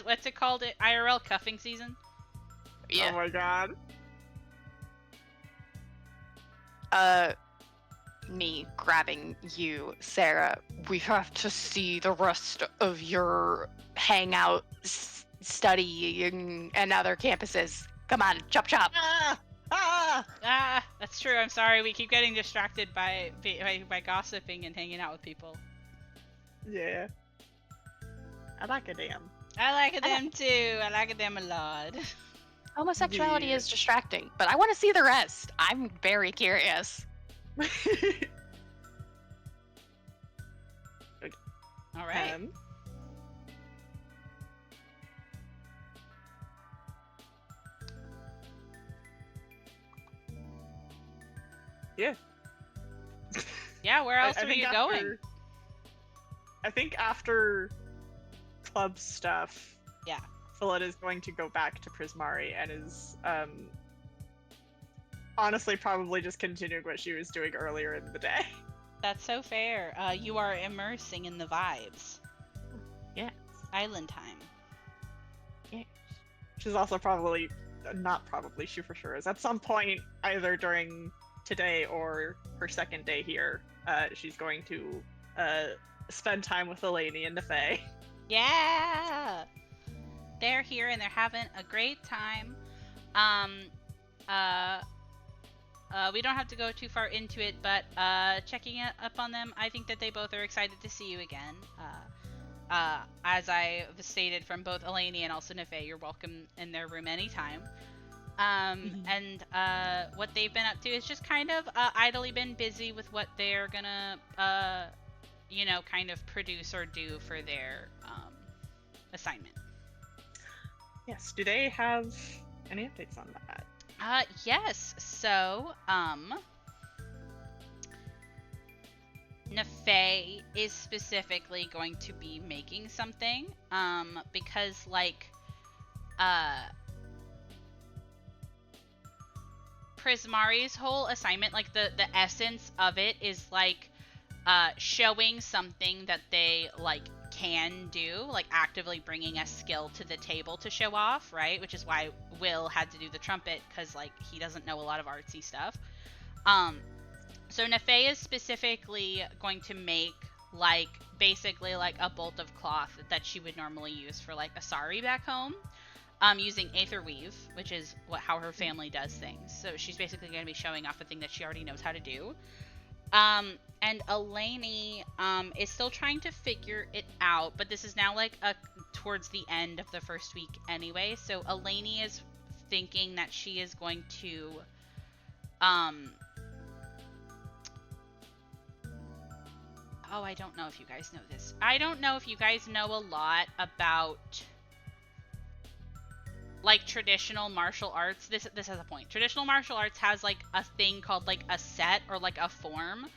What's it called? IRL cuffing season? Oh my god. Me grabbing you, Sarah. We have to see the rest of your hangout, studying, and other campuses. Come on, chop chop. Ah! Ah! Ah, that's true. I'm sorry. We keep getting distracted by gossiping and hanging out with people. Yeah. I like a damn. I like them too. I like them a lot. Homosexuality Yeah. is distracting, but I want to see the rest. I'm very curious. All right. Yeah. Yeah, where else I are think you after- going? I think after club stuff, Yeah. Philid is going to go back to Prismari and is honestly probably just continuing what she was doing earlier in the day. That's so fair. You are immersing in the vibes. Yes. Island time. Yes. She's also probably not probably, she for sure is at some point either during today or her second day here, she's going to spend time with Eleni and Nefay. Yeah. They're here and they're having a great time. We don't have to go too far into it, but checking up on them, I think that they both are excited to see you again. As I stated from both Eleni and also Nefay, you're welcome in their room anytime. And what they've been up to is just kind of idly been busy with what they're gonna, kind of produce or do for their assignment. Yes, do they have any updates on that? Yes. So, Nefay is specifically going to be making something, because, Prismari's whole assignment, the essence of it is, showing something that they, can do, like actively bringing a skill to the table to show off, right? Which is why Will had to do the trumpet, because like he doesn't know a lot of artsy stuff. So Nefei is specifically going to make like basically like a bolt of cloth that she would normally use for like a sari back home, using Aether Weave, which is how her family does things. So she's basically going to be showing off a thing that she already knows how to do. And Eleni is still trying to figure it out, but this is now like towards the end of the first week anyway. So Eleni is thinking that she is going to oh, I don't know if you guys know this. I don't know if you guys know a lot about like traditional martial arts. This has a point. Traditional martial arts has like a thing called like a set or like a form,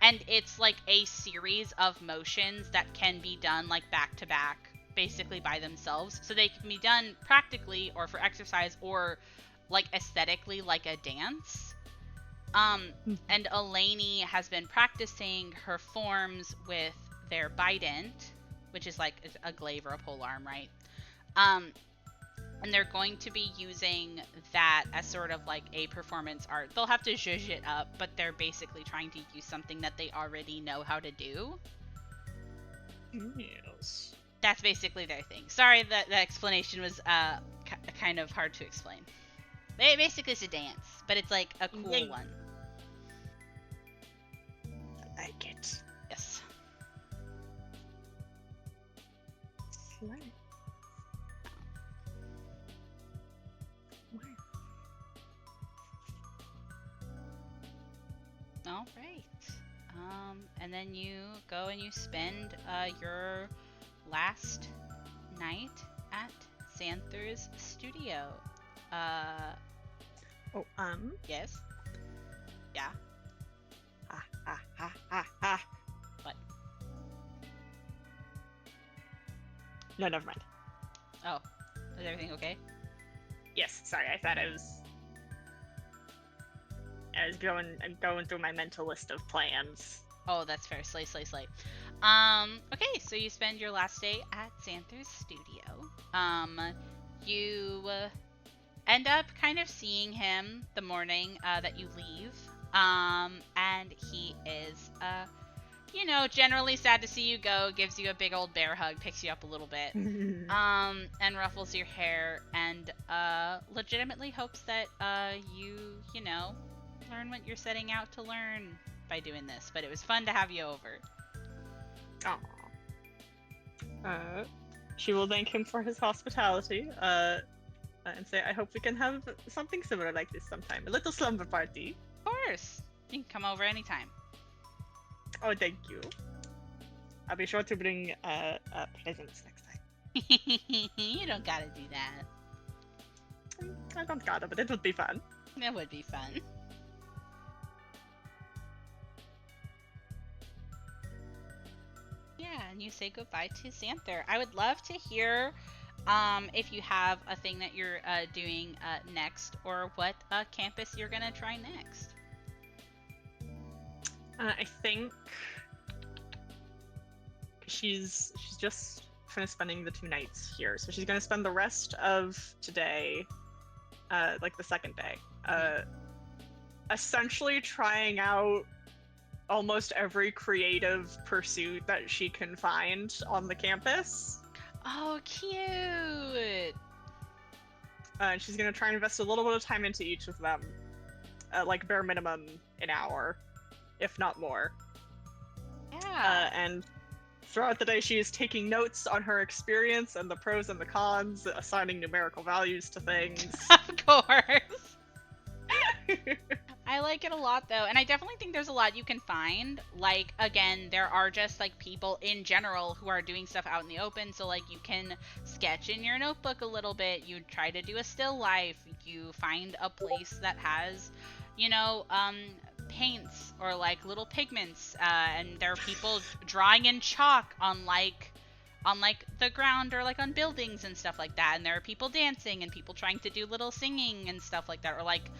and it's like a series of motions that can be done like back to back, basically by themselves. So they can be done practically or for exercise or like aesthetically like a dance. And Eleni has been practicing her forms with their Bident, which is like a glaive or a polearm, right? And they're going to be using that as sort of like a performance art. They'll have to zhuzh it up, but they're basically trying to use something that they already know how to do. Yes. That's basically their thing. Sorry that the explanation was kind of hard to explain. Basically it's a dance, but it's like a cool Yay. one. I like it. Yes. Slay. All right. And then you go and you spend your last night at Xanther's studio. Oh, Yes? Yeah? Ha. What? No, never mind. Oh. Is everything okay? Yes, sorry, I thought I was going through my mental list of plans. Oh, that's fair. Slay. Okay, so you spend your last day at Xanther's studio. You end up kind of seeing him the morning that you leave. And he is, generally sad to see you go, gives you a big old bear hug, picks you up a little bit, and ruffles your hair, and, legitimately hopes that, you learn what you're setting out to learn by doing this. But it was fun to have you over. Aww. She will thank him for his hospitality, and say, I hope we can have something similar like this sometime. A little slumber party. Of course. You can come over anytime. Oh, thank you. I'll be sure to bring presents next time. You don't gotta do that. I don't gotta, but it would be fun. It would be fun. Yeah, and you say goodbye to Xanther. I would love to hear if you have a thing that you're doing next, or what campus you're gonna try next. I think she's just finished spending the 2 nights here, so she's gonna spend the rest of today, like the second day, essentially trying out almost every creative pursuit that she can find on the campus. Oh, cute! And she's gonna try and invest a little bit of time into each of them, like bare minimum an hour, if not more. Yeah. And throughout the day, she is taking notes on her experience and the pros and the cons, assigning numerical values to things. Of course. I like it a lot though, and I definitely think there's a lot you can find. Like, again, there are just like people in general who are doing stuff out in the open, so like you can sketch in your notebook a little bit, you try to do a still life, you find a place that has, paints or like little pigments, and there are people drawing in chalk on the ground or like on buildings and stuff like that, and there are people dancing and people trying to do little singing and stuff like that, or like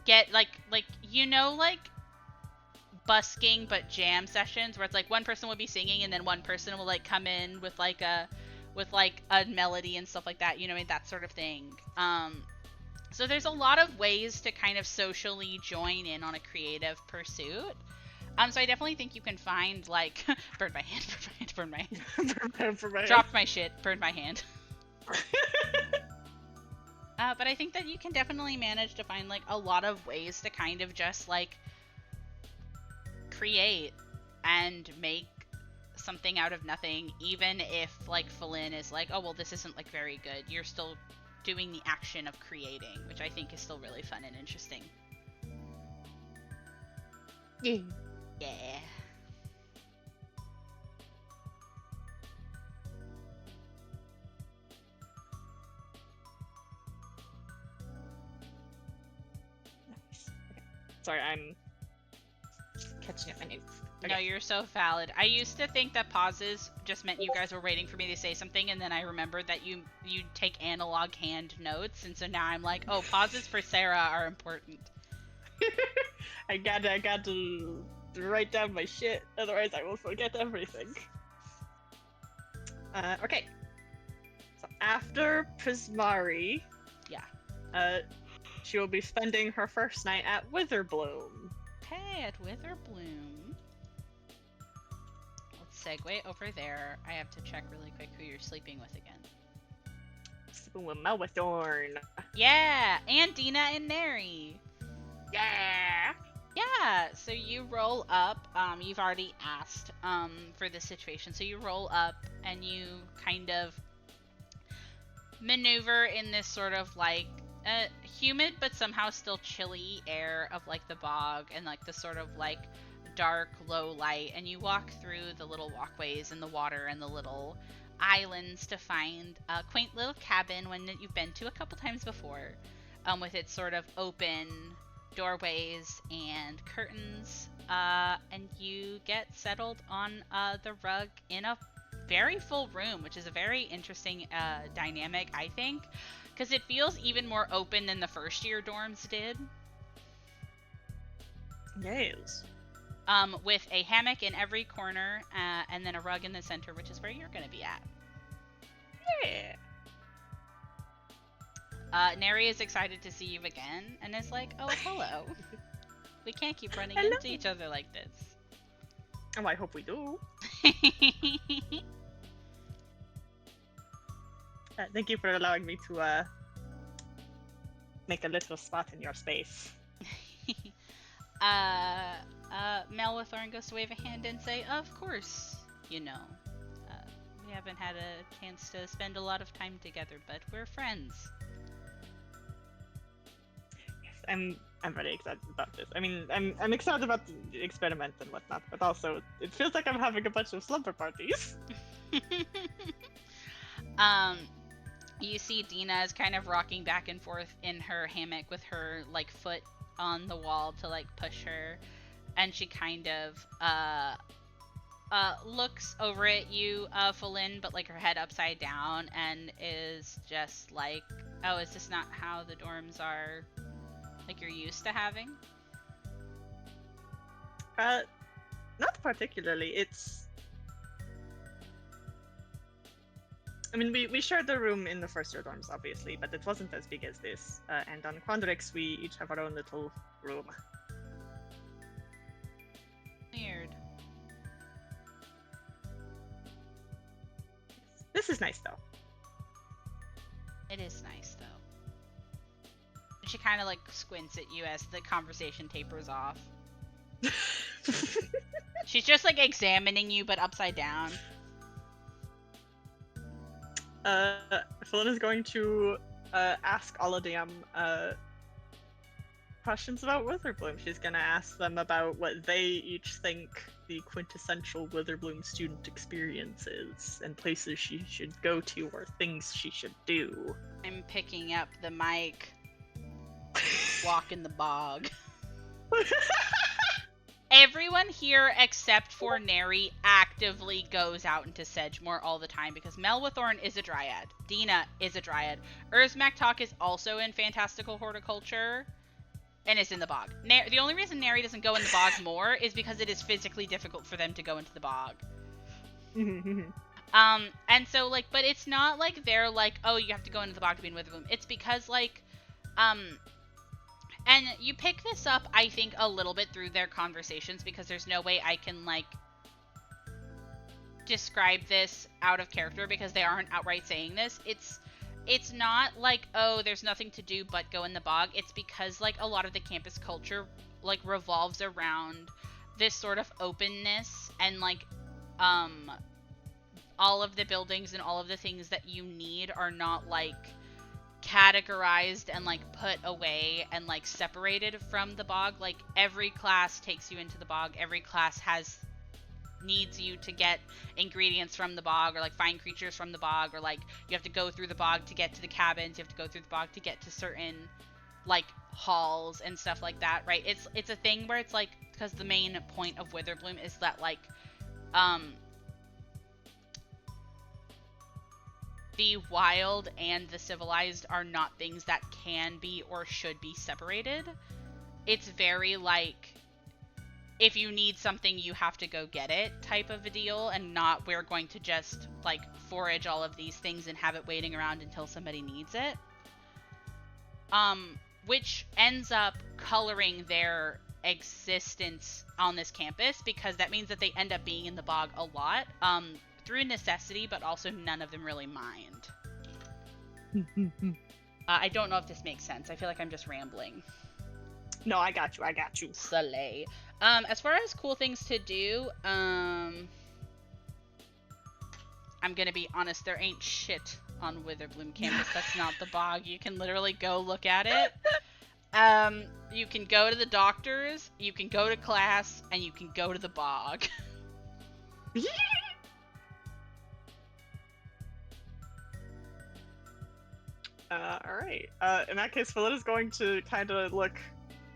get like busking but jam sessions where it's like one person will be singing and then one person will like come in with like a melody and stuff like that, you know, that sort of thing. So there's a lot of ways to kind of socially join in on a creative pursuit. So I definitely think you can find like burn my hand. Dropped my shit, burned my hand. But I think that you can definitely manage to find like a lot of ways to kind of just like create and make something out of nothing, even if like Falin is like, oh well, this isn't like very good. You're still doing the action of creating, which I think is still really fun and interesting. Yeah. Yeah. Nice. Okay. Sorry, I'm catching up my notes. Okay. No, you're so valid. I used to think that pauses just meant you guys were waiting for me to say something, and then I remembered that you take analog hand notes, and so now I'm like, oh, pauses for Sarah are important. I got to write down my shit, otherwise I will forget everything. Okay. So after Prismari, yeah, she will be spending her first night at Witherbloom. Okay, at Witherbloom. Let's segue over there. I have to check really quick who you're sleeping with again. Sleeping with Melwithorn. Yeah, and Dina and Neri. Yeah. Yeah, so you roll up. You've already asked for this situation, so you roll up and you kind of maneuver in this sort of like humid but somehow still chilly air of like the bog and like the sort of like dark low light, and you walk through the little walkways and the water and the little islands to find a quaint little cabin, one that you've been to a couple times before, with its sort of open doorways and curtains, and you get settled on the rug in a very full room, which is a very interesting dynamic, I think, because it feels even more open than the first year dorms did. Yes. With a hammock in every corner, and then a rug in the center, which is where you're going to be at. Yeah. Neri is excited to see you again, and is like, oh, hello. We can't keep running Hello. into each other like this. Oh, I hope we do. Thank you for allowing me to make a little spot in your space. Melwithorn goes to wave a hand and say, of course, you know. We haven't had a chance to spend a lot of time together, but we're friends. Yes, I'm very excited about this. I mean, I'm excited about the experiment and whatnot, but also it feels like I'm having a bunch of slumber parties. You see Dina is kind of rocking back and forth in her hammock with her like foot on the wall to like push her, and she kind of looks over at you, Falin, but like her head upside down, and is just like, oh, is this not how the dorms are like you're used to having? Not particularly. I mean, we shared the room in the first year dorms, obviously, but it wasn't as big as this. And on Quandrix, we each have our own little room. Weird. This is nice, though. It is nice, though. She kind of like squints at you as the conversation tapers off. She's just like examining you, but upside down. Falin is going to ask Oladiam questions about Witherbloom. She's going to ask them about what they each think the quintessential Witherbloom student experience is, and places she should go to or things she should do. I'm picking up the mic. Walk in the bog. Everyone here except for Neri actively goes out into Sedgemoor all the time because Melwithorn is a dryad. Dina is a dryad. Urzmaktok is also in fantastical horticulture. and is in the bog. The only reason Nary doesn't go in the bog more is because it is physically difficult for them to go into the bog. And so, like, but it's not like they're like, oh, you have to go into the bog to be in Witherbloom. It's because, like, and you pick this up, I think, a little bit through their conversations, because there's no way I can, like, describe this out of character because they aren't outright saying this. It's not like, oh, there's nothing to do but go in the bog. It's because, like, a lot of the campus culture, like, revolves around this sort of openness and, like, all of the buildings and all of the things that you need are not, like, categorized and, like, put away and, like, separated from the bog. Like, every class takes you into the bog. Every class needs you to get ingredients from the bog, or, like, find creatures from the bog, or, like, you have to go through the bog to get to the cabins. You have to go through the bog to get to certain, like, halls and stuff like that, right? It's a thing where it's, like, because the main point of Witherbloom is that, like, the wild and the civilized are not things that can be or should be separated. It's very, like, if you need something, you have to go get it type of a deal, and not we're going to just, like, forage all of these things and have it waiting around until somebody needs it. Which ends up coloring their existence on this campus, because that means that they end up being in the bog a lot. Through necessity, but also none of them really mind. I don't know if this makes sense. I feel like I'm just rambling. No, I got you. Slay. As far as cool things to do, I'm gonna be honest, there ain't shit on Witherbloom campus. That's not the bog. You can literally go look at it. You can go to the doctors, you can go to class, and you can go to the bog. Alright. In that case, Philetta's going to kind of look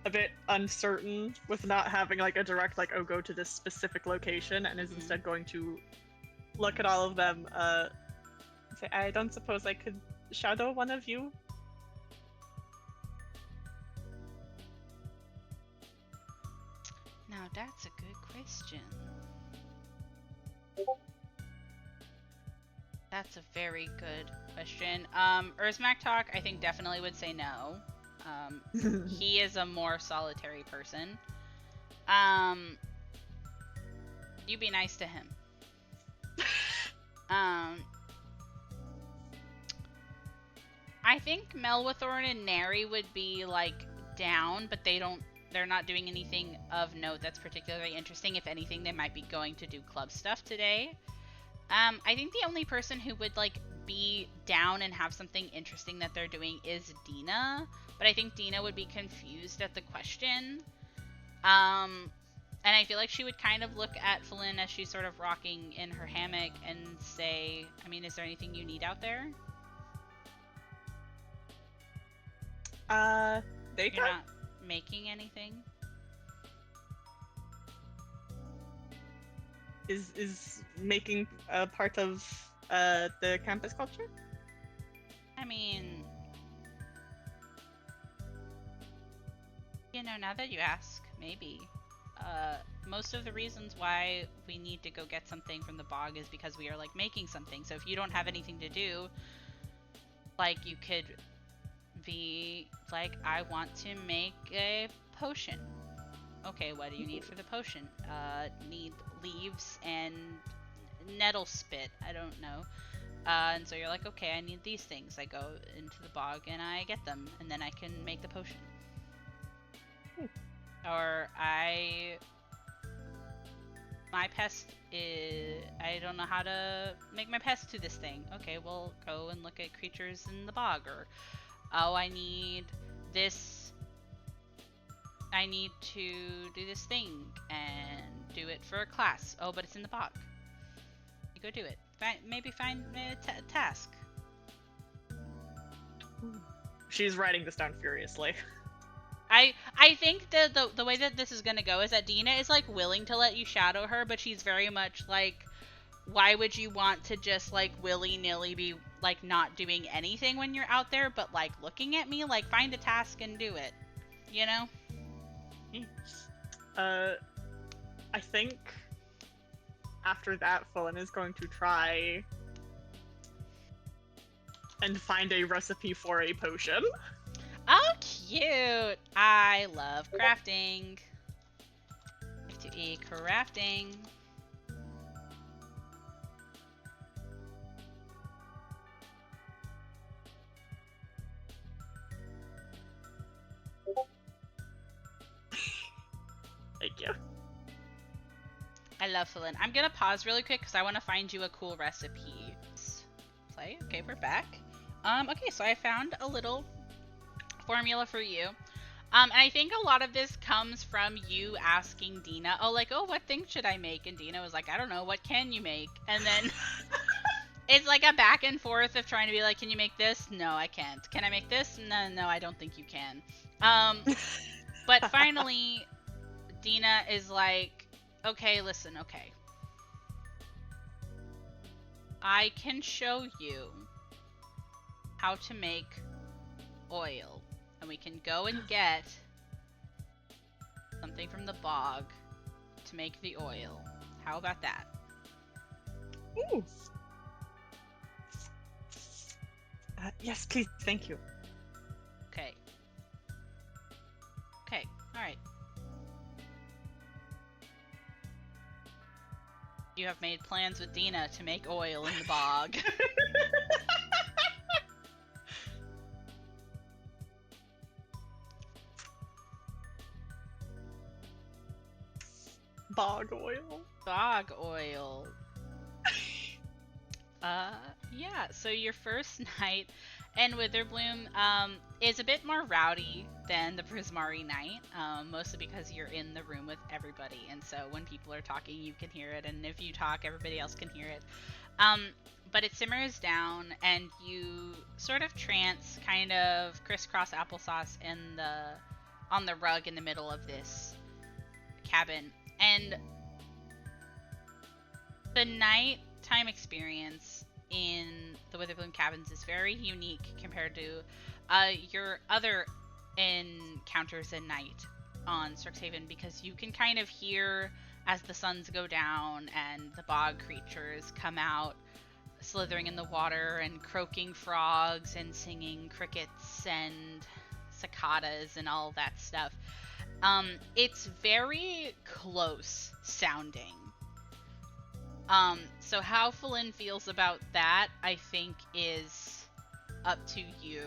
a bit uncertain with not having, like, a direct, like, oh, go to this specific location, and is instead going to look at all of them, say, I don't suppose I could shadow one of you? Now, that's a good question. That's a very good question. Urzmaktok, I think, definitely would say no. He is a more solitary person. You be nice to him. I think Melwathorn and Nary would be, like, down, but they're not doing anything of note that's particularly interesting. If anything, they might be going to do club stuff today. I think the only person who would, like, be down and have something interesting that they're doing is Dina, but I think Dina would be confused at the question. And I feel like she would kind of look at Flynn as she's sort of rocking in her hammock and say, I mean, is there anything you need out there? You're not making anything? Is making a part of the campus culture? I mean, you know, now that you ask, maybe. Most of the reasons why we need to go get something from the bog is because we are, like, making something. So if you don't have anything to do, like, you could be like, I want to make a potion. Okay, what do you need for the potion? Need leaves and nettle spit. I don't know. And so you're like, okay, I need these things. I go into the bog and I get them, and then I can make the potion. Or my pest is, I don't know how to make my pest to this thing. Okay, well, go and look at creatures in the bog. Or, oh, I need this. I need to do this thing and do it for a class. Oh, but it's in the bog. You go do it. Maybe find a task. She's writing this down furiously. I think the way that this is gonna go is that Dina is, like, willing to let you shadow her, but she's very much like, why would you want to just, like, willy-nilly be, like, not doing anything when you're out there, but, like, looking at me? Like, find a task and do it. You know? I think after that, Fullen is going to try and find a recipe for a potion. Oh, cute! I love crafting. Crafting. Thank you. I love Fullen. I'm gonna pause really quick because I want to find you a cool recipe. Play. Okay, we're back. Okay, so I found a little formula for you. And I think a lot of this comes from you asking Dina, what thing should I make? And Dina was like, I don't know, what can you make? And then it's like a back and forth of trying to be like, can you make this? No, I can't. Can I make this? No, I don't think you can. But finally, Dina is like, okay, listen, okay. I can show you how to make oil. And we can go and get something from the bog to make the oil. How about that? Ooh. Yes, please. Thank you. Okay. Okay, alright. You have made plans with Dina to make oil in the bog. Bog oil. Bog oil. Yeah, so your first night in Witherbloom is a bit more rowdy than the Prismari night, mostly because you're in the room with everybody, and so when people are talking, you can hear it, and if you talk, everybody else can hear it. But it simmers down, and you sort of trance, kind of crisscross applesauce on the rug in the middle of this cabin, and the nighttime experience in the Witherbloom cabins is very unique compared to your other encounters at night on Strixhaven, because you can kind of hear as the suns go down and the bog creatures come out, slithering in the water, and croaking frogs and singing crickets and cicadas and all that stuff. It's very close sounding. So how Fullen feels about that, I think, is up to you.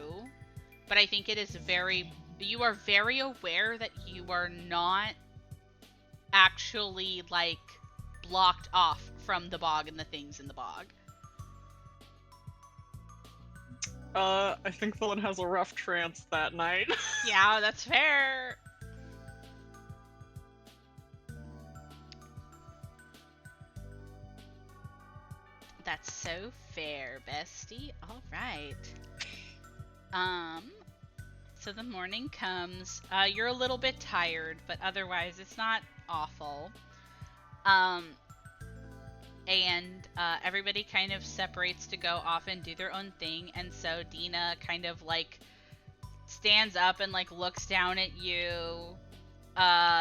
But I think it is you are very aware that you are not actually, like, blocked off from the bog and the things in the bog. I think Fullen has a rough trance that night. Yeah, that's fair. That's so fair, bestie. All right. So the morning comes. You're a little bit tired, but otherwise it's not awful. And everybody kind of separates to go off and do their own thing, and so Dina kind of, like, stands up and, like, looks down at you,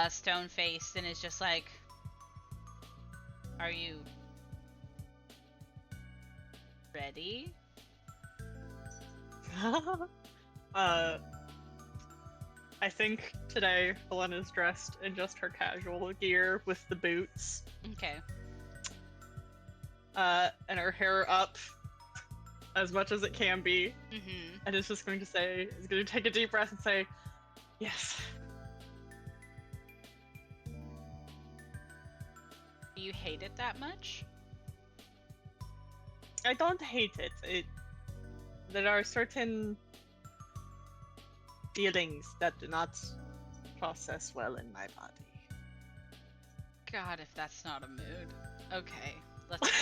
stone-faced, and is just like, are you ready? I think today Fullen is dressed in just her casual gear with the boots. Okay. And her hair up as much as it can be. Mm-hmm. And it's just going to take a deep breath and say, yes. Do you hate it that much? I don't hate it. There are certain feelings that do not process well in my body. God, if that's not a mood. Okay, let's go.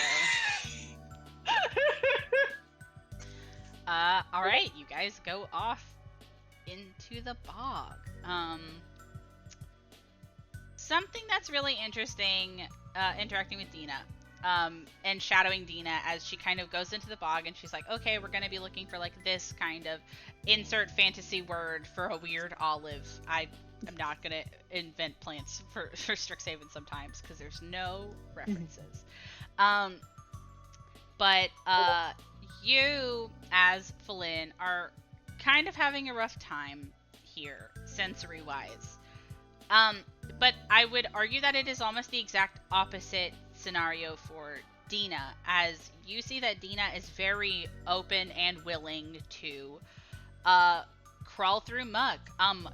Alright, you guys go off into the bog. Something that's really interesting, interacting with Dina. and shadowing Dina as she kind of goes into the bog, and she's like, okay, we're gonna be looking for like this kind of insert fantasy word for a weird olive. I'm not gonna invent plants for Strixhaven sometimes because there's no references. But you as Falin are kind of having a rough time here, sensory wise. But I would argue that it is almost the exact opposite scenario for Dina, as you see that Dina is very open and willing to crawl through muck,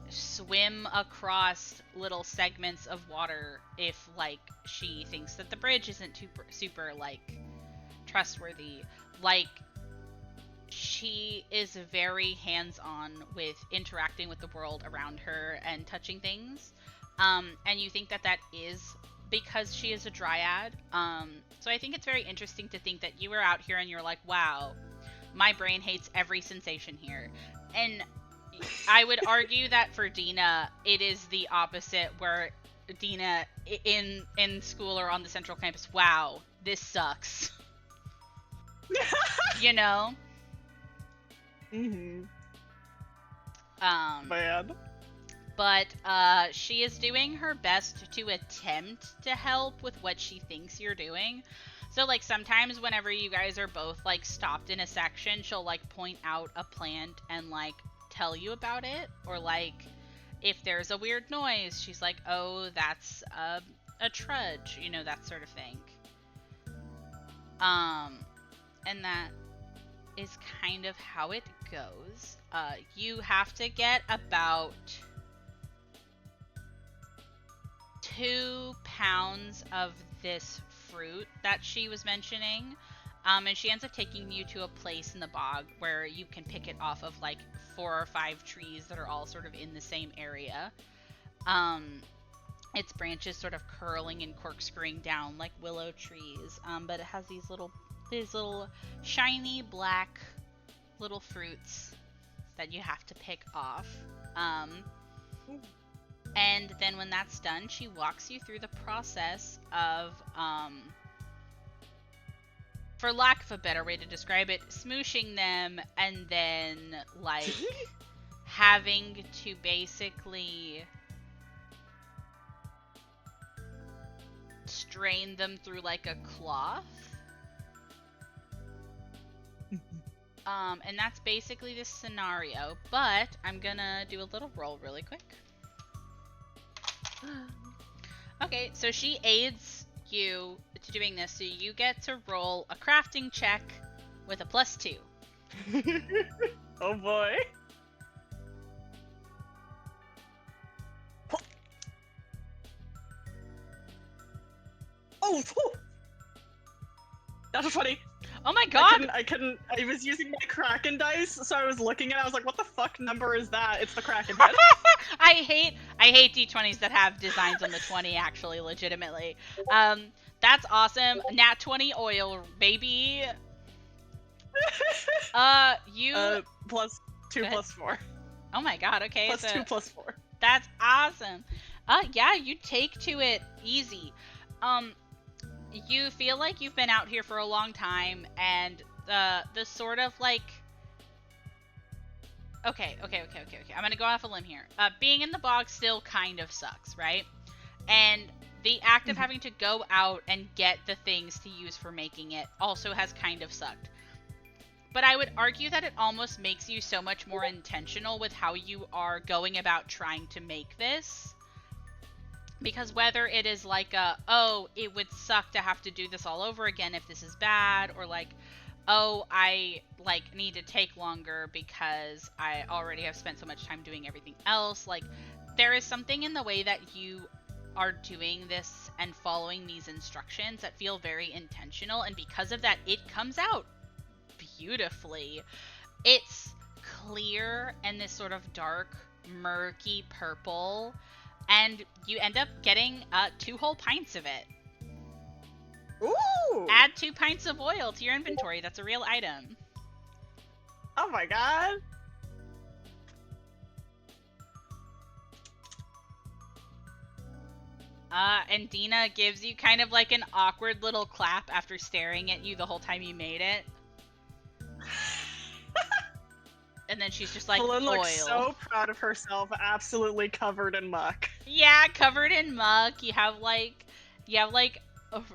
swim across little segments of water if like she thinks that the bridge isn't super like trustworthy. Like, she is very hands-on with interacting with the world around her and touching things. And you think that is because she is a dryad. So I think it's very interesting to think that you were out here and you're like, wow, my brain hates every sensation here. And I would argue that for Dina, it is the opposite, where Dina in school or on the central campus, wow, this sucks. You know? Mm-hmm. Man. But she is doing her best to attempt to help with what she thinks you're doing. So, like, sometimes whenever you guys are both, like, stopped in a section, she'll, like, point out a plant and, like, tell you about it. Or, like, if there's a weird noise, she's like, oh, that's a trudge, you know, that sort of thing. And that is kind of how it goes. You have to get about 2 pounds of this fruit that she was mentioning, and she ends up taking you to a place in the bog where you can pick it off of like 4 or 5 trees that are all sort of in the same area. Its branches sort of curling and corkscrewing down like willow trees, but it has these little shiny black little fruits that you have to pick off. And then when that's done, she walks you through the process of, for lack of a better way to describe it, smooshing them and then, like, having to basically strain them through, like, a cloth. And that's basically this scenario, but I'm gonna do a little roll really quick. Okay, so she aids you to doing this, so you get to roll a crafting check with a +2. Oh boy. Oh! That's funny. Oh my god! I was using my Kraken dice, so I was looking at it, I was like, what the fuck number is that? It's the Kraken head. I hate D20s that have designs on the 20, actually, legitimately. That's awesome. Nat 20 oil, baby. You... +2 Go +4. Oh my god, okay. +2 +4. That's awesome. Yeah, you take to it easy. You feel like you've been out here for a long time, and the sort of like... Okay. I'm gonna go off a limb here. Being in the bog still kind of sucks, right? And the act of having to go out and get the things to use for making it also has kind of sucked. But I would argue that it almost makes you so much more intentional with how you are going about trying to make this. Because whether it is like oh, it would suck to have to do this all over again if this is bad, or like, oh, I like need to take longer because I already have spent so much time doing everything else. Like, there is something in the way that you are doing this and following these instructions that feel very intentional, and because of that, it comes out beautifully. It's clear and this sort of dark, murky purple, and you end up getting 2 whole pints of it. Ooh! Add 2 pints of oil to your inventory. That's a real item. Oh my god! And Dina gives you kind of like an awkward little clap after staring at you the whole time you made it. And then she's just like, Falun oil. looks so proud of herself, absolutely covered in muck. Yeah, covered in muck. You have like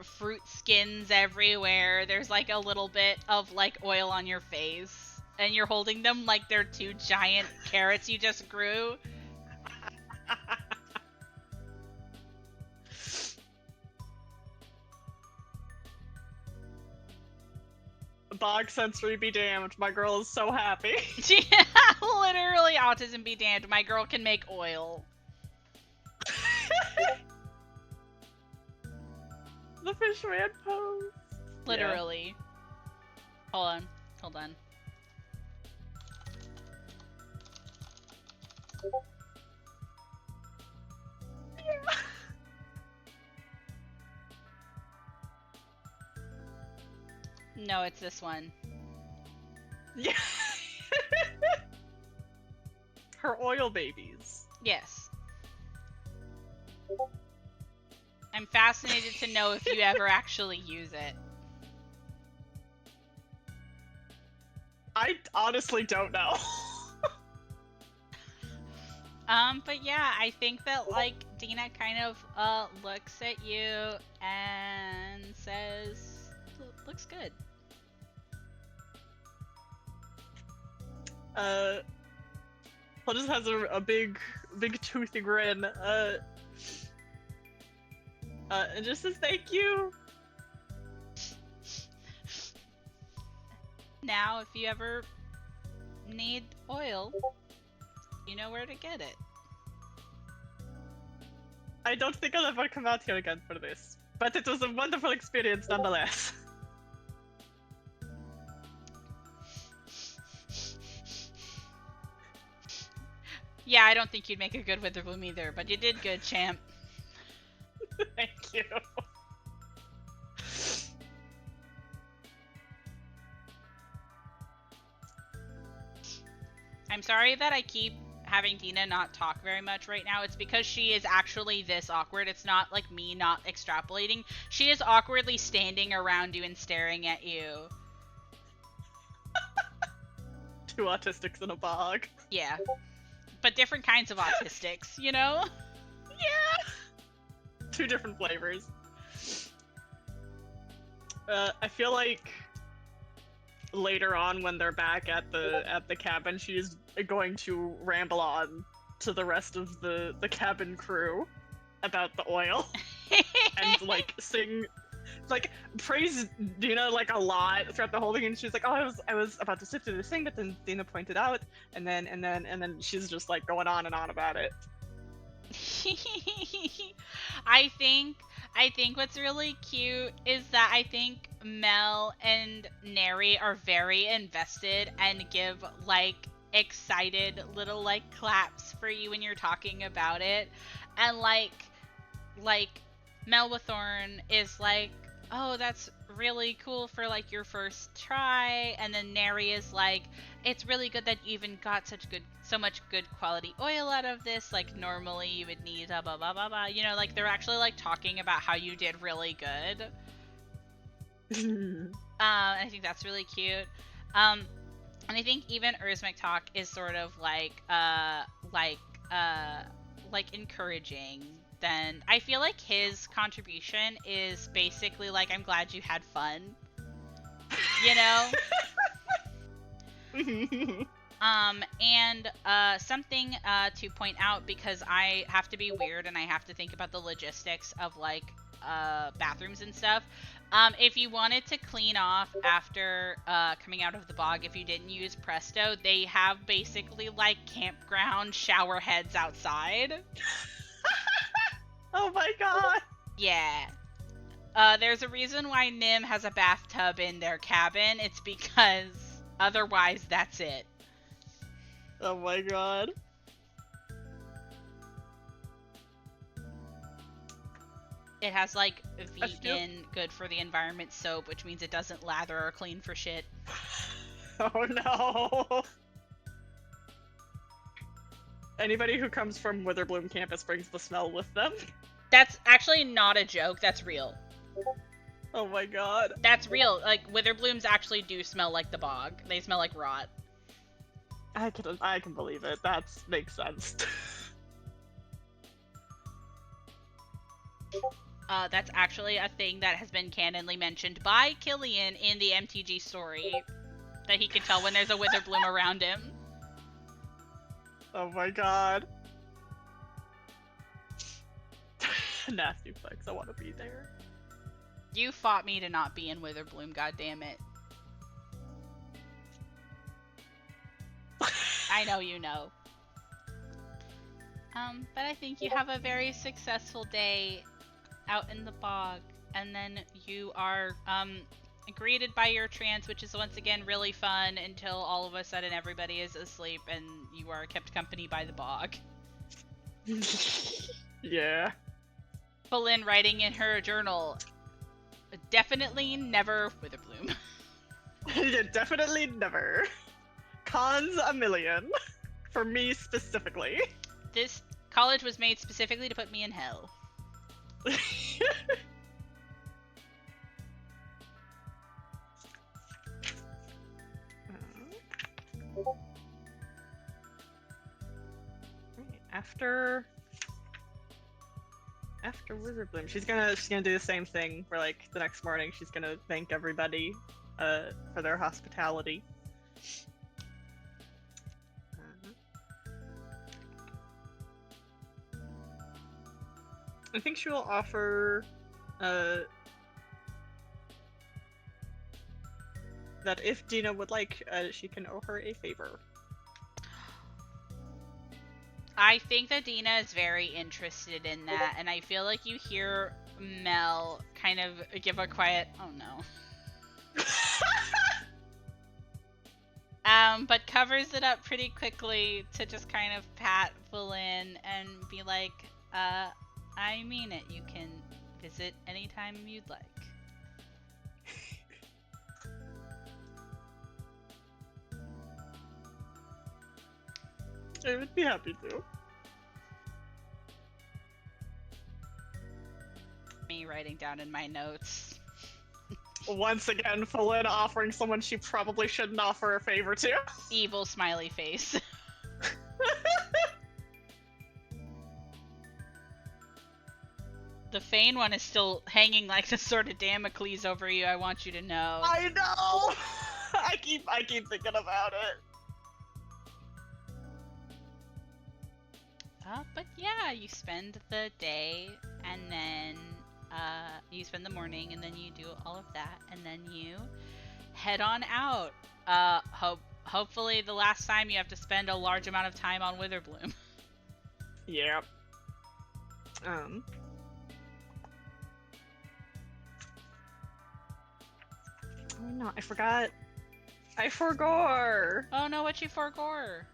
fruit skins everywhere. There's like a little bit of like oil on your face, and you're holding them like they're 2 giant carrots you just grew. Bog sensory be damned, my girl is so happy. Literally, autism be damned. My girl can make oil. The fishman pose. Literally. Yeah. Hold on. Yeah. No, it's this one. Yeah. Her oil babies. Yes. I'm fascinated to know if you ever actually use it. I honestly don't know. But yeah, I think that like Dina kind of looks at you and says, "Looks good." Paul just has a big toothy grin. And just says thank you. Now, if you ever need oil, you know where to get it. I don't think I'll ever come out here again for this, but it was a wonderful experience nonetheless. Yeah, I don't think you'd make a good Witherbloom either, but you did good, champ. Thank you. I'm sorry that I keep having Dina not talk very much right now. It's because she is actually this awkward. It's not like me not extrapolating. She is awkwardly standing around you and staring at you. 2 autistics in a bog. Yeah. But different kinds of autistics, you know? Yeah! 2 different flavors. I feel like later on when they're back at the cabin, she's going to ramble on to the rest of the cabin crew about the oil and like sing, like praise Dina like a lot throughout the whole thing. And she's like, "Oh, I was about to sit through this thing, but then Dina pointed out," and then she's just like going on and on about it. I think what's really cute is that I think Mel and Neri are very invested and give like excited little like claps for you when you're talking about it. And like Melbathorn is like, "Oh, that's really cool for like your first try," and then Neri is like, "It's really good that you even got so much good quality oil out of this. Like normally you would need blah blah blah blah blah." You know, like they're actually like talking about how you did really good. I think that's really cute. And I think even Urzmektok is sort of like encouraging. Then I feel like his contribution is basically like, "I'm glad you had fun," you know. And something to point out, because I have to be weird and I have to think about the logistics of like bathrooms and stuff. If you wanted to clean off after coming out of the bog, if you didn't use Presto, they have basically like campground shower heads outside. Oh my god. Yeah. There's a reason why Nim has a bathtub in their cabin. It's because otherwise that's it. Oh my god. It has like vegan, good for the environment soap, which means it doesn't lather or clean for shit. Oh no. Anybody who comes from Witherbloom campus brings the smell with them. That's actually not a joke. That's real. Oh my god. That's real. Like, witherblooms actually do smell like the bog. They smell like rot. I can believe it. That makes sense. That's actually a thing that has been canonly mentioned by Killian in the MTG story. That he can tell when there's a witherbloom around him. Oh my god. Nasty flex. I want to be there. You fought me to not be in Witherbloom, goddammit. I know you know. But I think you have a very successful day out in the bog, and then you are, greeted by your trance, which is once again really fun until all of a sudden everybody is asleep and you are kept company by the bog. Yeah. Bolin writing in her journal, definitely never Witherbloom. Yeah, definitely never. Cons a million. For me specifically. This college was made specifically to put me in hell. After Witherbloom, she's gonna do the same thing for like the next morning. She's gonna thank everybody for their hospitality. I think she will offer that if Dina would like, she can owe her a favor. I think that Dina is very interested in that, and I feel like you hear Mel kind of give a quiet, oh no. But covers it up pretty quickly to just kind of pat Bolin and be like, I mean it, you can visit anytime you'd like. I would be happy to. Me writing down in my notes. Once again, Falin offering someone she probably shouldn't offer a favor to. Evil smiley face. The Fane one is still hanging like the sword of Damocles over you, I want you to know. I know! I keep thinking about it. But yeah, you spend the day, and then you spend the morning, and then you do all of that, and then you head on out. Hopefully the last time you have to spend a large amount of time on Witherbloom. Yeah. Oh no, I forgot. I forgot. Oh no, what you forgore?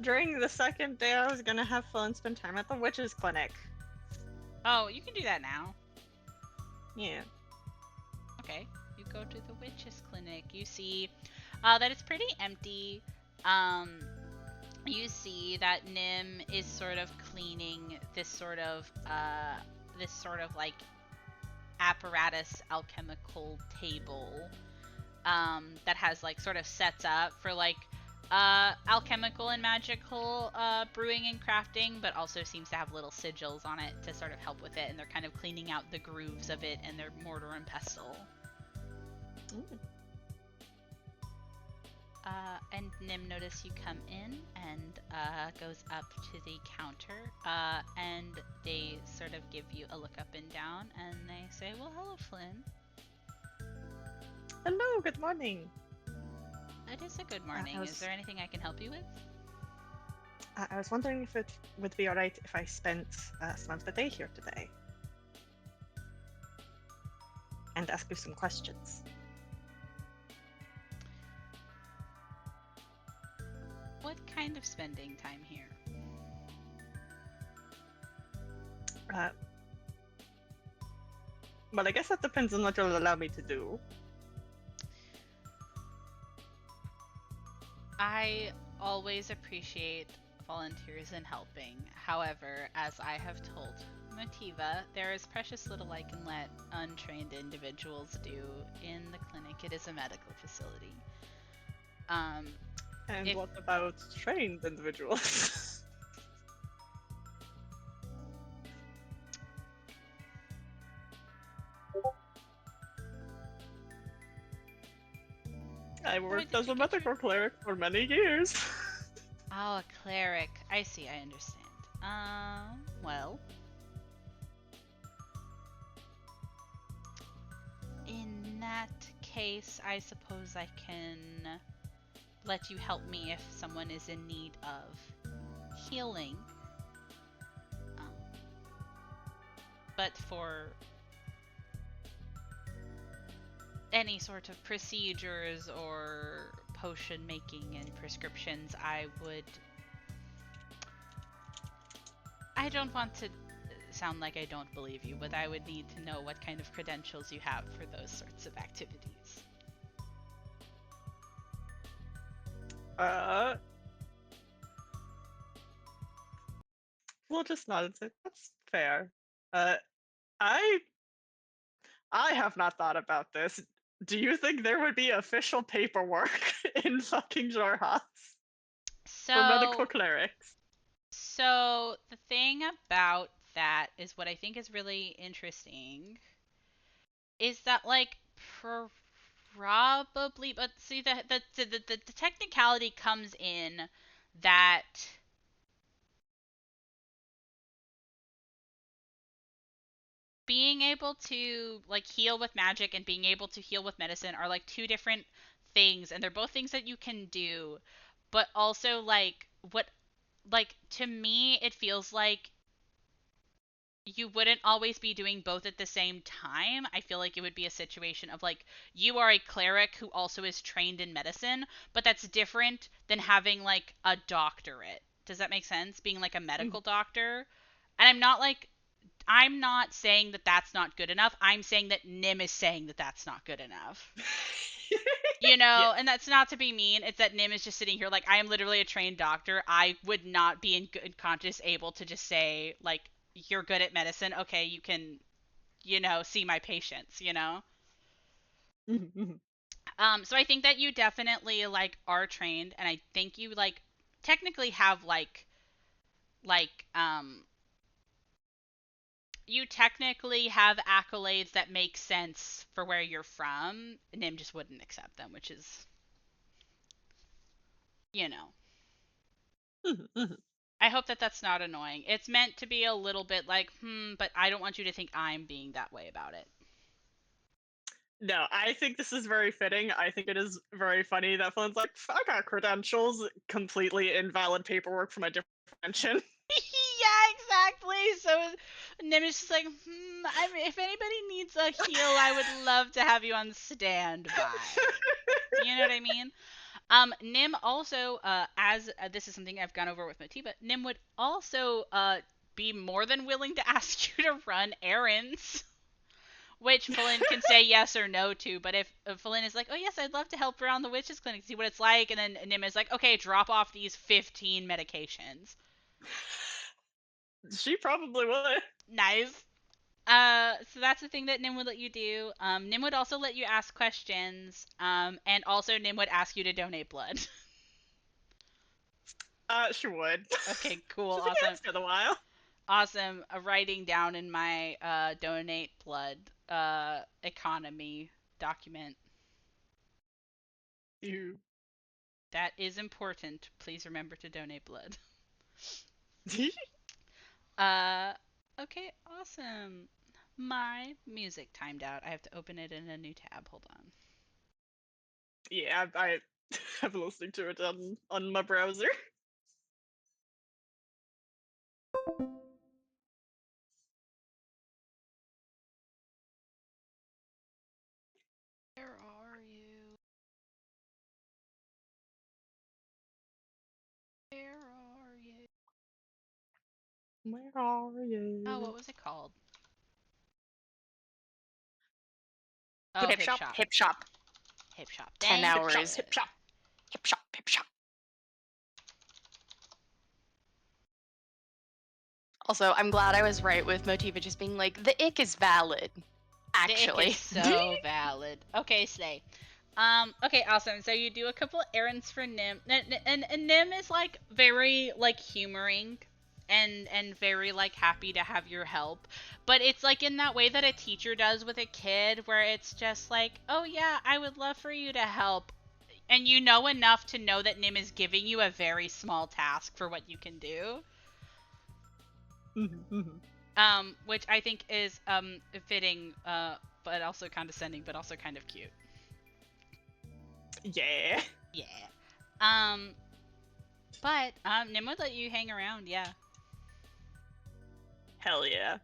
During the second day, I was gonna have fun, spend time at the witch's clinic. Oh, you can do that now. Yeah. Okay, you go to the witch's clinic. You see that it's pretty empty. You see that Nim is sort of cleaning this sort of like apparatus alchemical table that has like sort of sets up for like alchemical and magical brewing and crafting, but also seems to have little sigils on it to sort of help with it, and they're kind of cleaning out the grooves of it in their mortar and pestle. Ooh. And Nim notice you come in and goes up to the counter, and they sort of give you a look up and down, and they say, well, hello, Flynn. Hello, good morning. It is a good morning. Is there anything I can help you with? I was wondering if it would be alright if I spent some of the day here today. And ask you some questions. What kind of spending time here? Well, I guess that depends on what you'll allow me to do. I always appreciate volunteers and helping. However, as I have told Motiva, there is precious little I can let untrained individuals do in the clinic. It is a medical facility. And If- what about trained individuals? I worked did as you a get your- medical cleric for many years. Oh, a cleric. I see, I understand. Well. In that case, I suppose I can let you help me if someone is in need of healing. But for any sort of procedures or potion making and prescriptions, I don't want to sound like I don't believe you, but I would need to know what kind of credentials you have for those sorts of activities. We'll just nod and say, that's fair. I have not thought about this. Do you think there would be official paperwork in fucking Jorhas for medical clerics? So the thing about that is what I think is really interesting is that like probably, but see the technicality comes in that being able to like heal with magic and being able to heal with medicine are like two different things, and they're both things that you can do, but also like what like to me it feels like you wouldn't always be doing both at the same time. I feel like it would be a situation of like you are a cleric who also is trained in medicine, but that's different than having like a doctorate. Does that make sense? Being like a medical doctor. And I'm not saying that that's not good enough. I'm saying that Nim is saying that that's not good enough. You know, Yes. and that's not to be mean. It's that Nim is just sitting here like, I am literally a trained doctor. I would not be in good conscience able to just say, like, you're good at medicine. Okay, you can, see my patients, So I think that you definitely, like, are trained, and I think you, like, technically have, you technically have accolades that make sense for where you're from. Nim just wouldn't accept them, which is, you know. I hope that that's not annoying. It's meant to be a little bit like, but I don't want you to think I'm being that way about it. No, I think this is very fitting. I think it is very funny that Flynn's like, I got credentials, completely invalid paperwork from a different dimension. Yeah, exactly. So Nim is just like, if anybody needs a heal, I would love to have you on standby. You know what I mean? Nim also, as this is something I've gone over with Motiva, Nim would also be more than willing to ask you to run errands, which Flynn can say yes or no to. But if Flynn is like, oh yes, I'd love to help around the witches clinic, see what it's like, and then Nim is like, okay, drop off these 15 medications. She probably would. Nice. So that's the thing that Nim would let you do. Nim would also let you ask questions. And also Nim would ask you to donate blood. She would. Okay, cool, She's been awesome. for a while. Awesome. Writing down in my donate blood economy document. You. That is important. Please remember to donate blood. Okay, awesome. My music timed out. I have to open it in a new tab. Hold on. Yeah, I have listening to it on my browser. Where are you? Where are you? Where are you? Oh, what was it called? Oh, Hip shop. Hip shop. Hip shop. 10 Thank hours. you. Hip shop. Hip shop. Hip shop. Also, I'm glad I was right with Motiva just being like, the ick is valid. Actually. The ick is so valid. Okay, Slay. Okay, awesome. So you do a couple errands for Nim, and Nim is like very like humoring, and very like happy to have your help. But it's like in that way that a teacher does with a kid, where it's just like, oh yeah, I would love for you to help, and you know enough to know that Nim is giving you a very small task for what you can do. Which I think is fitting, but also condescending, but also kind of cute. Yeah. Yeah. But Nim would let you hang around, yeah. Hell yeah.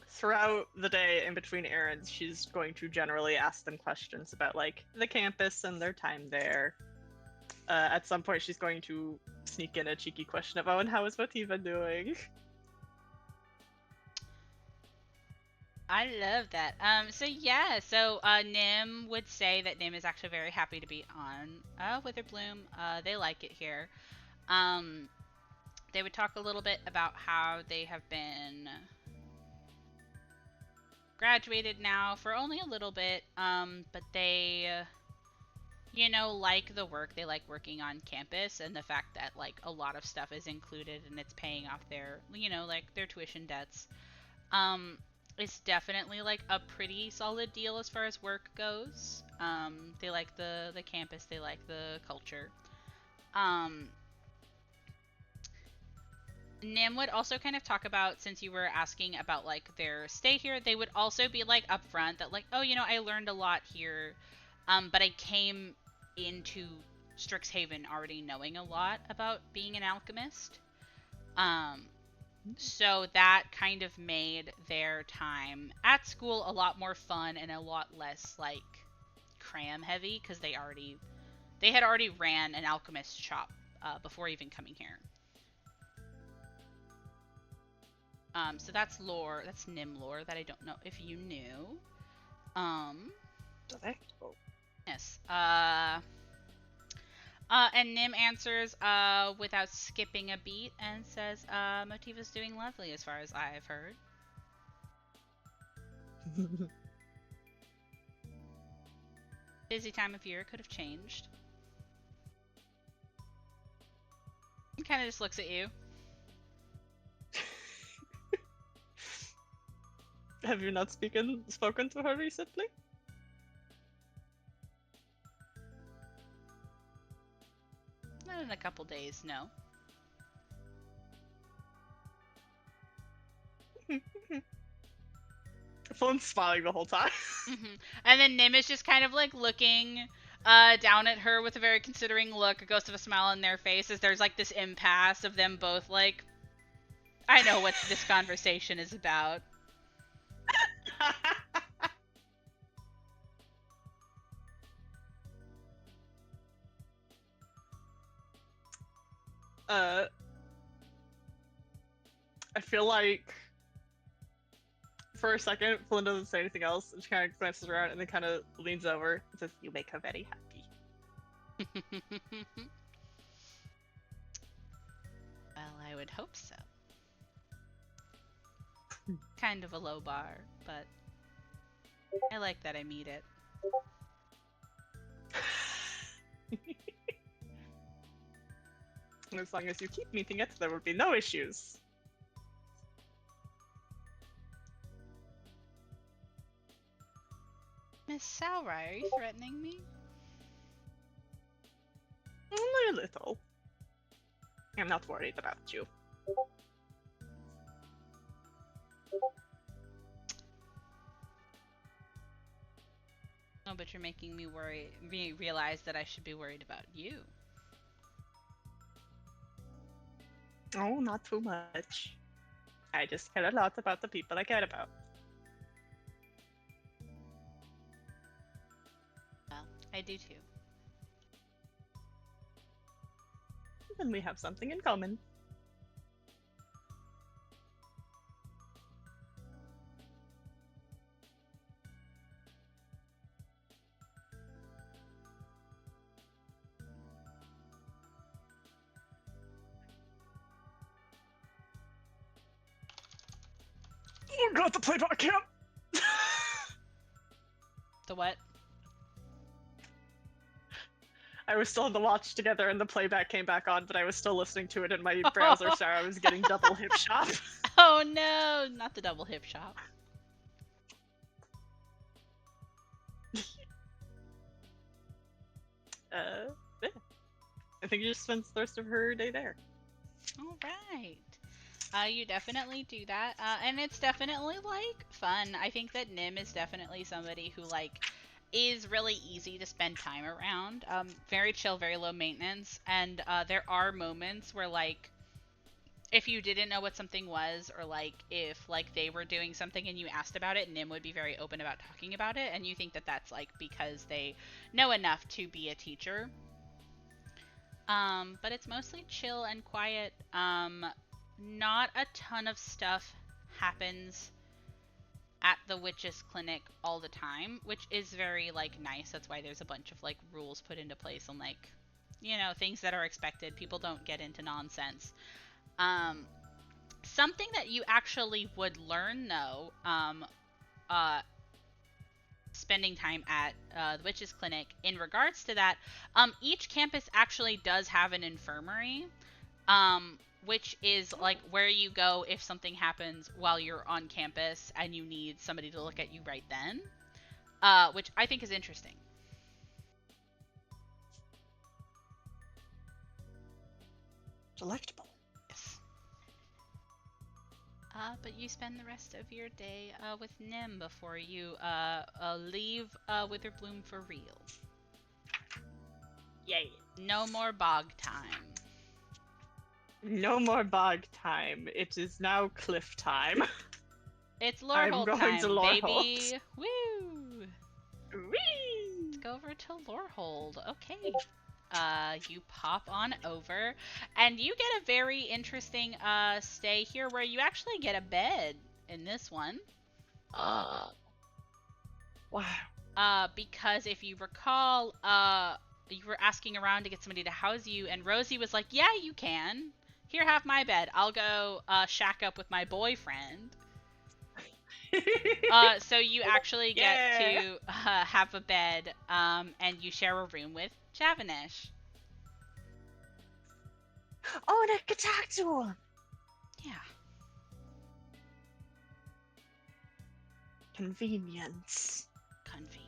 Throughout the day in between errands, she's going to generally ask them questions about like the campus and their time there. At some point, she's going to sneak in a cheeky question of, "Oh, and how is Motiva doing?" I love that. So Nim would say that Nim is actually very happy to be on Witherbloom. They like it here. They would talk a little bit about how they have been graduated now for only a little bit, but they, like the work. They like working on campus, and the fact that like a lot of stuff is included and it's paying off their, like their tuition debts. It's definitely like a pretty solid deal as far as work goes. They like the campus, they like the culture. Nim would also kind of talk about, since you were asking about like their stay here, they would also be like upfront that like, oh, I learned a lot here, but I came into Strixhaven already knowing a lot about being an alchemist. So that kind of made their time at school a lot more fun and a lot less like cram heavy, because they had already ran an alchemist shop before even coming here. So that's lore. That's Nim lore that I don't know if you knew. Delectable. Yes. And Nim answers without skipping a beat and says, Motiva's doing lovely as far as I've heard. Busy time of year, could have changed. He kind of just looks at you. Have you not spoken to her recently? Not in a couple days, no. Phone's smiling the whole time. And then Nim is just kind of like looking down at her with a very considering look, a ghost of a smile on their face, as there's like this impasse of them both like, I know what this conversation is about. I feel like for a second, Flynn doesn't say anything else, and she kind of glances around and then kind of leans over and says, "You make her very happy." Well, I would hope so. Kind of a low bar, but I like that I meet it. As long as you keep meeting it, there will be no issues. Miss Saurai, are you threatening me? Only a little. I'm not worried about you. Oh, but you're making me realize that I should be worried about you. Oh, not too much. I just care a lot about the people I care about. Well, I do too. And we have something in common. Oh god, the playback camp! The what? I was still in the watch together and the playback came back on, but I was still listening to it in my browser, so I was getting double hip shop. Oh no, not the double hip shop. Yeah. I think she just spends the rest of her day there. All right. You definitely do that, and it's definitely like fun. I think that Nim is definitely somebody who like is really easy to spend time around. Very chill, very low maintenance, and there are moments where like if you didn't know what something was, or like if like they were doing something and you asked about it, Nim would be very open about talking about it, and you think that that's like because they know enough to be a teacher. But it's mostly chill and quiet. Not a ton of stuff happens at the witch's clinic all the time, which is very like nice. That's why there's a bunch of like rules put into place and like, you know, things that are expected. People don't get into nonsense. Something that you actually would learn though, spending time at the witch's clinic in regards to that, each campus actually does have an infirmary. Which is like where you go if something happens while you're on campus and you need somebody to look at you right then, which I think is interesting. Delectable. Yes. But you spend the rest of your day with Nim before you leave Witherbloom for real. Yay. No more bog time. No more bog time. It is now cliff time. It's I'm Lorehold going time, to Lorehold. baby. Woo! Whee! Let's go over to Lorehold. Okay. You pop on over, and you get a very interesting stay here where you actually get a bed in this one. Wow. Because if you recall, you were asking around to get somebody to house you, and Rosie was like, yeah, you can. Here, have my bed. I'll go shack up with my boyfriend. So you actually get to have a bed, and you share a room with Javanish. Oh, and I could talk to him. Yeah. Convenience. Convenience.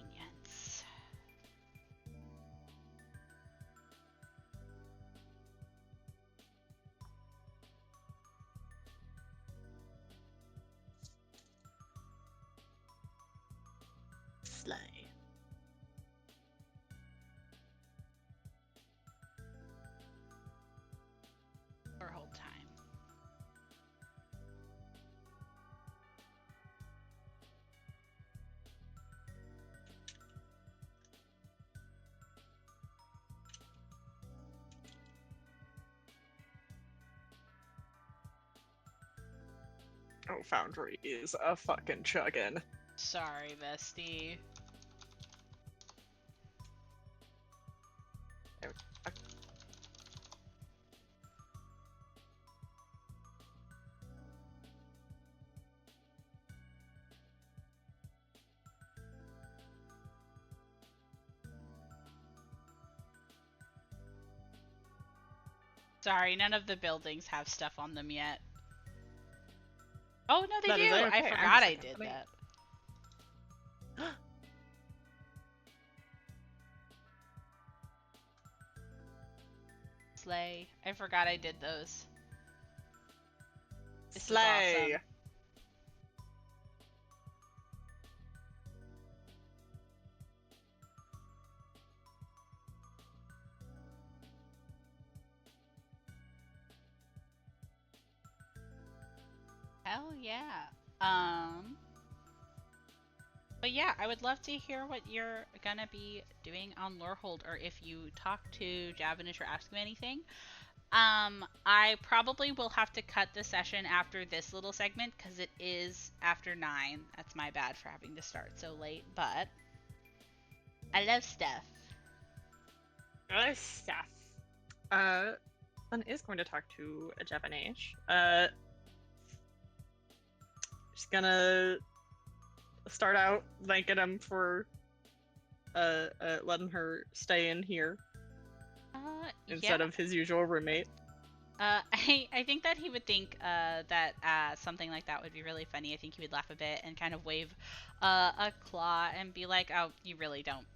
Slay. Or hold time. Oh, Foundry is a fucking chuggin'. Sorry, bestie. Sorry, none of the buildings have stuff on them yet. Oh, no, they That do! is okay. I I'm forgot just I did like, that. Slay. I forgot I did those. This is Slay. awesome. Hell yeah. But yeah, I would love to hear what you're gonna be doing on Lorehold, or if you talk to Javanish or ask him anything. I probably will have to cut the session after this little segment because it is after 9. That's my bad for having to start so late, but I love stuff. Stuff. Sun is going to talk to Javanish. She's gonna start out thanking him for letting her stay in here instead Yeah. of his usual roommate. I think that he would think that something like that would be really funny. I think he would laugh a bit and kind of wave a claw and be like, "Oh, you really don't,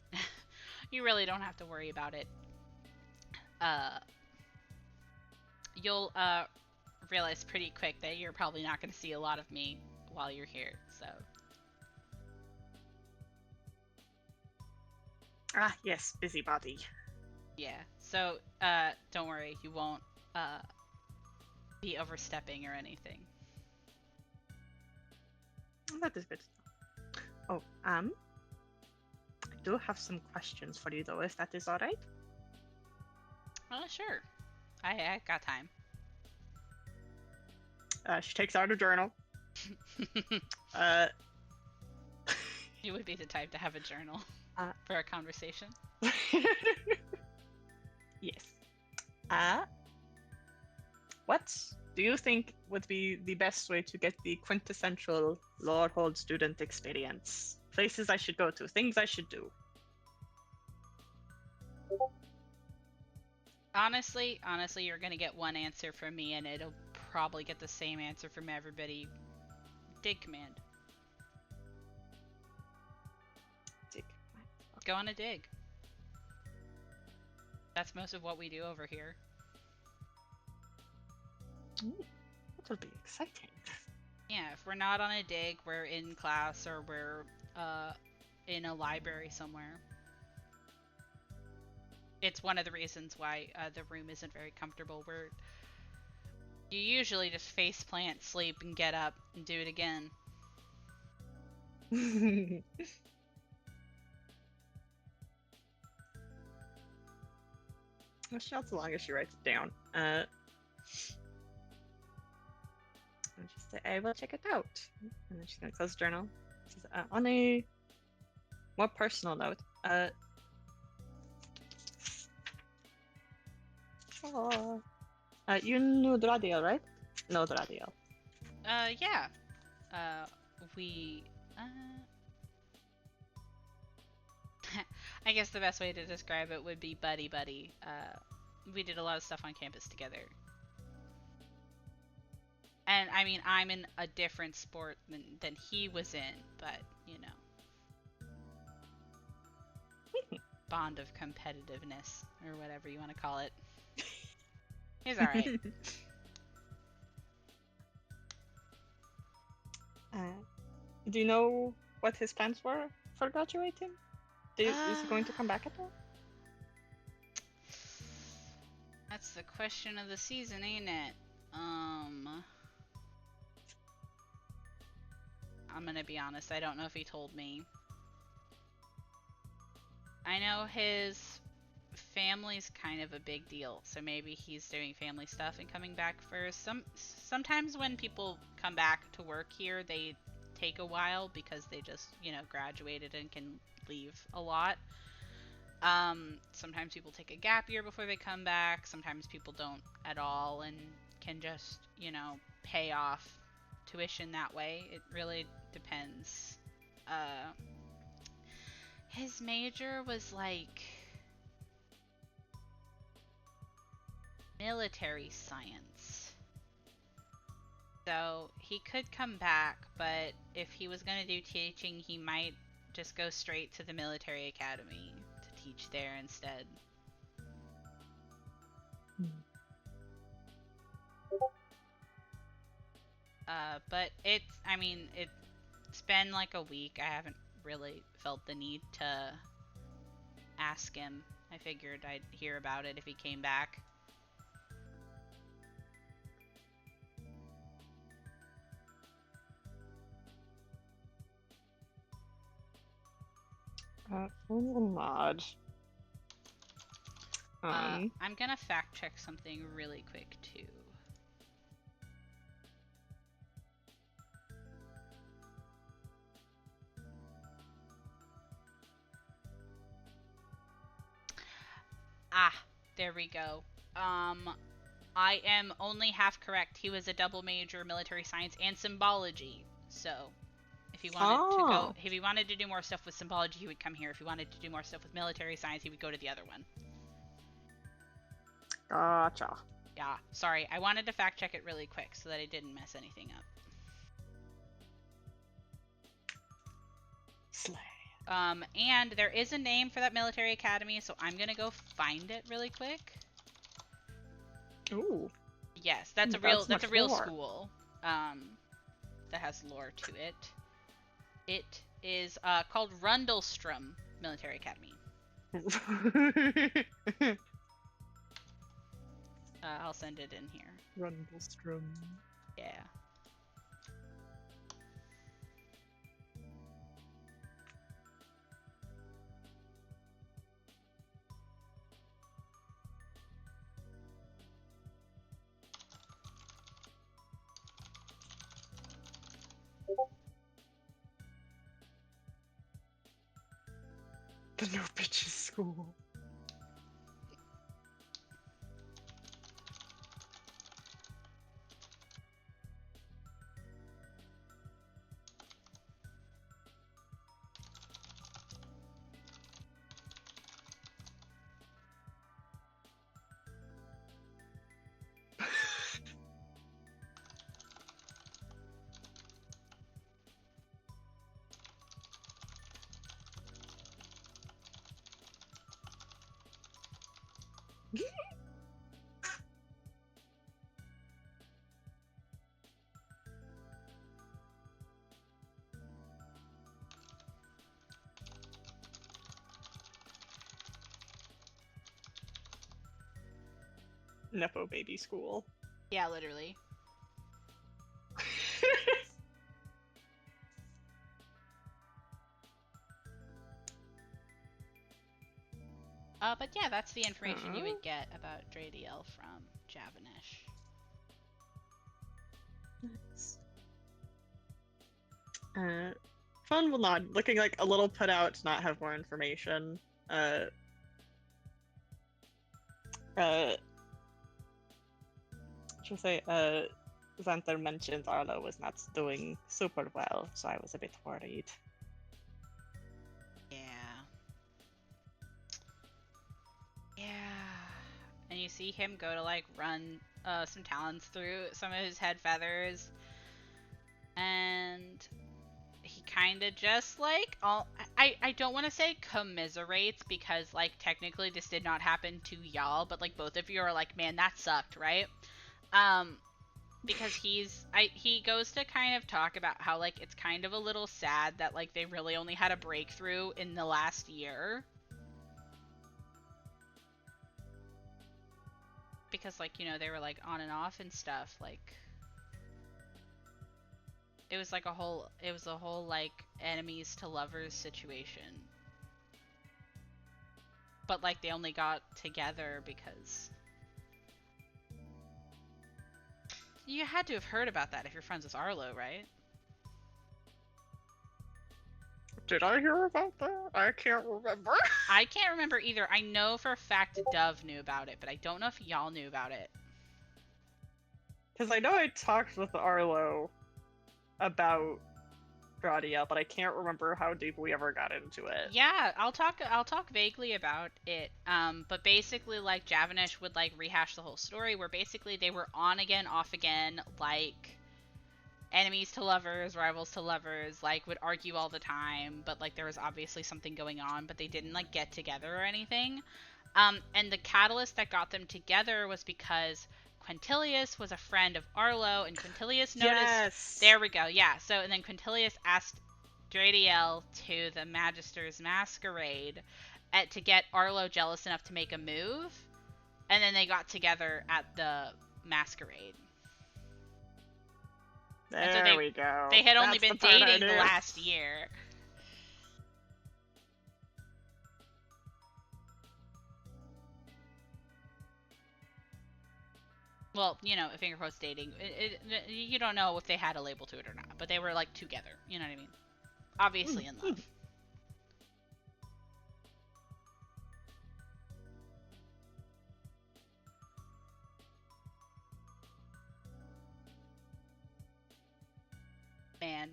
you really don't have to worry about it. You'll realize pretty quick that you're probably not going to see a lot of me while you're here. So Ah, yes, busybody. yeah. So don't worry, you won't be overstepping or anything." That is good. Oh, I do have some questions for you though, if that is alright. Sure. I got time. She takes out a journal. Uh, You would be the type to have a journal for a conversation. yes. What do you think would be the best way to get the quintessential Lorehold student experience? Places I should go to, things I should do. Honestly, you're gonna get one answer from me, and it'll probably get the same answer from everybody. Dig command. Dig. Go on a dig. That's most of what we do over here. That will be exciting. Yeah, if we're not on a dig, we're in class or we're in a library somewhere. It's one of the reasons why the room isn't very comfortable. Where you usually just face plant, sleep, and get up and do it again. As long as she writes it down. And just say, I will check it out. And then she's gonna close the journal. She says, on a more personal note, you knew Dradiel, right? No, Dradiel. Yeah. We I guess the best way to describe it would be buddy. We did a lot of stuff on campus together. And I mean, I'm in a different sport than he was in, but you know. Bond of competitiveness, or whatever you want to call it. He's alright. Do you know what his plans were for graduating? Is he going to come back at all? That's the question of the season, ain't it? I'm gonna be honest, I don't know if he told me. I know his family's kind of a big deal, so maybe he's doing family stuff and coming back first. Sometimes when people come back to work here, they take a while because they just, graduated and can leave a lot. Sometimes people take a gap year before they come back. Sometimes people don't at all and can just, pay off tuition that way. It really depends. His major was like military science. So he could come back, but if he was going to do teaching, he might just go straight to the military academy to teach there instead. But it's been like a week. I haven't really felt the need to ask him. I figured I'd hear about it if he came back. Mod. I'm gonna fact check something really quick too. There we go. I am only half correct. He was a double major, military science and symbology. So if he wanted Oh. if he wanted to do more stuff with symbology, he would come here. If he wanted to do more stuff with military science, he would go to the other one. Gotcha. Yeah, sorry. I wanted to fact check it really quick so that I didn't mess anything up. Slay. And there is a name for that military academy, so I'm gonna go find it really quick. Ooh. Yes, that's a That's real much lore. school. That has lore to it. It is called Rundlestrom Military Academy. I'll send it in here. Rundlestrom. Yeah. The No Bitches School. Nepo baby school. Yeah, literally. But yeah, that's the information you would get about Dradiel from Javanish. Fun will nod, looking like a little put out to not have more information. Should say, Xanther mentioned Arlo was not doing super well, so I was a bit worried. Yeah. Yeah. And you see him go to like run some talons through some of his head feathers. And he kind of just like I don't want to say commiserates because like technically this did not happen to y'all, but like both of you are like, man, that sucked, right? Because he goes to kind of talk about how like it's kind of a little sad that like they really only had a breakthrough in the last year. Because like, you know, they were like on and off and stuff, like it was a whole like enemies to lovers situation. But like they only got together because you had to have heard about that if you're friends with Arlo, right? Did I hear about that? I can't remember. I can't remember either. I know for a fact Dove knew about it, but I don't know if y'all knew about it. Because I know I talked with Arlo about Gradia, but I can't remember how deep we ever got into it. Yeah, I'll talk vaguely about it. But basically like Javanish would like rehash the whole story where basically they were on again, off again, like enemies to lovers, rivals to lovers, like would argue all the time, but like there was obviously something going on, but they didn't like get together or anything. And the catalyst that got them together was because Quintilius was a friend of Arlo, and Quintilius noticed. Yes. There we go. Yeah. So and then Quintilius asked Dradiel to the Magister's Masquerade to get Arlo jealous enough to make a move, and then they got together at the Masquerade. There we go. They had only been dating the last year. Well, you know, finger quotes dating. You don't know if they had a label to it or not, but they were like together. You know what I mean? Obviously in love. Man,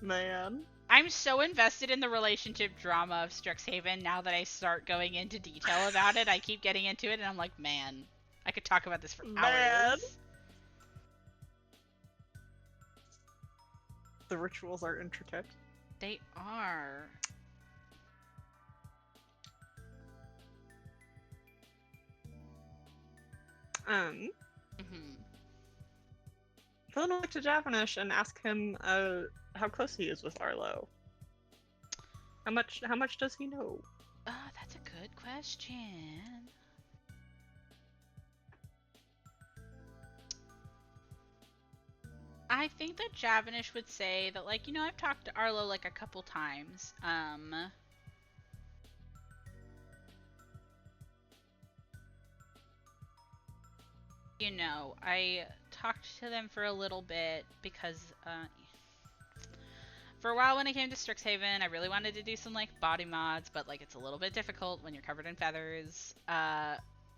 Man. I'm so invested in the relationship drama of Strixhaven now that I start going into detail about it. I keep getting into it, and I'm like, man, I could talk about this for Man. hours. The rituals are intricate. They are. Mhm. Philin will look to Javanish and ask him how close he is with Arlo. How much does he know? That's a good question. I think that Javanish would say that, like, you know, I've talked to Arlo like a couple times. You know, I talked to them for a little bit because, for a while when I came to Strixhaven, I really wanted to do some, like, body mods, but, like, it's a little bit difficult when you're covered in feathers.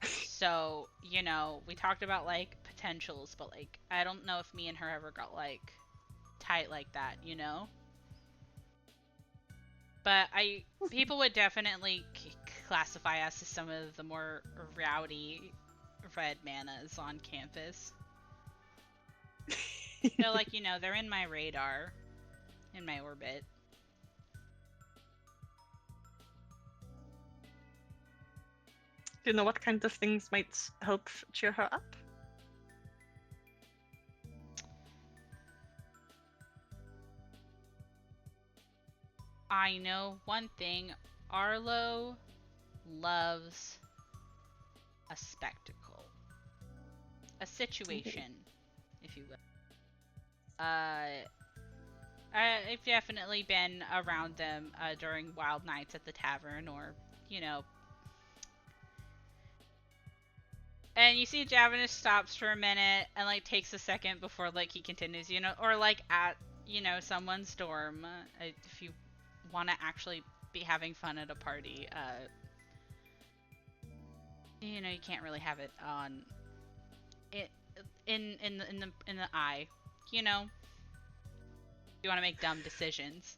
So, you know, we talked about, like, potentials, but, like, I don't know if me and her ever got, like, tight like that, you know? But people would definitely classify us as some of the more rowdy red manas on campus. So, like, you know, they're in my radar, in my orbit. Do you know what kind of things might help cheer her up? I know one thing. Arlo loves a spectacle. A situation, if you will. I've definitely been around them during wild nights at the tavern, or, you know. And you see Javanish stops for a minute and, like, takes a second before, like, he continues, you know, or, like, at, you know, someone's dorm, if you want to actually be having fun at a party, you know, you can't really have it on it in the eye, you know. You want to make dumb decisions.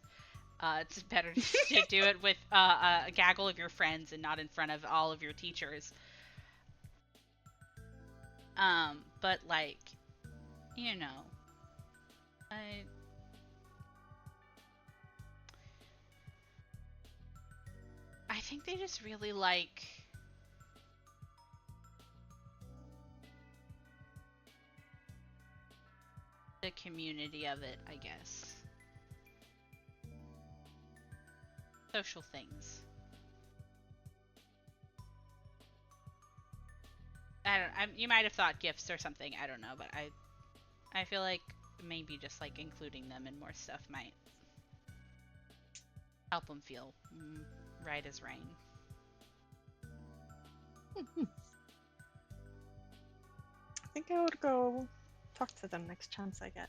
It's better to do it with a gaggle of your friends and not in front of all of your teachers. But, like, you know, I think they just really like the community of it, I guess. Social things. You might have thought gifts or something, I don't know, but I feel like maybe just, like, including them in more stuff might help them feel right as rain. I think I would go talk to them next chance I get.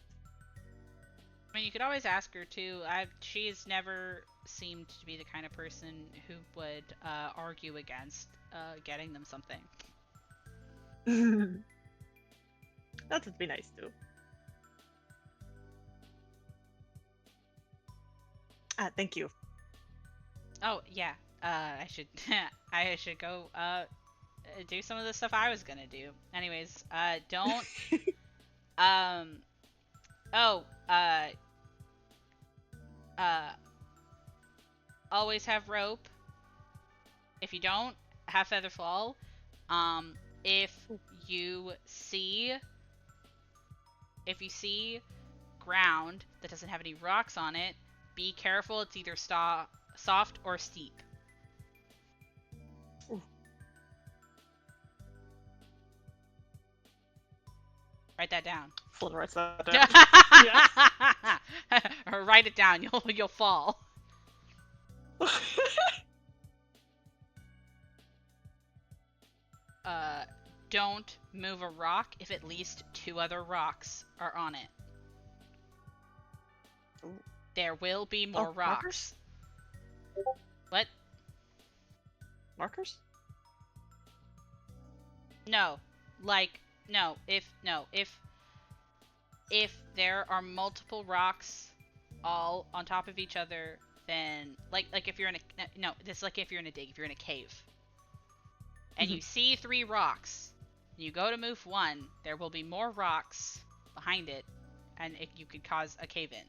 I mean, you could always ask her too. She's never seemed to be the kind of person who would argue against getting them something. That would be nice too. Thank you. Oh yeah, I should go do some of the stuff I was gonna do. Anyways, don't always have rope. If you don't, have feather fall. If you see ground that doesn't have any rocks on it, be careful. It's either soft or steep. Ooh. Write that down. Flynn writes that down. Or write it down. You'll fall. Don't move a rock if at least 2 other rocks are on it. Ooh. There will be more rocks. Markers? What? Markers? No. Like, no. If there are multiple rocks all on top of each other, then like if you're in a no, this is like if you're in a dig, if you're in a cave, and you see 3 rocks, you go to move one, there will be more rocks behind it, and you could cause a cave-in.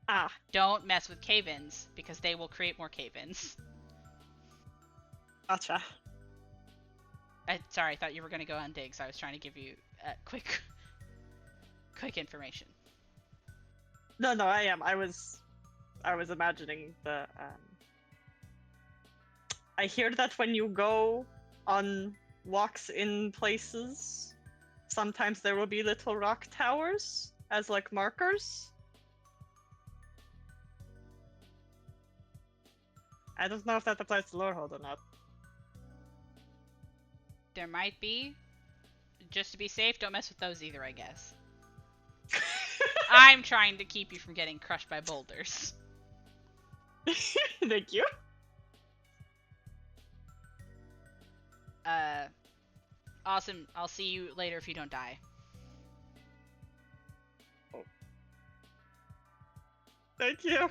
Ah, Don't mess with cave-ins because they will create more cave-ins. gotcha. Sorry, I thought you were gonna go on dig, so I was trying to give you quick information. No, I am. I was imagining the. I hear that when you go on walks in places, sometimes there will be little rock towers as like markers. I don't know if that applies to Lorehold or not. There might be. Just to be safe, don't mess with those either, I guess. I'm trying to keep you from getting crushed by boulders. Thank you. Awesome. I'll see you later if you don't die. Thank you.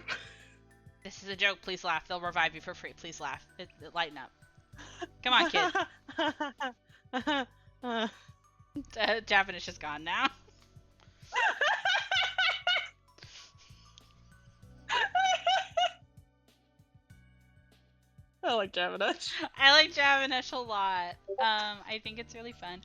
This is a joke. Please laugh. They'll revive you for free. Please laugh. Lighten up. Come on, kid. Javanish is gone now. I like Javanish. I like Javanish a lot. I think it's really fun.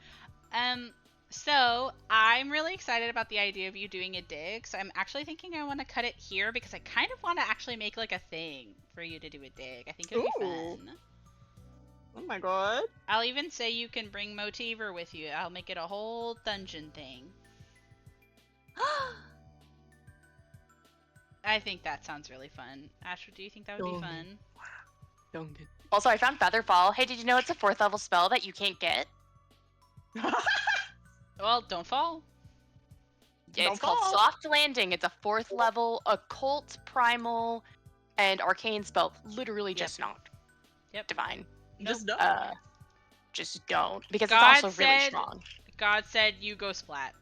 So I'm really excited about the idea of you doing a dig. So I'm actually thinking I want to cut it here because I kind of want to actually make like a thing for you to do a dig. I think it would be fun. Oh my god. I'll even say you can bring Motiver with you. I'll make it a whole dungeon thing. I think that sounds really fun. Ashwood, do you think that would be fun? Also, I found Featherfall. Hey, did you know it's a 4th level spell that you can't get? Well, don't fall. Yeah, it's called Soft Landing. It's a 4th level occult, primal, and arcane spell. Literally just not. Yep. Divine. Just don't. Just don't. Because God it's also really said- strong. God said you go splat.